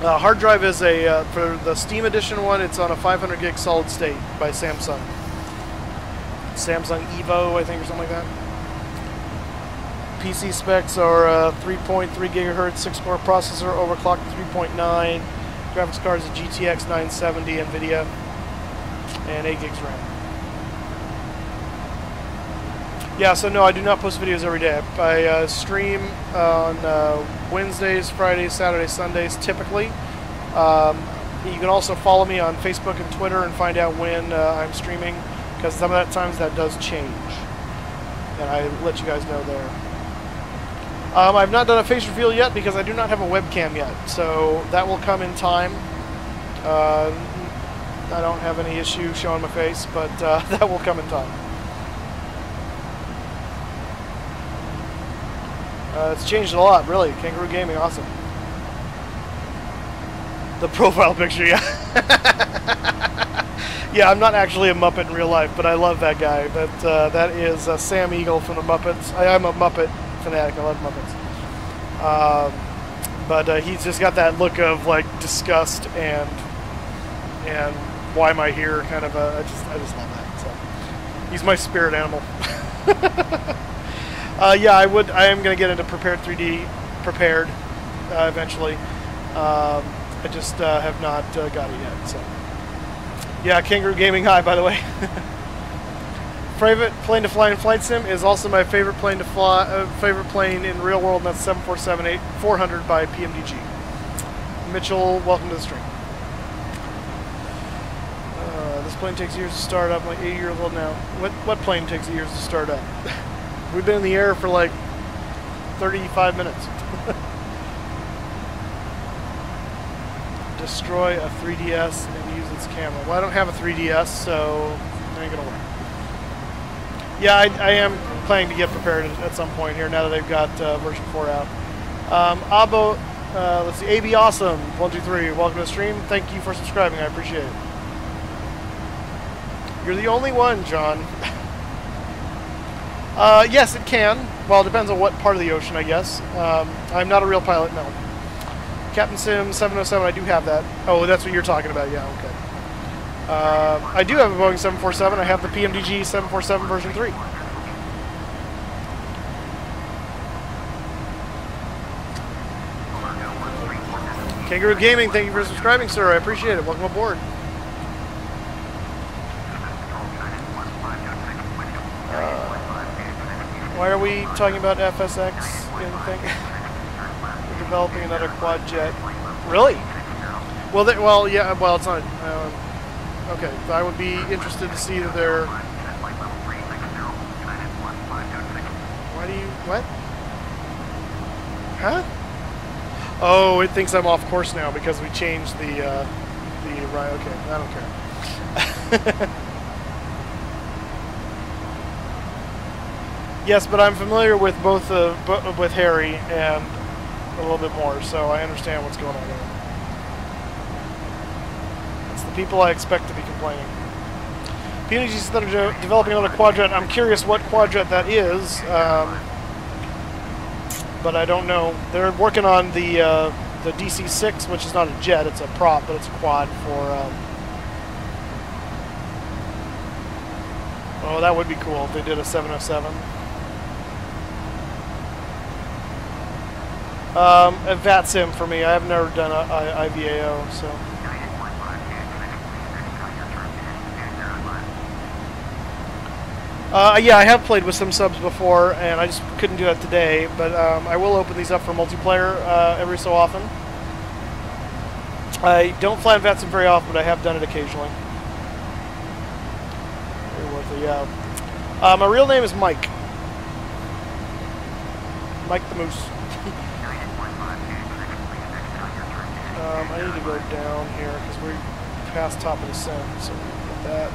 Hard drive is for the Steam Edition one, it's on a 500 gig solid state by Samsung. Samsung Evo, I think, or something like that. PC specs are 3.3 gigahertz, 6-core processor, overclocked to 3.9. Graphics card is a GTX 970 NVIDIA, and 8 gigs RAM. Yeah, so no, I do not post videos every day. I stream on Wednesdays, Fridays, Saturdays, Sundays, typically. You can also follow me on Facebook and Twitter and find out when I'm streaming, because some of the times that does change, and I let you guys know there. I've not done a face reveal yet because I do not have a webcam yet, so that will come in time. I don't have any issue showing my face, but that will come in time. It's changed a lot, really. Kangaroo Gaming, awesome. The profile picture, yeah. Yeah, I'm not actually a Muppet in real life, but I love that guy. But that is Sam Eagle from the Muppets. I'm a Muppet fanatic. I love Muppets. But he's just got that look of like disgust and why am I here? Kind of I just love that. So he's my spirit animal. Yeah, I am gonna get into Prepared 3D eventually. I just have not got it yet. So. Yeah, Kangaroo Gaming High, by the way. Favorite plane to fly in Flight Sim is also my favorite plane to fly. Favorite plane in real world, and that's 747-400 by PMDG. Mitchell, welcome to the stream. This plane takes years to start up. I'm like 80 years old now. What plane takes years to start up? We've been in the air for like 35 minutes. Destroy a 3DS and use its camera. Well, I don't have a 3DS, so it ain't gonna work. Yeah, I am planning to get prepared at some point here now that they've got version 4 out. Abo, let's see, AB Awesome 123. Welcome to the stream. Thank you for subscribing. I appreciate it. You're the only one, John. Yes, it can. Well, it depends on what part of the ocean, I guess. I'm not a real pilot, no. Captain Sim 707, I do have that. Oh, that's what you're talking about. Yeah, okay. I do have a Boeing 747. I have the PMDG 747 version 3. Kangaroo Gaming, thank you for subscribing, sir. I appreciate it. Welcome aboard. Why are we talking about FSX in thing? We're developing another quad jet. Really? Well, yeah. Well, it's not. Okay, I would be interested to see that they're. Why do you what? Huh? Oh, it thinks I'm off course now because we changed the the right. Okay, I don't care. Yes, but I'm familiar with both with Harry and a little bit more, so I understand what's going on there. It's the people I expect to be complaining. PMDG says that they're developing another quadrant. I'm curious what quadrant that is, but I don't know. They're working on the DC-6, which is not a jet, it's a prop, but it's a quad for... oh, that would be cool if they did a 707. A VAT sim for me. I have never done a IVAO, so... yeah, I have played with some subs before, and I just couldn't do that today, but I will open these up for multiplayer every so often. I don't fly in VAT sim very often, but I have done it occasionally. Very worth it, yeah. My real name is Mike. Mike the Moose. I need to go down here because we're past top of the descent, so get that.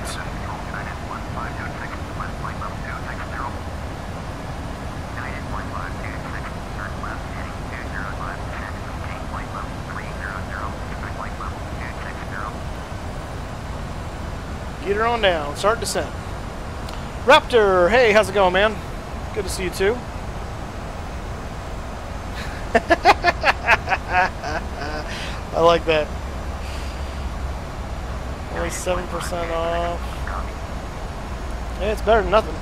Get her on down. Start descent. Raptor, hey, how's it going, man? Good to see you too. I like that. Only 7% off. Yeah, it's better than nothing.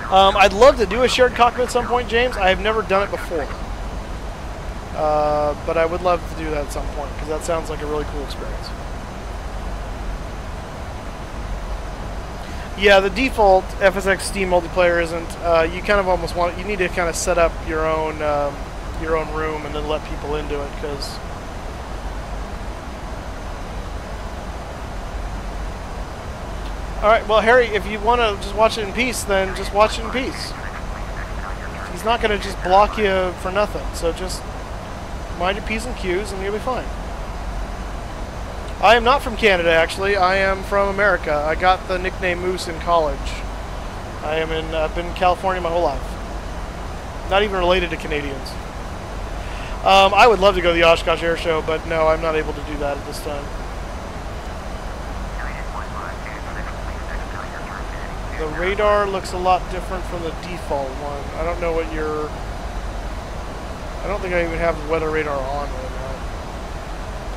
I'd love to do a shared cockpit at some point, James. I have never done it before. But I would love to do that at some point, because that sounds like a really cool experience. Yeah, the default FSX Steam multiplayer isn't. You kind of almost want. You need to kind of set up your own room and then let people into it, because. All right, well, Harry, if you want to just watch it in peace, then just watch it in peace. He's not going to just block you for nothing, so just mind your P's and Q's, and you'll be fine. I am not from Canada, actually. I am from America. I got the nickname Moose in college. I've been in California my whole life. Not even related to Canadians. I would love to go to the Oshkosh Air Show, but no, I'm not able to do that at this time. The radar looks a lot different from the default one. I don't know what your... I don't think I even have the weather radar on right now.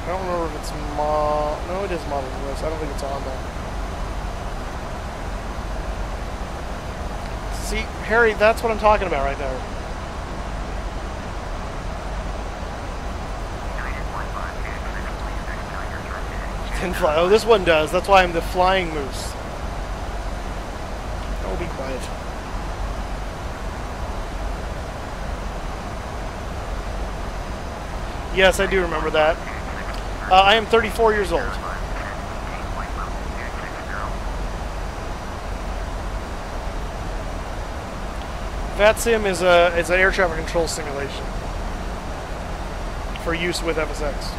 I don't remember if it's no, it is model list. I don't think it's on there. See, Harry, that's what I'm talking about right there. Didn't fly. Oh, this one does. That's why I'm the flying moose. Oh, be quiet. Yes, I do remember that. I am 34 years old. VATSIM is an air traffic control simulation for use with FSX.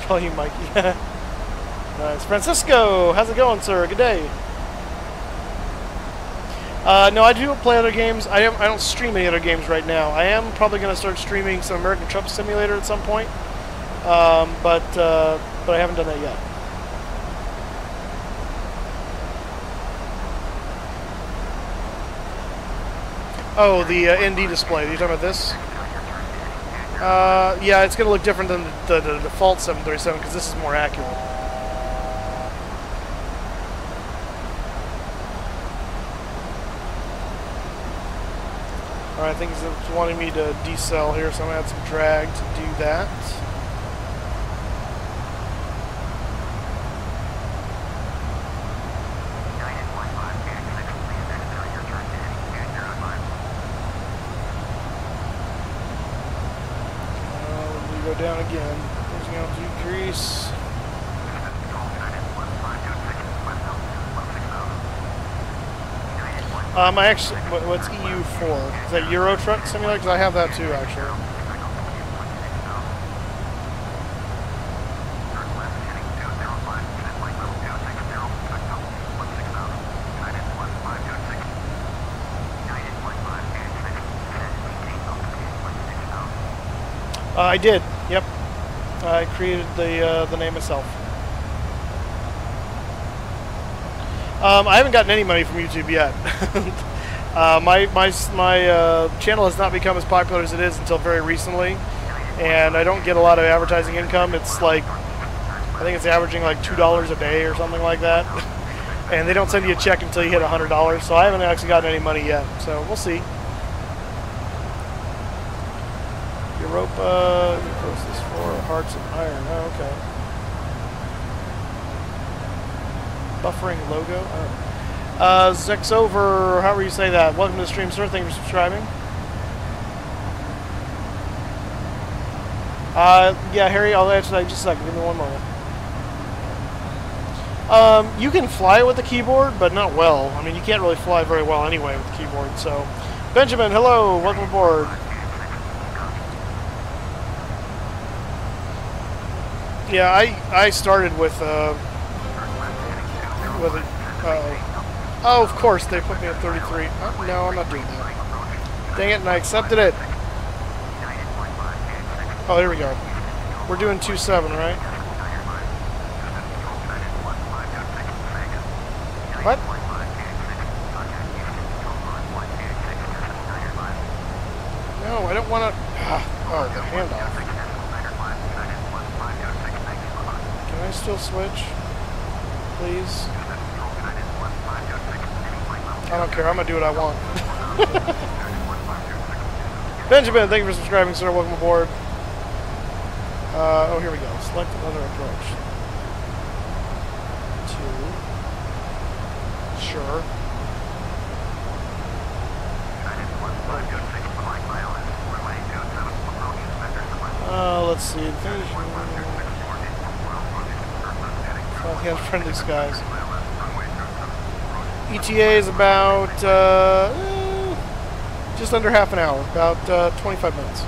Call you Mikey. Nice. Francisco, how's it going, sir? Good day. No, I do play other games. I don't stream any other games right now. I am probably going to start streaming some American Truck Simulator at some point, but I haven't done that yet. Oh, the ND display. Are you talking about this? Yeah, it's going to look different than the default 737 because this is more accurate. Alright, I think it's wanting me to decel here, so I'm going to add some drag to do that. Let me go down again. Closing out decrease. I actually, what's EU for? Is that Euro Truck Simulator? Because I have that too, actually. I did. Yep. I created the name myself. I haven't gotten any money from YouTube yet. My channel has not become as popular as it is until very recently, and I don't get a lot of advertising income. It's like, I think it's averaging like $2 a day or something like that, and they don't send you a check until you hit $100. So I haven't actually gotten any money yet. So we'll see. Europa, what's this for? Hearts of Iron. Oh, okay. Buffering logo. Oh. Zexover, however you say that. Welcome to the stream, sir. Thank you for subscribing. Yeah, Harry, I'll answer that in just a second. Give me one moment. You can fly with the keyboard, but not well. I mean, you can't really fly very well anyway with the keyboard. So, Benjamin, hello. Welcome aboard. Yeah, I started with it. Oh, of course, they put me at 33. Oh, no, I'm not doing that. Dang it, and I accepted it. Oh, here we go. We're doing 2.7, right? What? No, I don't want to... Oh, the handoff. Can I still switch? Please? I don't care. I'm going to do what I want. Benjamin, thank you for subscribing, sir. Welcome aboard. Oh, here we go. Select another approach. 2. Sure. Let's see. Friendly skies. ETA is about just under half an hour, about 25 minutes.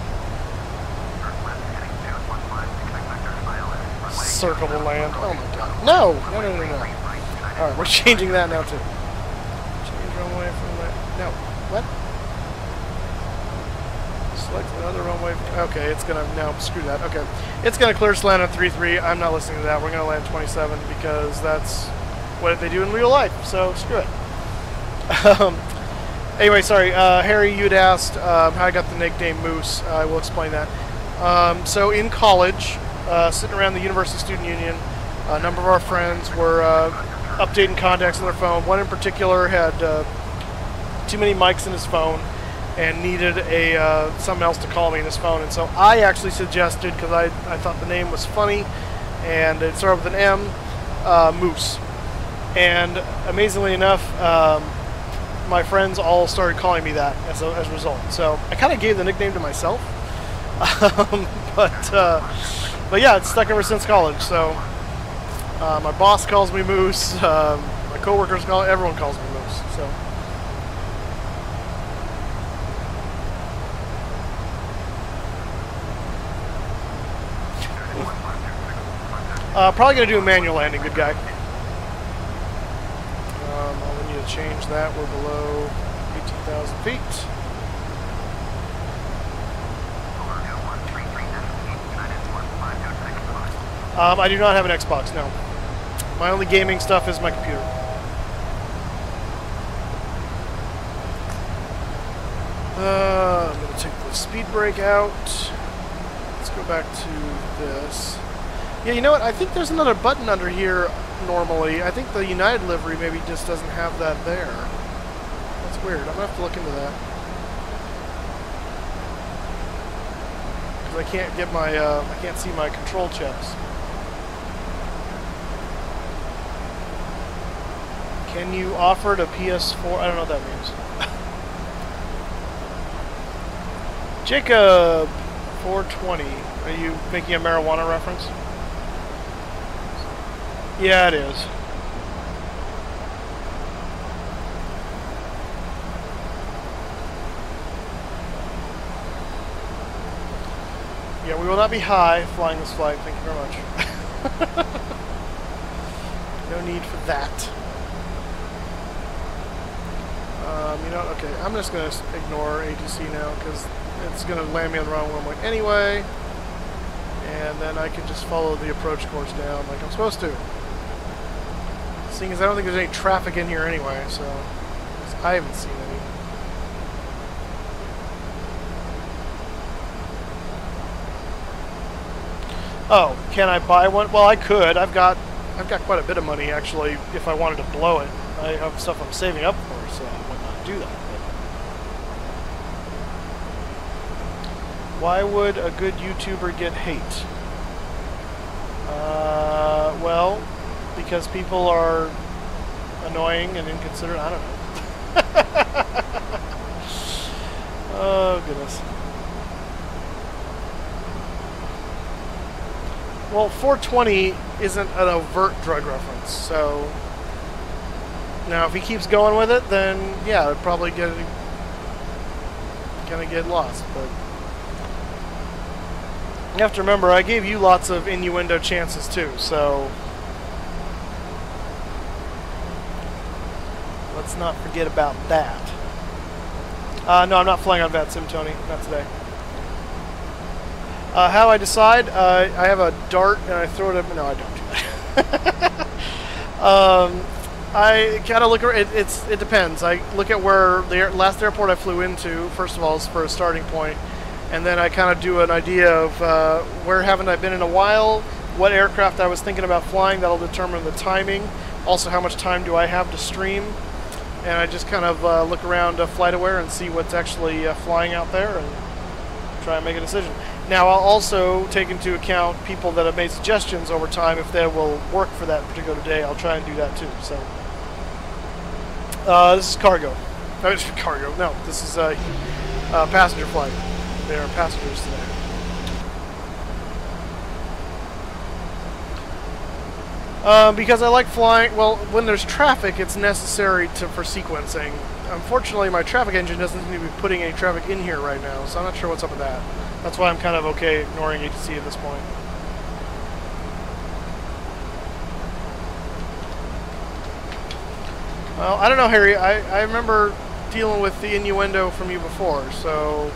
Circle the land. Oh my god. No! No, no, no, no. Alright, we're changing that now too. Change runway from that. No. What? Select another runway. Okay, it's gonna, no, screw that. Okay. It's gonna clear us land on 3-3. I'm not listening to that. We're gonna land 27 because that's what they do in real life. So screw it. Anyway, sorry, Harry, you'd asked how I got the nickname Moose. I will explain that. So in college, sitting around the University Student Union, a number of our friends were updating contacts on their phone. One in particular had too many mics in his phone and needed something else to call me in his phone. And so I actually suggested, because I thought the name was funny, and it started with an M, Moose. And amazingly enough, my friends all started calling me that as a result. So I kind of gave the nickname to myself. But yeah, it's stuck ever since college. So my boss calls me Moose. My coworkers everyone calls me Moose. So. Probably gonna do a manual landing, good guy. I'll need to change that. We're below 18,000 feet. I do not have an Xbox, no. My only gaming stuff is my computer. I'm going to take the speed brake out. Let's go back to this. Yeah, you know what? I think there's another button under here normally. I think the United livery maybe just doesn't have that there. That's weird. I'm going to have to look into that. Because I can't get my, I can't see my control checks. Can you offer to PS4? I don't know what that means. Jacob, 420. Are you making a marijuana reference? Yeah, it is. Yeah, we will not be high flying this flight. Thank you very much. No need for that. You know, okay, I'm just going to ignore ATC now because it's going to land me on the wrong runway anyway. And then I can just follow the approach course down like I'm supposed to. Seeing as I don't think there's any traffic in here anyway, so I haven't seen any. Oh, can I buy one? Well, I could. I've got quite a bit of money actually. If I wanted to blow it, I have stuff I'm saving up for, so I would not do that. But why would a good YouTuber get hate? Well, because people are annoying and inconsiderate. I don't know. Oh goodness. Well, 420 isn't an overt drug reference, so now if he keeps going with it, then yeah, it's probably gonna get lost. But you have to remember, I gave you lots of innuendo chances too, so let's not forget about that. No, I'm not flying on VATSIM, Tony. Not today. How do I decide? I have a dart and I throw it up. No, I don't do that. I kind of look around. It depends. I look at where the last airport I flew into, first of all, is for a starting point. And then I kind of do an idea of where haven't I been in a while, what aircraft I was thinking about flying. That'll determine the timing. Also, how much time do I have to stream. And I just kind of look around FlightAware and see what's actually flying out there and try and make a decision. Now, I'll also take into account people that have made suggestions over time. If they will work for that particular day, I'll try and do that too. So, this is cargo. No, it's cargo. No, this is passenger flight. They are passengers today. Because I like flying. Well, when there's traffic, it's necessary for sequencing. Unfortunately, my traffic engine doesn't seem to be putting any traffic in here right now, so I'm not sure what's up with that. That's why I'm kind of okay ignoring ATC at this point. Well, I don't know, Harry. I remember dealing with the innuendo from you before, so...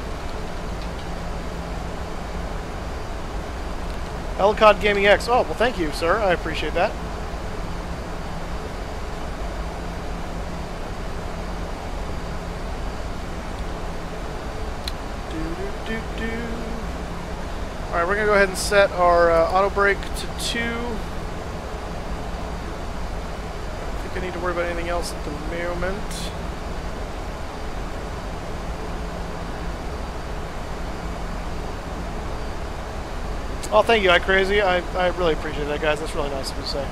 Elcod Gaming X. Oh, well, thank you, sir. I appreciate that. Alright, we're going to go ahead and set our auto brake to 2. I don't think I need to worry about anything else at the moment. Oh, thank you, iCrazy. I really appreciate that, guys. That's really nice of you to say.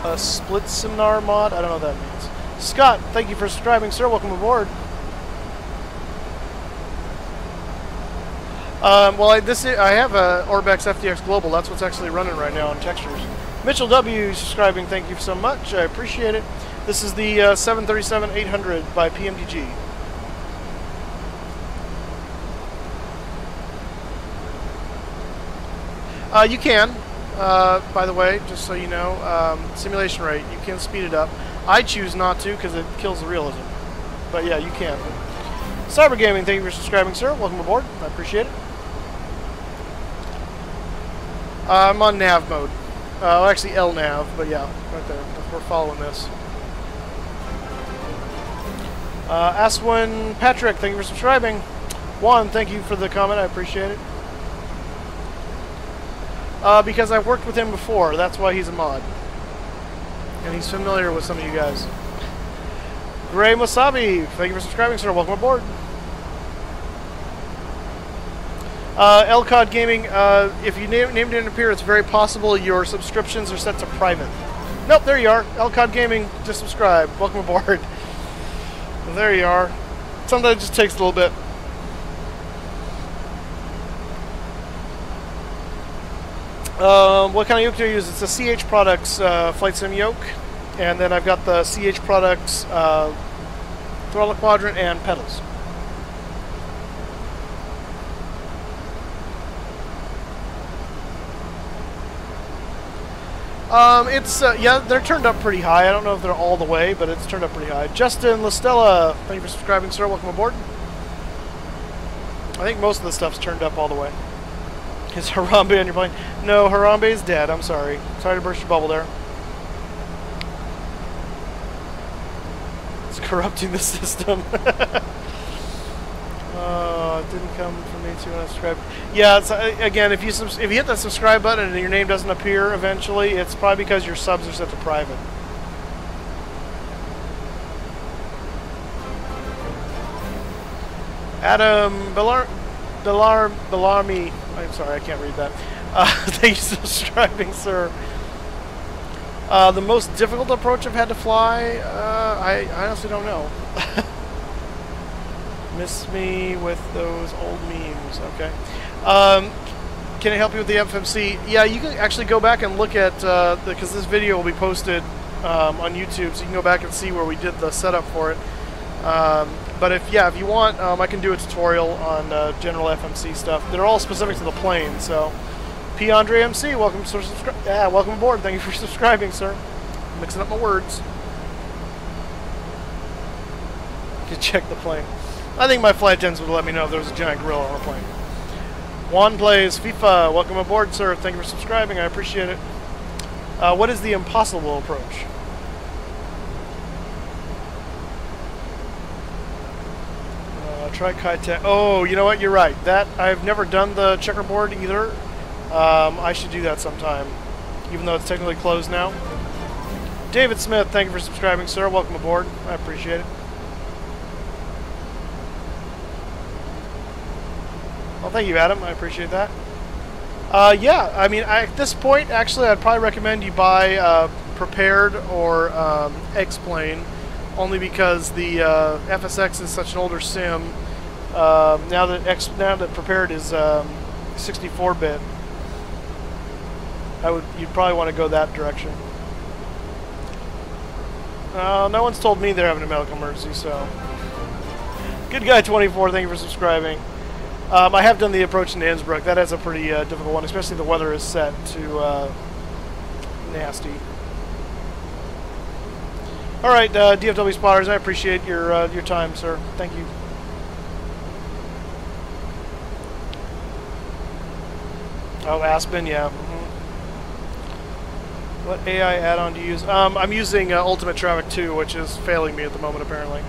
A split seminar mod? I don't know what that means. Scott, thank you for subscribing, sir. Welcome aboard. Well, I have a Orbex FDX Global. That's what's actually running right now on textures. Mitchell W. subscribing. Thank you so much. I appreciate it. This is the 737-800 by PMDG. You can, by the way, just so you know, simulation rate, you can speed it up. I choose not to because it kills the realism. But yeah, you can. Cyber Gaming, thank you for subscribing, sir. Welcome aboard. I appreciate it. I'm on nav mode. Well, actually LNAV, but yeah, right there. We're following this. Aswin Patrick, thank you for subscribing. Juan, thank you for the comment. I appreciate it. Because I've worked with him before. That's why he's a mod. And he's familiar with some of you guys. Gray Wasabi, thank you for subscribing, sir. Welcome aboard. Elcod Gaming, if you named it in appear, it's very possible your subscriptions are set to private. Nope, there you are. Elcod Gaming, just subscribe. Welcome aboard. Well, there you are. Sometimes it just takes a little bit. What kind of yoke do I use? It's a CH Products Flight Sim yoke. And then I've got the CH Products throttle quadrant and pedals. It's yeah, they're turned up pretty high. I don't know if they're all the way, but it's turned up pretty high. Justin Listella, thank you for subscribing, sir. Welcome aboard. I think most of the stuff's turned up all the way. Is Harambe on your plane? No, Harambe is dead. I'm sorry. Sorry to burst your bubble there. It's corrupting the system. It didn't come from me too when I subscribed. Yeah, it's, again, if you hit that subscribe button and your name doesn't appear eventually, it's probably because your subs are set to private. Adam Bellarmi. I'm sorry, I can't read that. Thank you for subscribing, sir. The most difficult approach I've had to fly? I honestly don't know. Miss me with those old memes. Okay. Can I help you with the FMC? Yeah, you can actually go back and look at, because this video will be posted on YouTube, so you can go back and see where we did the setup for it. But if you want, I can do a tutorial on general FMC stuff. They're all specific to the plane, so. P. Andre MC, welcome aboard. Thank you for subscribing, sir. Mixing up my words. You check the plane. I think my flight attendants would let me know if there was a giant gorilla on the plane. Juan plays FIFA. Welcome aboard, sir. Thank you for subscribing. I appreciate it. What is the impossible approach? Try KIAH. Oh, you know what? You're right. That I've never done the checkerboard either. I should do that sometime, even though it's technically closed now. David Smith, thank you for subscribing, sir. Welcome aboard. I appreciate it. Well, thank you, Adam. I appreciate that. Yeah, I mean, at this point, actually, I'd probably recommend you buy Prepared or X-Plane, only because the FSX is such an older sim. Now that Prepared is 64-bit, you'd probably want to go that direction. No one's told me they're having a medical emergency, so. Good Guy 24, thank you for subscribing. I have done the approach into Innsbruck. That is a pretty difficult one, especially the weather is set to nasty. All right, DFW spotters, I appreciate your time, sir. Thank you. Oh, Aspen, yeah. What AI add-on do you use? I'm using Ultimate Traffic 2, which is failing me at the moment, apparently.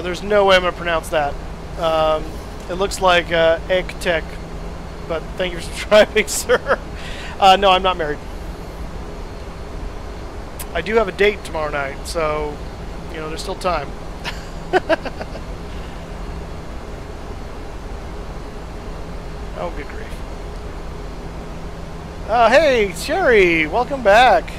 There's no way I'm going to pronounce that. It looks like Egtech, but thank you for subscribing, sir. No, I'm not married. I do have a date tomorrow night, so, you know, there's still time. Oh, good grief. Hey, Sherry, welcome back.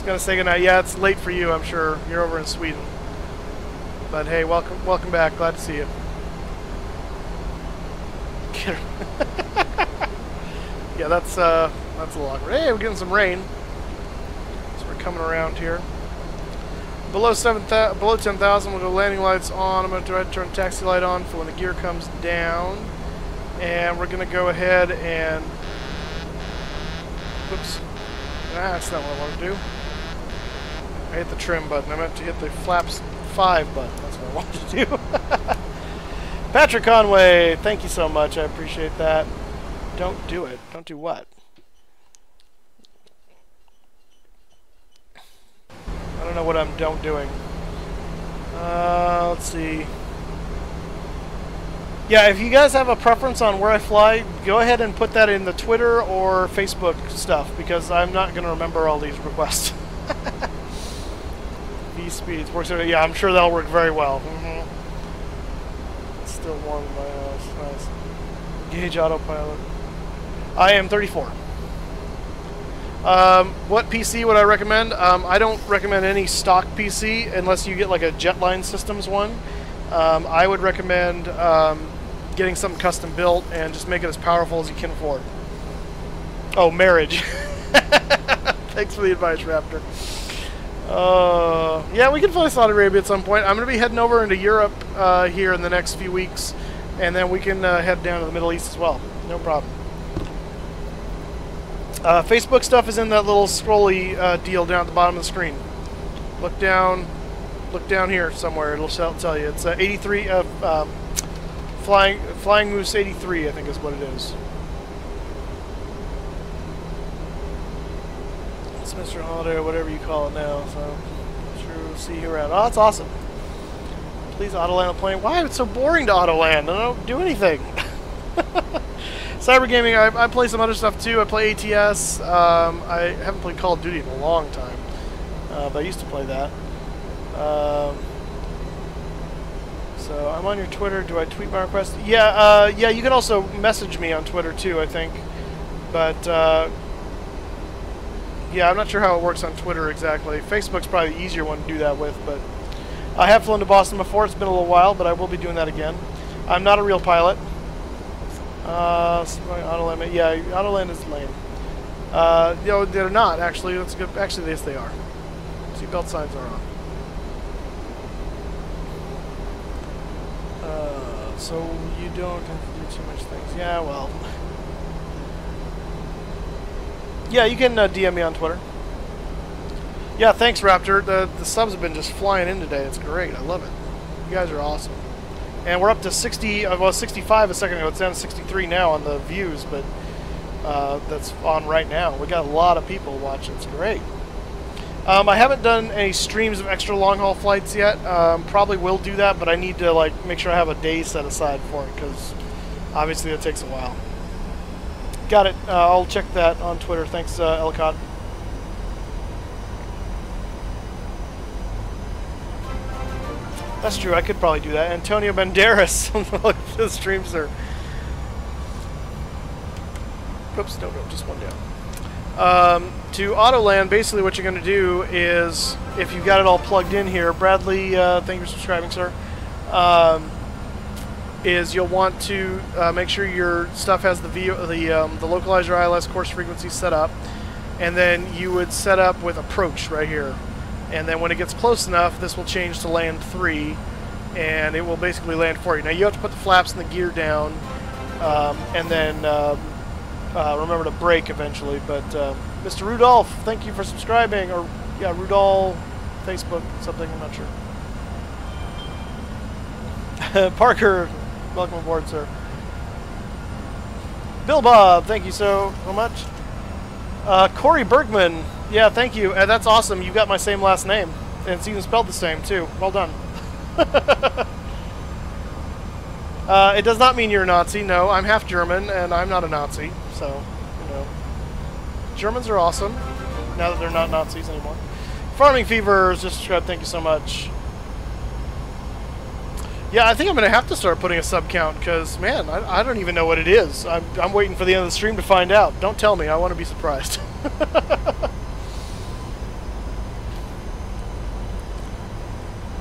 Gonna say goodnight. Yeah, it's late for you, I'm sure. You're over in Sweden. But hey, welcome back. Glad to see you. Yeah, that's a little awkward. Hey, we're getting some rain. So we're coming around here. Below 10,000, we'll go landing lights on. I'm gonna try to turn taxi light on for when the gear comes down. And we're gonna go ahead and oops. That's not what I want to do. I hit the trim button. I meant to hit the flaps 5 button. That's what I wanted to do. Patrick Conway, thank you so much. I appreciate that. Don't do it. Don't do what? I don't know what I'm don't doing. Let's see. Yeah, if you guys have a preference on where I fly, go ahead and put that in the Twitter or Facebook stuff, because I'm not going to remember all these requests. V-speeds works. Yeah, I'm sure that'll work very well. It's still warm in my house. Nice. Gauge autopilot. I am 34. What PC would I recommend? I don't recommend any stock PC unless you get like a Jetline Systems one. I would recommend getting something custom built and just make it as powerful as you can afford. Oh, marriage. Thanks for the advice, Raptor. Yeah, we can fly Saudi Arabia at some point. I'm going to be heading over into Europe here in the next few weeks, and then we can head down to the Middle East as well. No problem. Facebook stuff is in that little scrolly deal down at the bottom of the screen. Look down here somewhere. It'll tell you. It's 83 Flying Moose 83, I think is what it is. It's Mr. Holiday or whatever you call it now. So, sure we'll see you around. Oh, that's awesome. Please autoland the plane. Why? It's so boring to autoland. I don't do anything. Cyber gaming, I play some other stuff too. I play ATS. I haven't played Call of Duty in a long time, but I used to play that. So I'm on your Twitter. Do I tweet my request? Yeah, yeah. You can also message me on Twitter too, I think. But yeah, I'm not sure how it works on Twitter exactly. Facebook's probably the easier one to do that with. But I have flown to Boston before. It's been a little while, but I will be doing that again. I'm not a real pilot. Autoland, yeah, Autoland is lame. You know, they're not actually. That's good. Actually, yes, they are. Seatbelt signs are on. So you don't have to do too much things. Yeah, well. Yeah, you can DM me on Twitter. Yeah, thanks, Raptor. The subs have been just flying in today. It's great. I love it. You guys are awesome. And we're up to 60, well, 65 a second ago. It's down to 63 now on the views, but that's on right now. We got a lot of people watching. It's great. I haven't done any streams of extra long-haul flights yet. Probably will do that, but I need to like make sure I have a day set aside for it because obviously it takes a while. Got it. I'll check that on Twitter. Thanks, Ellicott. That's true. I could probably do that. Antonio Banderas. Look, the streams are. Oops, no, just one down. To Autoland, basically what you're going to do is, if you've got it all plugged in here, Bradley, thank you for subscribing, sir, is you'll want to make sure your stuff has the localizer ILS course frequency set up, and then you would set up with approach right here. And then when it gets close enough, this will change to land 3, and it will basically land for you. Now you have to put the flaps and the gear down, and then remember to brake eventually. But Mr. Rudolph, thank you for subscribing. Or yeah, Rudolph, Facebook, something, I'm not sure. Parker, welcome aboard, sir. Bill Bob, thank you so much. Corey Bergman, yeah, thank you. That's awesome. You got my same last name, and it's even spelled the same too. Well done. It does not mean you're a Nazi. No, I'm half German, and I'm not a Nazi. So, you know, Germans are awesome. Now that they're not Nazis anymore. Farming Fever just subscribed. Thank you so much. Yeah, I think I'm going to have to start putting a sub count because, man, I don't even know what it is. I'm waiting for the end of the stream to find out. Don't tell me. I want to be surprised.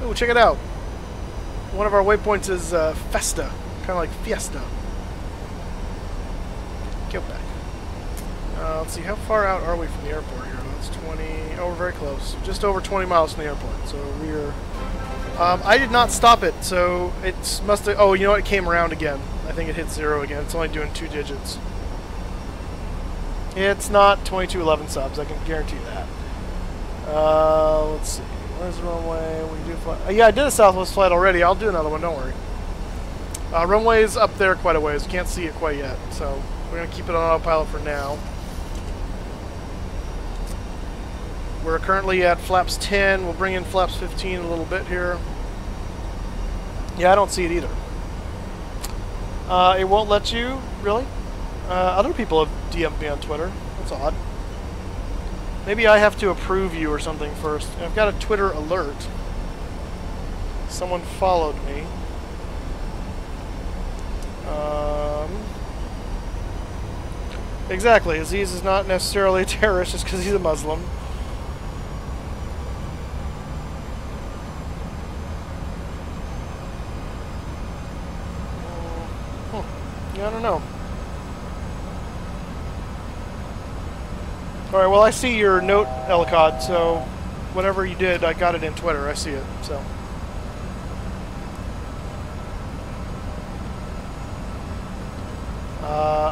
Oh, check it out. One of our waypoints is Festa, kind of like Fiesta. Go back. Let's see, how far out are we from the airport here? That's 20. Oh, we're very close. Just over 20 miles from the airport. So we're. I did not stop it, so it must have. Oh, you know what? It came around again. I think it hit 0 again. It's only doing 2 digits. It's not 2211 subs. I can guarantee that. Let's see. Where's the runway? We do fly. Yeah, I did a Southwest flight already. I'll do another one. Don't worry. Runway's up there quite a ways. Can't see it quite yet, so we're gonna keep it on autopilot for now. We're currently at flaps 10. We'll bring in flaps 15 in a little bit here. Yeah, I don't see it either. It won't let you, really? Other people have DM'd me on Twitter. That's odd. Maybe I have to approve you or something first. I've got a Twitter alert. Someone followed me. Exactly. Aziz is not necessarily a terrorist just because he's a Muslim. Yeah, I don't know. Alright, well I see your note, Ellicott, so whatever you did, I got it in Twitter. I see it. So.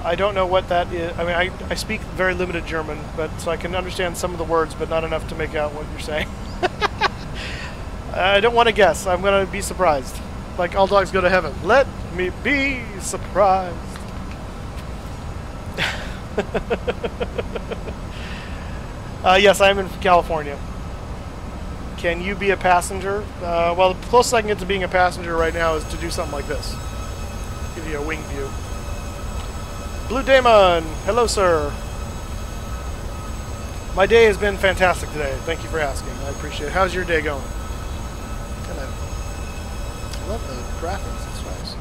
I don't know what that is. I mean, I speak very limited German, but so I can understand some of the words, but not enough to make out what you're saying. I don't want to guess. I'm going to be surprised. Like all dogs go to heaven. Let me be surprised. Yes, I'm in California. Can you be a passenger? Well, the closest I can get to being a passenger right now is to do something like this. Give you a wing view. Blue Damon, hello, sir. My day has been fantastic today. Thank you for asking. I appreciate it. How's your day going? I love the graphics. It's nice.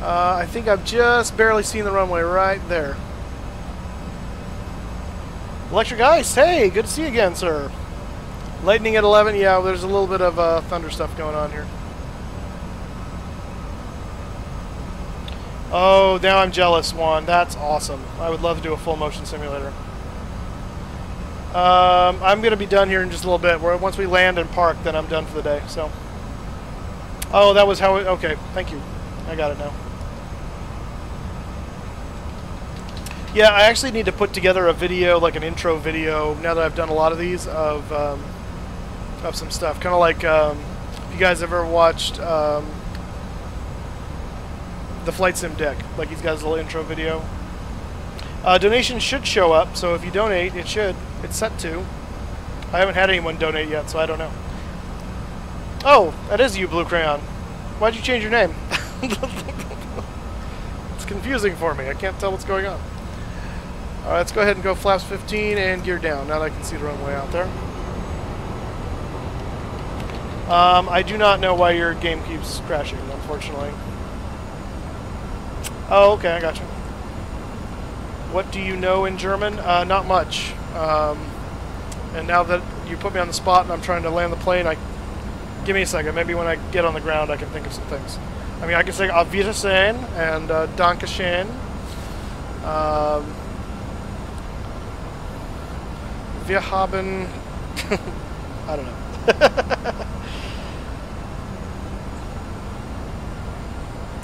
I think I've just barely seen the runway right there. Electric Ice, hey, good to see you again, sir. Lightning at 11, yeah, there's a little bit of thunder stuff going on here. Oh, now I'm jealous, Juan. That's awesome. I would love to do a full motion simulator. I'm going to be done here in just a little bit. Once we land and park, then I'm done for the day. So. Oh, that was how it... Okay, thank you. I got it now. Yeah, I actually need to put together a video, like an intro video, now that I've done a lot of these, of some stuff. Kind of like, if you guys ever watched... the Flight Sim deck, like he's got his little intro video. Donations should show up, so if you donate, it should. It's set to. I haven't had anyone donate yet, so I don't know. Oh, that is you, Blue Crayon. Why'd you change your name? It's confusing for me. I can't tell what's going on. Alright, let's go ahead and go flaps 15 and gear down, now that I can see the runway out there. I do not know why your game keeps crashing, unfortunately. Oh, okay, I got you. What do you know in German? Not much. And now that you put me on the spot and I'm trying to land the plane, give me a second. Maybe when I get on the ground, I can think of some things. I mean, I can say Auf Wiedersehen and Dankeschön. Wir haben... I don't know.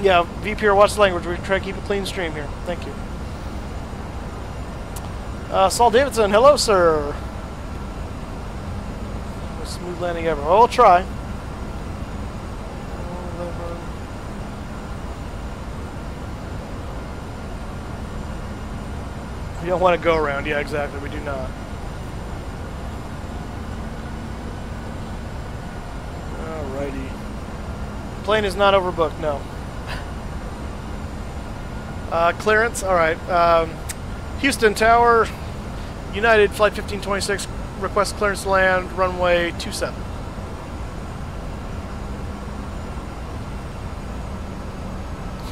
Yeah, VPR, watch the language. We try to keep a clean stream here. Thank you. Saul Davidson, hello, sir. Smooth landing ever. Oh, we'll try. You don't want to go around. Yeah, exactly. We do not. Alrighty. Plane is not overbooked, no. Clearance, alright. Houston Tower, United Flight 1526, request clearance to land, runway 27.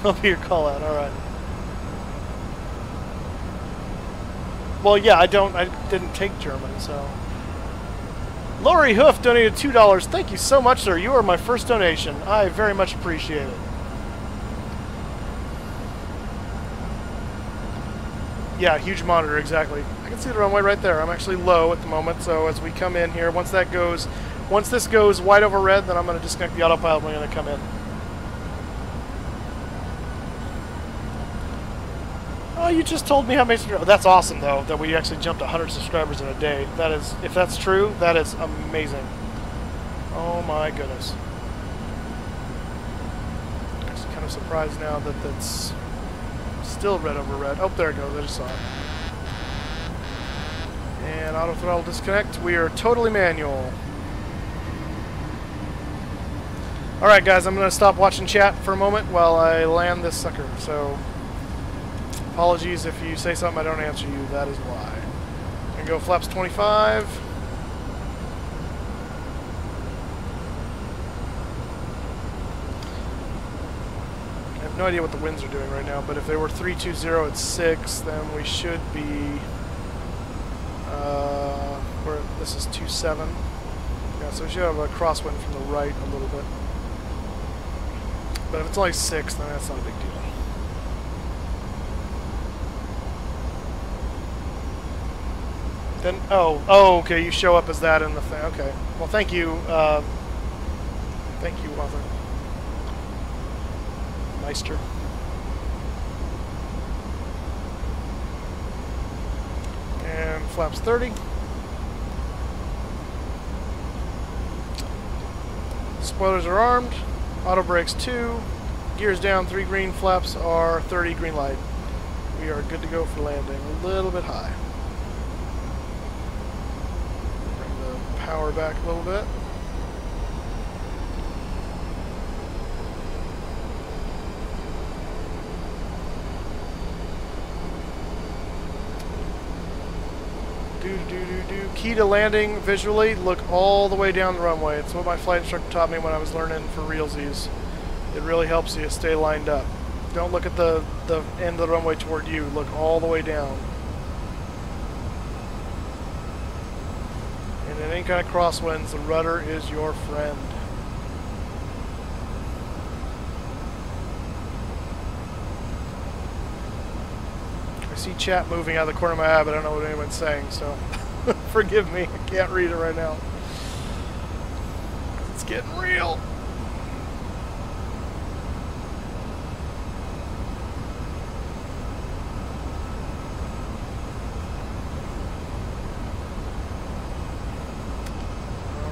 I'll be your call out, alright. Well, yeah, I didn't take German, so. Lori Hoof donated $2. Thank you so much, sir. You are my first donation. I very much appreciate it. Yeah, huge monitor, exactly. I can see the runway right there. I'm actually low at the moment, so as we come in here, once this goes white over red, then I'm going to disconnect the autopilot and we're going to come in. Oh, you just told me how many subscribers. That's awesome, though, that we actually jumped 100 subscribers in a day. That is, if that's true, that is amazing. Oh my goodness. I'm actually kind of surprised now that that's still red over red. Oh, there it goes. I just saw it. And auto throttle disconnect. We are totally manual. Alright, guys, I'm going to stop watching chat for a moment while I land this sucker. So, apologies if you say something I don't answer you. That is why. I'm going to go flaps 25. No idea what the winds are doing right now, but if they were 320 at 6, then we should be where this is 27. Yeah, so we should have a crosswind from the right a little bit. But if it's only 6, then that's not a big deal. Then, oh, okay, you show up as that in the thing. Okay. Well, thank you, Mother. Meister. And flaps 30. Spoilers are armed. Auto brakes 2. Gears down 3 green. Flaps are 30 green light. We are good to go for landing. A little bit high. Bring the power back a little bit. Key to landing visually, look all the way down the runway. It's what my flight instructor taught me when I was learning for realsies. It really helps you stay lined up. Don't look at the end of the runway toward you. Look all the way down. And in any kind of crosswinds, the rudder is your friend. I see chat moving out of the corner of my eye, but I don't know what anyone's saying, so forgive me. I can't read it right now. It's getting real.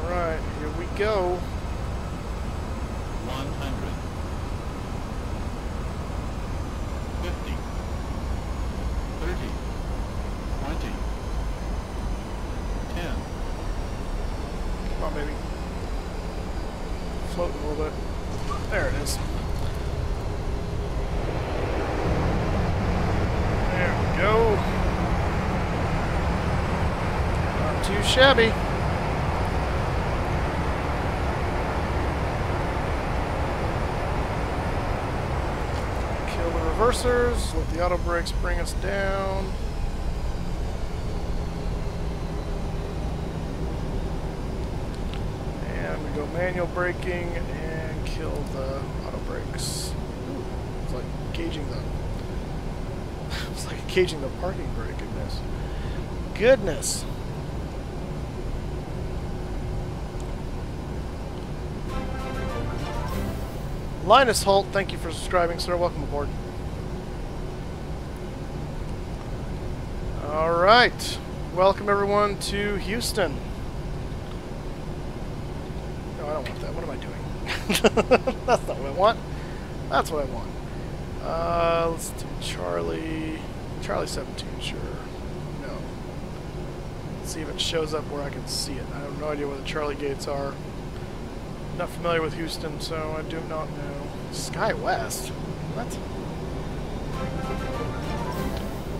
Alright, here we go. 100. 50. 30. 20. 10. Come on, baby. Floating a little bit. There it is. There we go. Not too shabby. Kill the reversers. Let the auto brakes bring us down. Go manual braking and kill the auto brakes. Ooh, it's like gauging the. It's like gauging the parking brake. Goodness. Linus Holt, thank you for subscribing, sir. Welcome aboard. All right, welcome everyone to Houston. I don't want that. What am I doing? That's not what I want. That's what I want. Let's do Charlie 17, sure. No. Let's see if it shows up where I can see it. I have no idea where the Charlie gates are. Not familiar with Houston, so I do not know. Sky West? What?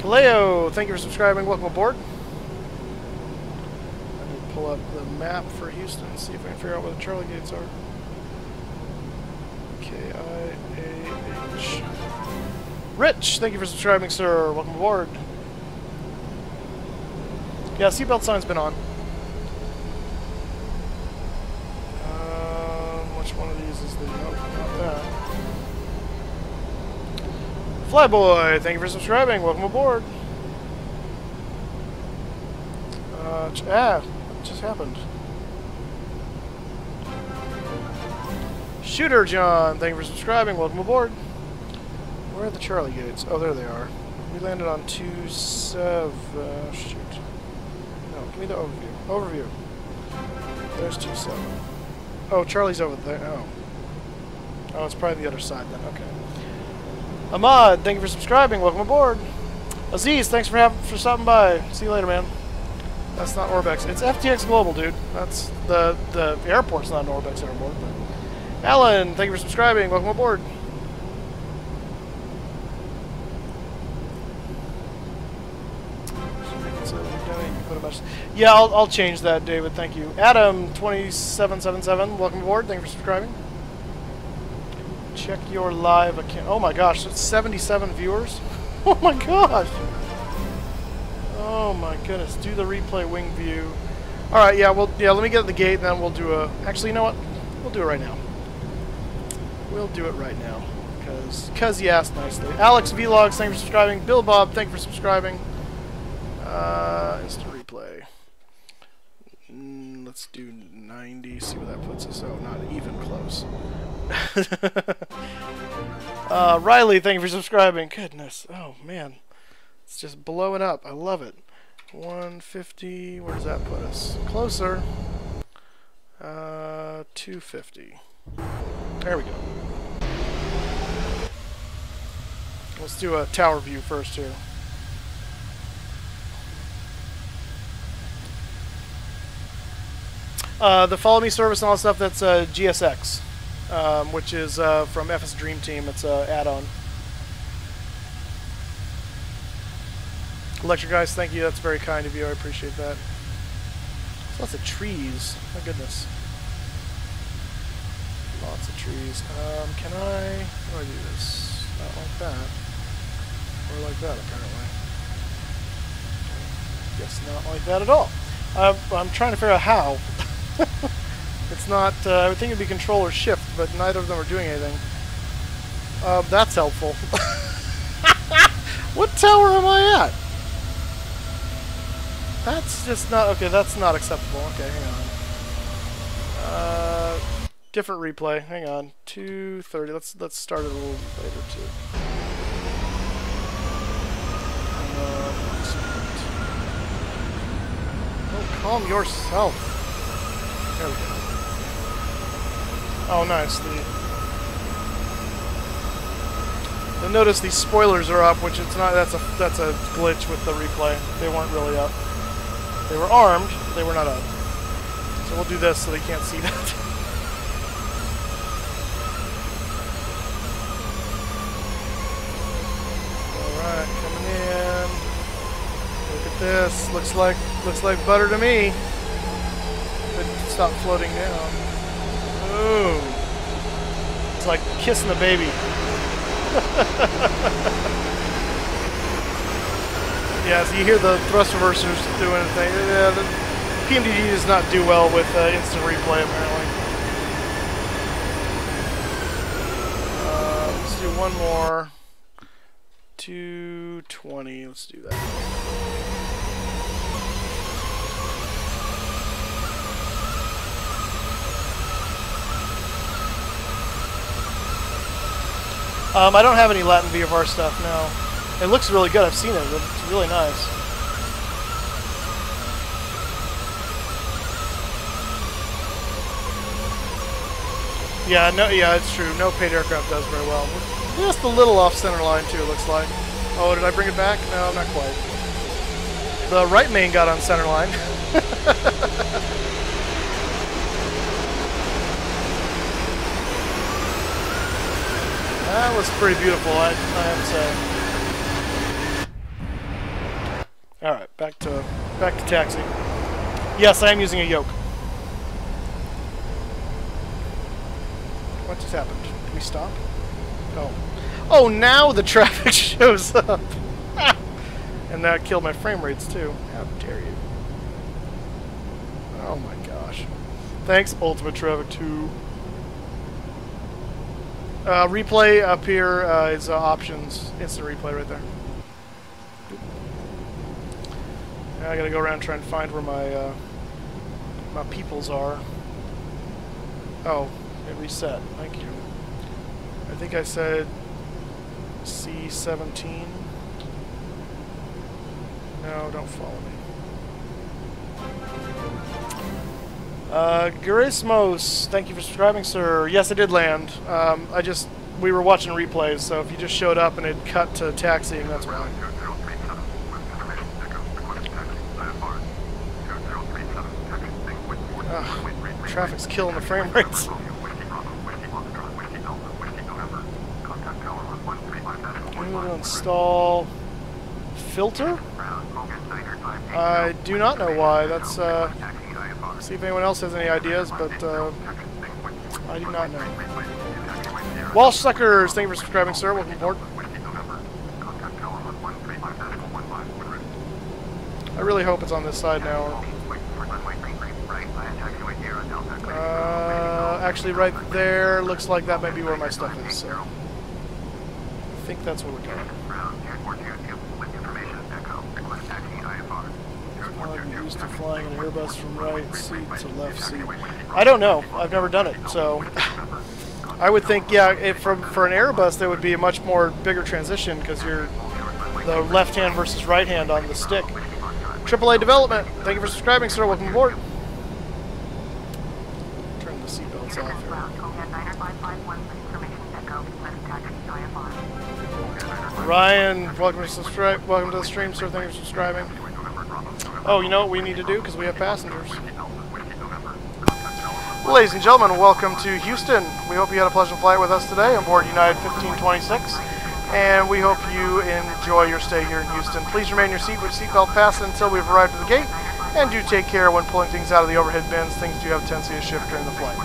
Kaleo, thank you for subscribing. Welcome aboard. Pull up the map for Houston and see if I can figure out where the Charlie gates are. KIAH. Rich, thank you for subscribing, sir. Welcome aboard. Yeah, seatbelt sign's been on. Which one of these is the... Nope, not that. Flyboy, thank you for subscribing. Welcome aboard. Just happened. Shooter John, thank you for subscribing. Welcome aboard. Where are the Charlie gates? Oh, there they are. We landed on 27. Shoot. No, give me the overview. Overview. There's 27. Oh, Charlie's over there. Oh. Oh, it's probably the other side then. Okay. Ahmad, thank you for subscribing. Welcome aboard. Aziz, thanks for stopping by. See you later, man. That's not Orbex. It's FTX Global, dude. That's the airport's not an Orbex airport. But Alan, thank you for subscribing. Welcome aboard. Yeah, I'll change that, David. Thank you. Adam 2777. Welcome aboard. Thank you for subscribing. Check your live account. Oh my gosh, that's 77 viewers. Oh my gosh. Oh my goodness, do the replay wing view. Alright, yeah, let me get at the gate and then we'll do a... Actually, you know what? We'll do it right now. We'll do it right now. Because you asked nicely. Alex Vlogs, thank you for subscribing. Bill Bob, thank you for subscribing. Instant replay. Let's do 90, see where that puts us. Oh, not even close. Riley, thank you for subscribing. Goodness. Oh, man. It's just blowing up. I love it. 150. Where does that put us? Closer. 250. There we go. Let's do a tower view first here. The follow me service and all that stuff, that's GSX, which is from FS Dream Team. It's an add-on. Electric Guys, thank you. That's very kind of you. I appreciate that. There's lots of trees. My goodness. Lots of trees. Can I... How do I do this? Not like that. Or like that, apparently. Guess not like that at all. I'm trying to figure out how. It's not... I would think it'd be Control or Shift, but neither of them are doing anything. That's helpful. What tower am I at? That's just not... Okay, that's not acceptable. Okay, hang on. Different replay. Hang on. 230. Let's start it a little later, too. Oh, calm yourself. There we go. Oh, nice. You'll notice these spoilers are up, which it's not. That's a glitch with the replay. They weren't really up. They were armed, but they were not up. So we'll do this so they can't see that. All right, coming in. Look at this. Looks like butter to me. Stop floating down. Boom. It's like kissing the baby. Yeah, so you hear the thrust reversers doing a thing. Yeah, the PMDG does not do well with instant replay, apparently. Let's do one more. 220. Let's do that. I don't have any Latin VFR stuff now. It looks really good. I've seen it. It's really nice. Yeah, no, yeah, it's true. No paid aircraft does very well. Just a little off center line too. It looks like. Oh, did I bring it back? No, not quite. The right main got on center line. That was pretty beautiful, I have to say. All right, back to taxi. Yes, I am using a yoke. What just happened? Did we stop? Oh. Oh, now the traffic shows up. And that killed my frame rates too. How dare you? Oh my gosh. Thanks, Ultimate Traffic 2. Replay up here is options. Instant replay right there. Now I gotta go around and try and find where my my peoples are. Oh, it reset. Thank you. I think I said C17. No, don't follow me. Garismos, thank you for subscribing, sir. Yes, I did land. We were watching replays, so if you just showed up and it cut to taxiing, that's why. Traffic's killing the frame rates. I'm going to install filter. I do not know why. That's see if anyone else has any ideas, but I do not know. Walsh Suckers, thank you for subscribing, sir. Welcome aboard. I really hope it's on this side now. Actually, right there looks like that might be where my stuff is. So I think that's what we're doing. used to flying an Airbus from right seat to left seat. I don't know. I've never done it, so I would think, yeah, for an Airbus, there would be a much more bigger transition because you're the left hand versus right hand on the stick. AAA Development, thank you for subscribing, sir. Welcome aboard. Turn the seatbelts off here. Ryan, welcome to subscribe. Welcome to the stream, sir. Thank you for subscribing. Oh, you know what we need to do because we have passengers. Ladies and gentlemen, welcome to Houston. We hope you had a pleasant flight with us today on board United 1526, and we hope you enjoy your stay here in Houston. Please remain in your seat with your seatbelt fastened until we've arrived at the gate, and do take care when pulling things out of the overhead bins. Things do have a tendency to shift during the flight.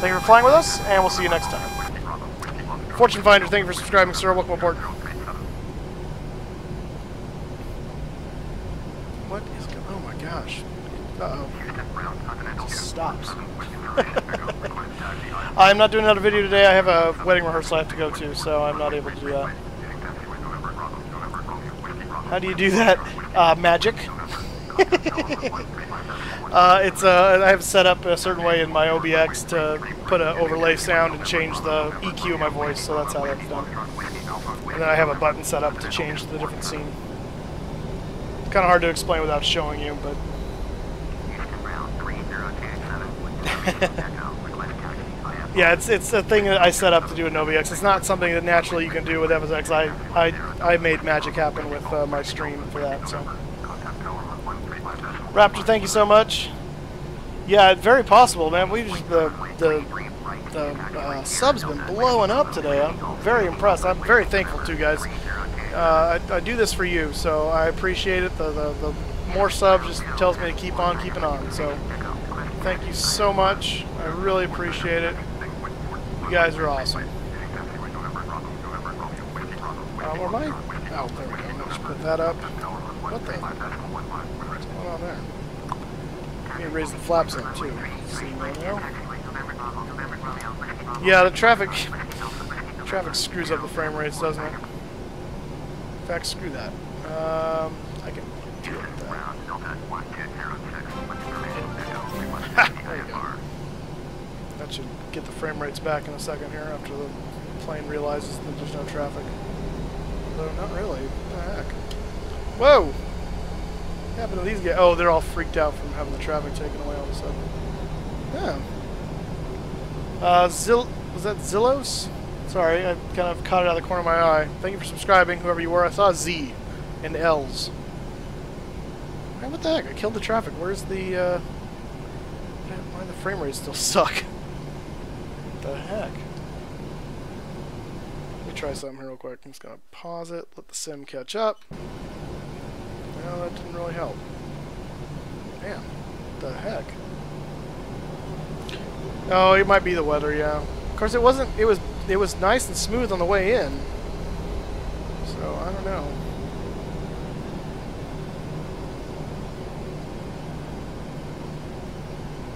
Thank you for flying with us, and we'll see you next time. Fortune Finder, thank you for subscribing, sir. Welcome aboard. What is going on? Oh my gosh. Uh-oh. It just stops. I'm not doing another video today. I have a wedding rehearsal I have to go to, so I'm not able to do that. How do you do that? Magic. I have set up a certain way in my OBX to put an overlay sound and change the EQ of my voice, so that's how that's done. And then I have a button set up to change the different scene. It's kind of hard to explain without showing you, but... yeah, it's a thing that I set up to do in OBX. It's not something that naturally you can do with FSX. I made magic happen with my stream for that, so... Raptor, thank you so much. Yeah, very possible, man. We just the sub's been blowing up today. I'm very impressed. I'm very thankful too, guys. I do this for you, so I appreciate it. The more subs just tells me to keep on keeping on. So thank you so much. I really appreciate it. You guys are awesome. Where am I? Oh, there we go. Let's put that up. What the? What's going on there? I need to raise the flaps up too. See right now? Yeah, the traffic screws up the frame rates, doesn't it? In fact, screw that. I can deal with that. There you go. That should get the frame rates back in a second here after the plane realizes that there's no traffic. Although, not really. What the heck? Whoa! What happened to these guys? Oh, they're all freaked out from having the traffic taken away all of a sudden. Yeah. Was that Zillos? Sorry, I kind of caught it out of the corner of my eye. Thank you for subscribing, whoever you were. I saw Z and L's. Hey, what the heck? I killed the traffic. Where's the, why the frame rate still suck? What the heck? Let me try something here real quick. I'm just going to pause it, let the sim catch up. No, that didn't really help. Man, what the heck? Oh, it might be the weather, yeah. Of course, it wasn't. It was nice and smooth on the way in. So I don't know.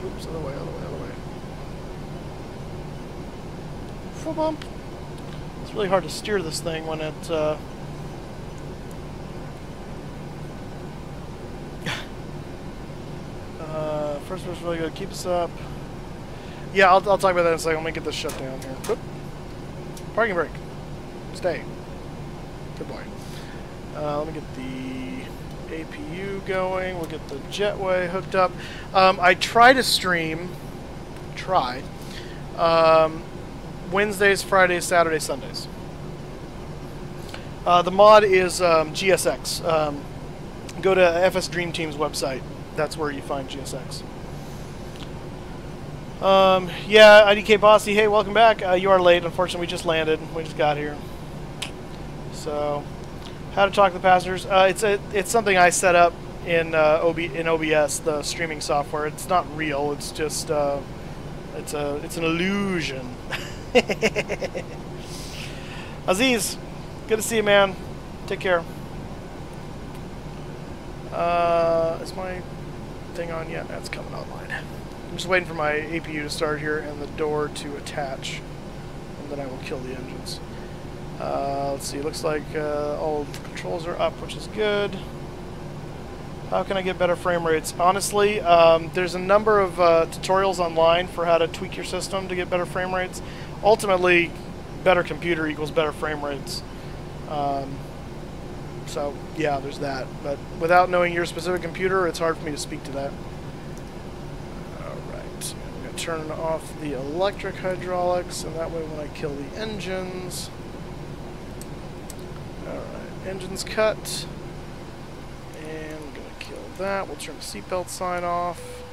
Oops, other way, other way, other way. Full bump. It's really hard to steer this thing when it. First one's really good. Keep us up. Yeah, I'll talk about that in a second. Let me get this shut down here. Oop. Parking brake. Stay. Good boy. Let me get the APU going. We'll get the jetway hooked up. I try to stream. Wednesdays, Fridays, Saturdays, Sundays. The mod is GSX. Go to FS Dream Team's website. That's where you find GSX. Yeah, IDK Bossy, hey, welcome back. You are late. Unfortunately, we just landed. We just got here. So, how to talk to the passengers. It's something I set up in OBS, the streaming software. It's not real. It's just it's an illusion. Aziz, good to see you, man. Take care. Is my thing on yet? That's coming online. I'm just waiting for my APU to start here and the door to attach, and then I will kill the engines. Let's see, it looks like all controls are up, which is good. How can I get better frame rates? Honestly, there's a number of tutorials online for how to tweak your system to get better frame rates. Ultimately, better computer equals better frame rates. So, yeah, there's that. But without knowing your specific computer, it's hard for me to speak to that. Alright, I'm going to turn off the electric hydraulics, and that way when I kill the engines... Alright, engines cut. And we're going to kill that. We'll turn the seatbelt sign off.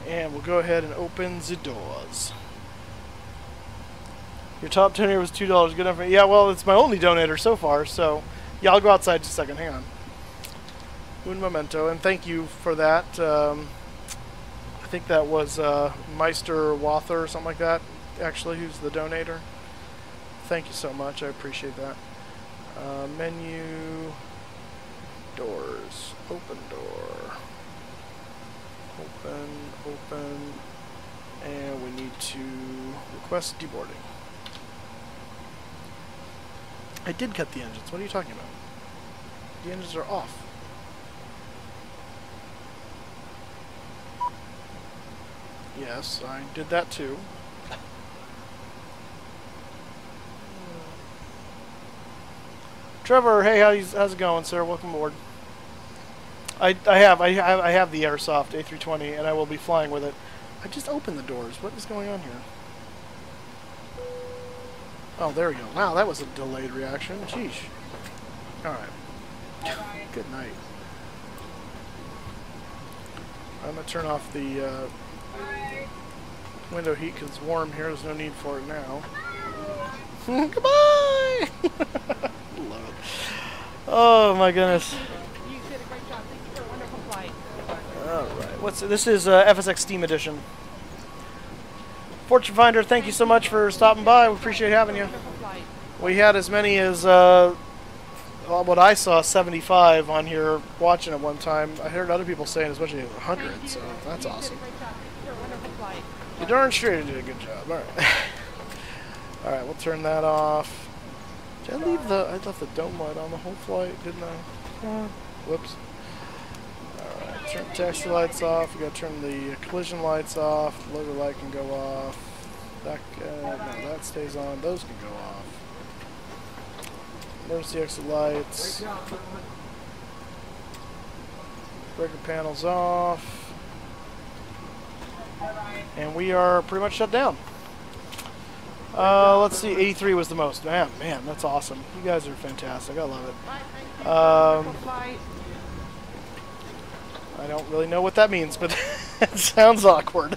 And we'll go ahead and open the doors. Your top donator was $2. Good enough for me. Yeah, well, it's my only donator so far, so... Yeah, I'll go outside just a second. Hang on. Un momento, and thank you for that. I think that was Meister Wather or something like that, actually, who's the donator. Thank you so much. I appreciate that. Menu, doors, open door, open, and we need to request deboarding. I did cut the engines. What are you talking about? The engines are off. Yes, I did that too. Trevor, hey, how's it going, sir? Welcome aboard. I have the Airsoft A320, and I will be flying with it. I just opened the doors. What is going on here? Oh, there we go. Wow, that was a delayed reaction. Sheesh. Alright. Good night. I'm going to turn off the window heat because it's warm here. There's no need for it now. Goodbye! Love it. Oh, my goodness. You did a great job. Thank you for a wonderful flight. Alright. This is FSX Steam Edition. Fortune Finder, thank you so much for stopping by. We appreciate having you. We had as many as, what I saw, 75 on here watching at one time. I heard other people saying as much as 100, so that's awesome. You're darn straight you did a good job. Alright. Alright, we'll turn that off. Did I leave I left the dome light on the whole flight, didn't I? Whoops. Alright, turn the taxi lights off. We gotta turn the collision lights off. The logo light can go off. That no, that stays on. Those can go off. Emergency exit lights. Breaker panels off. And we are pretty much shut down. Let's see, 83 was the most. Man, that's awesome. You guys are fantastic. I love it. I don't really know what that means, but it sounds awkward.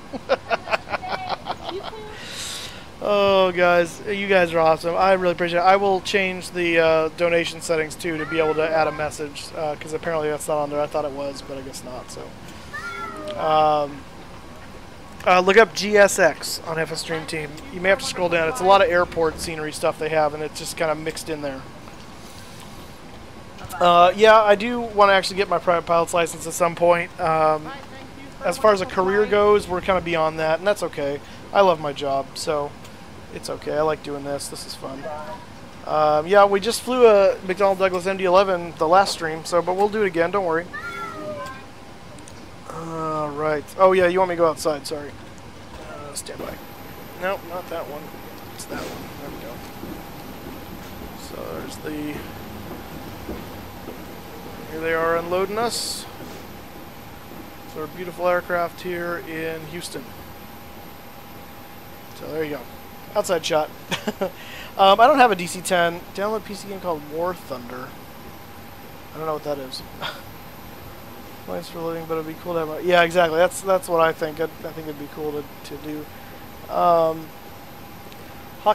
Oh, guys, you guys are awesome. I really appreciate it. I will change the donation settings, too, to be able to add a message, because apparently that's not on there. I thought it was, but I guess not. So, look up GSX on FS Stream Team. You may have to scroll down. It's a lot of airport scenery stuff they have, and it's just kind of mixed in there. Yeah, I do want to actually get my private pilot's license at some point. As far as a career goes, we're kind of beyond that, and that's okay. I love my job, so it's okay. I like doing this. This is fun. Yeah, we just flew a McDonnell Douglas MD-11 the last stream, but we'll do it again. Don't worry. Right. Oh, yeah, you want me to go outside. Sorry. Stand by. Nope, not that one. It's that one. There we go. So there's the... Here they are unloading us. So our beautiful aircraft here in Houston. So there you go. Outside shot. I don't have a DC-10. Download PC game called War Thunder. I don't know what that is. Plans for living, but it'd be cool to have a... Yeah, exactly. That's what I think. I think it'd be cool to do. Hawk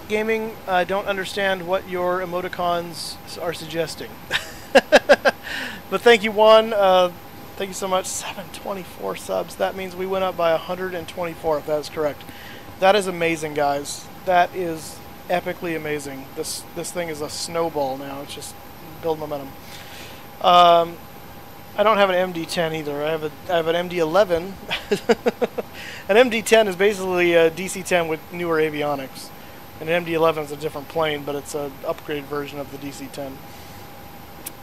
Gaming, I don't understand what your emoticons are suggesting. But thank you, Juan. Thank you so much. 724 subs. That means we went up by 124, if that is correct. That is amazing, guys. That is epically amazing. This thing is a snowball now. It's just build momentum. I don't have an MD-10 either. I have an MD-11. An MD-10 is basically a DC-10 with newer avionics. And an MD-11 is a different plane, but it's an upgraded version of the DC-10.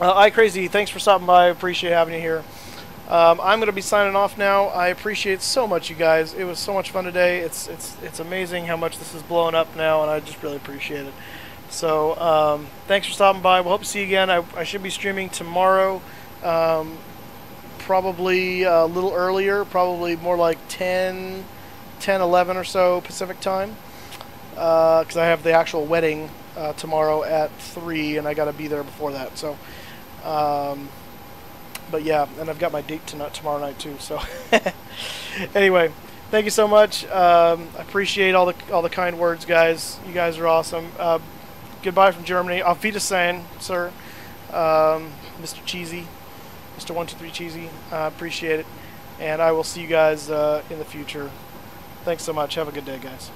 iCrazy, thanks for stopping by. I appreciate having you here. I'm going to be signing off now. I appreciate so much, you guys. It was so much fun today. It's amazing how much this is blowing up now, and I just really appreciate it. So thanks for stopping by. We'll hope to see you again. I should be streaming tomorrow, probably a little earlier, probably more like 10, 11 or so Pacific time, because I have the actual wedding tomorrow at 3, and I got to be there before that. So. But yeah, and I've got my date tomorrow night too. So anyway, thank you so much. I appreciate all the kind words, guys. You guys are awesome. Goodbye from Germany. Auf Wiedersehen, sir. Mr. Cheesy, Mr. 123 Cheesy. Appreciate it, and I will see you guys in the future. Thanks so much. Have a good day, guys.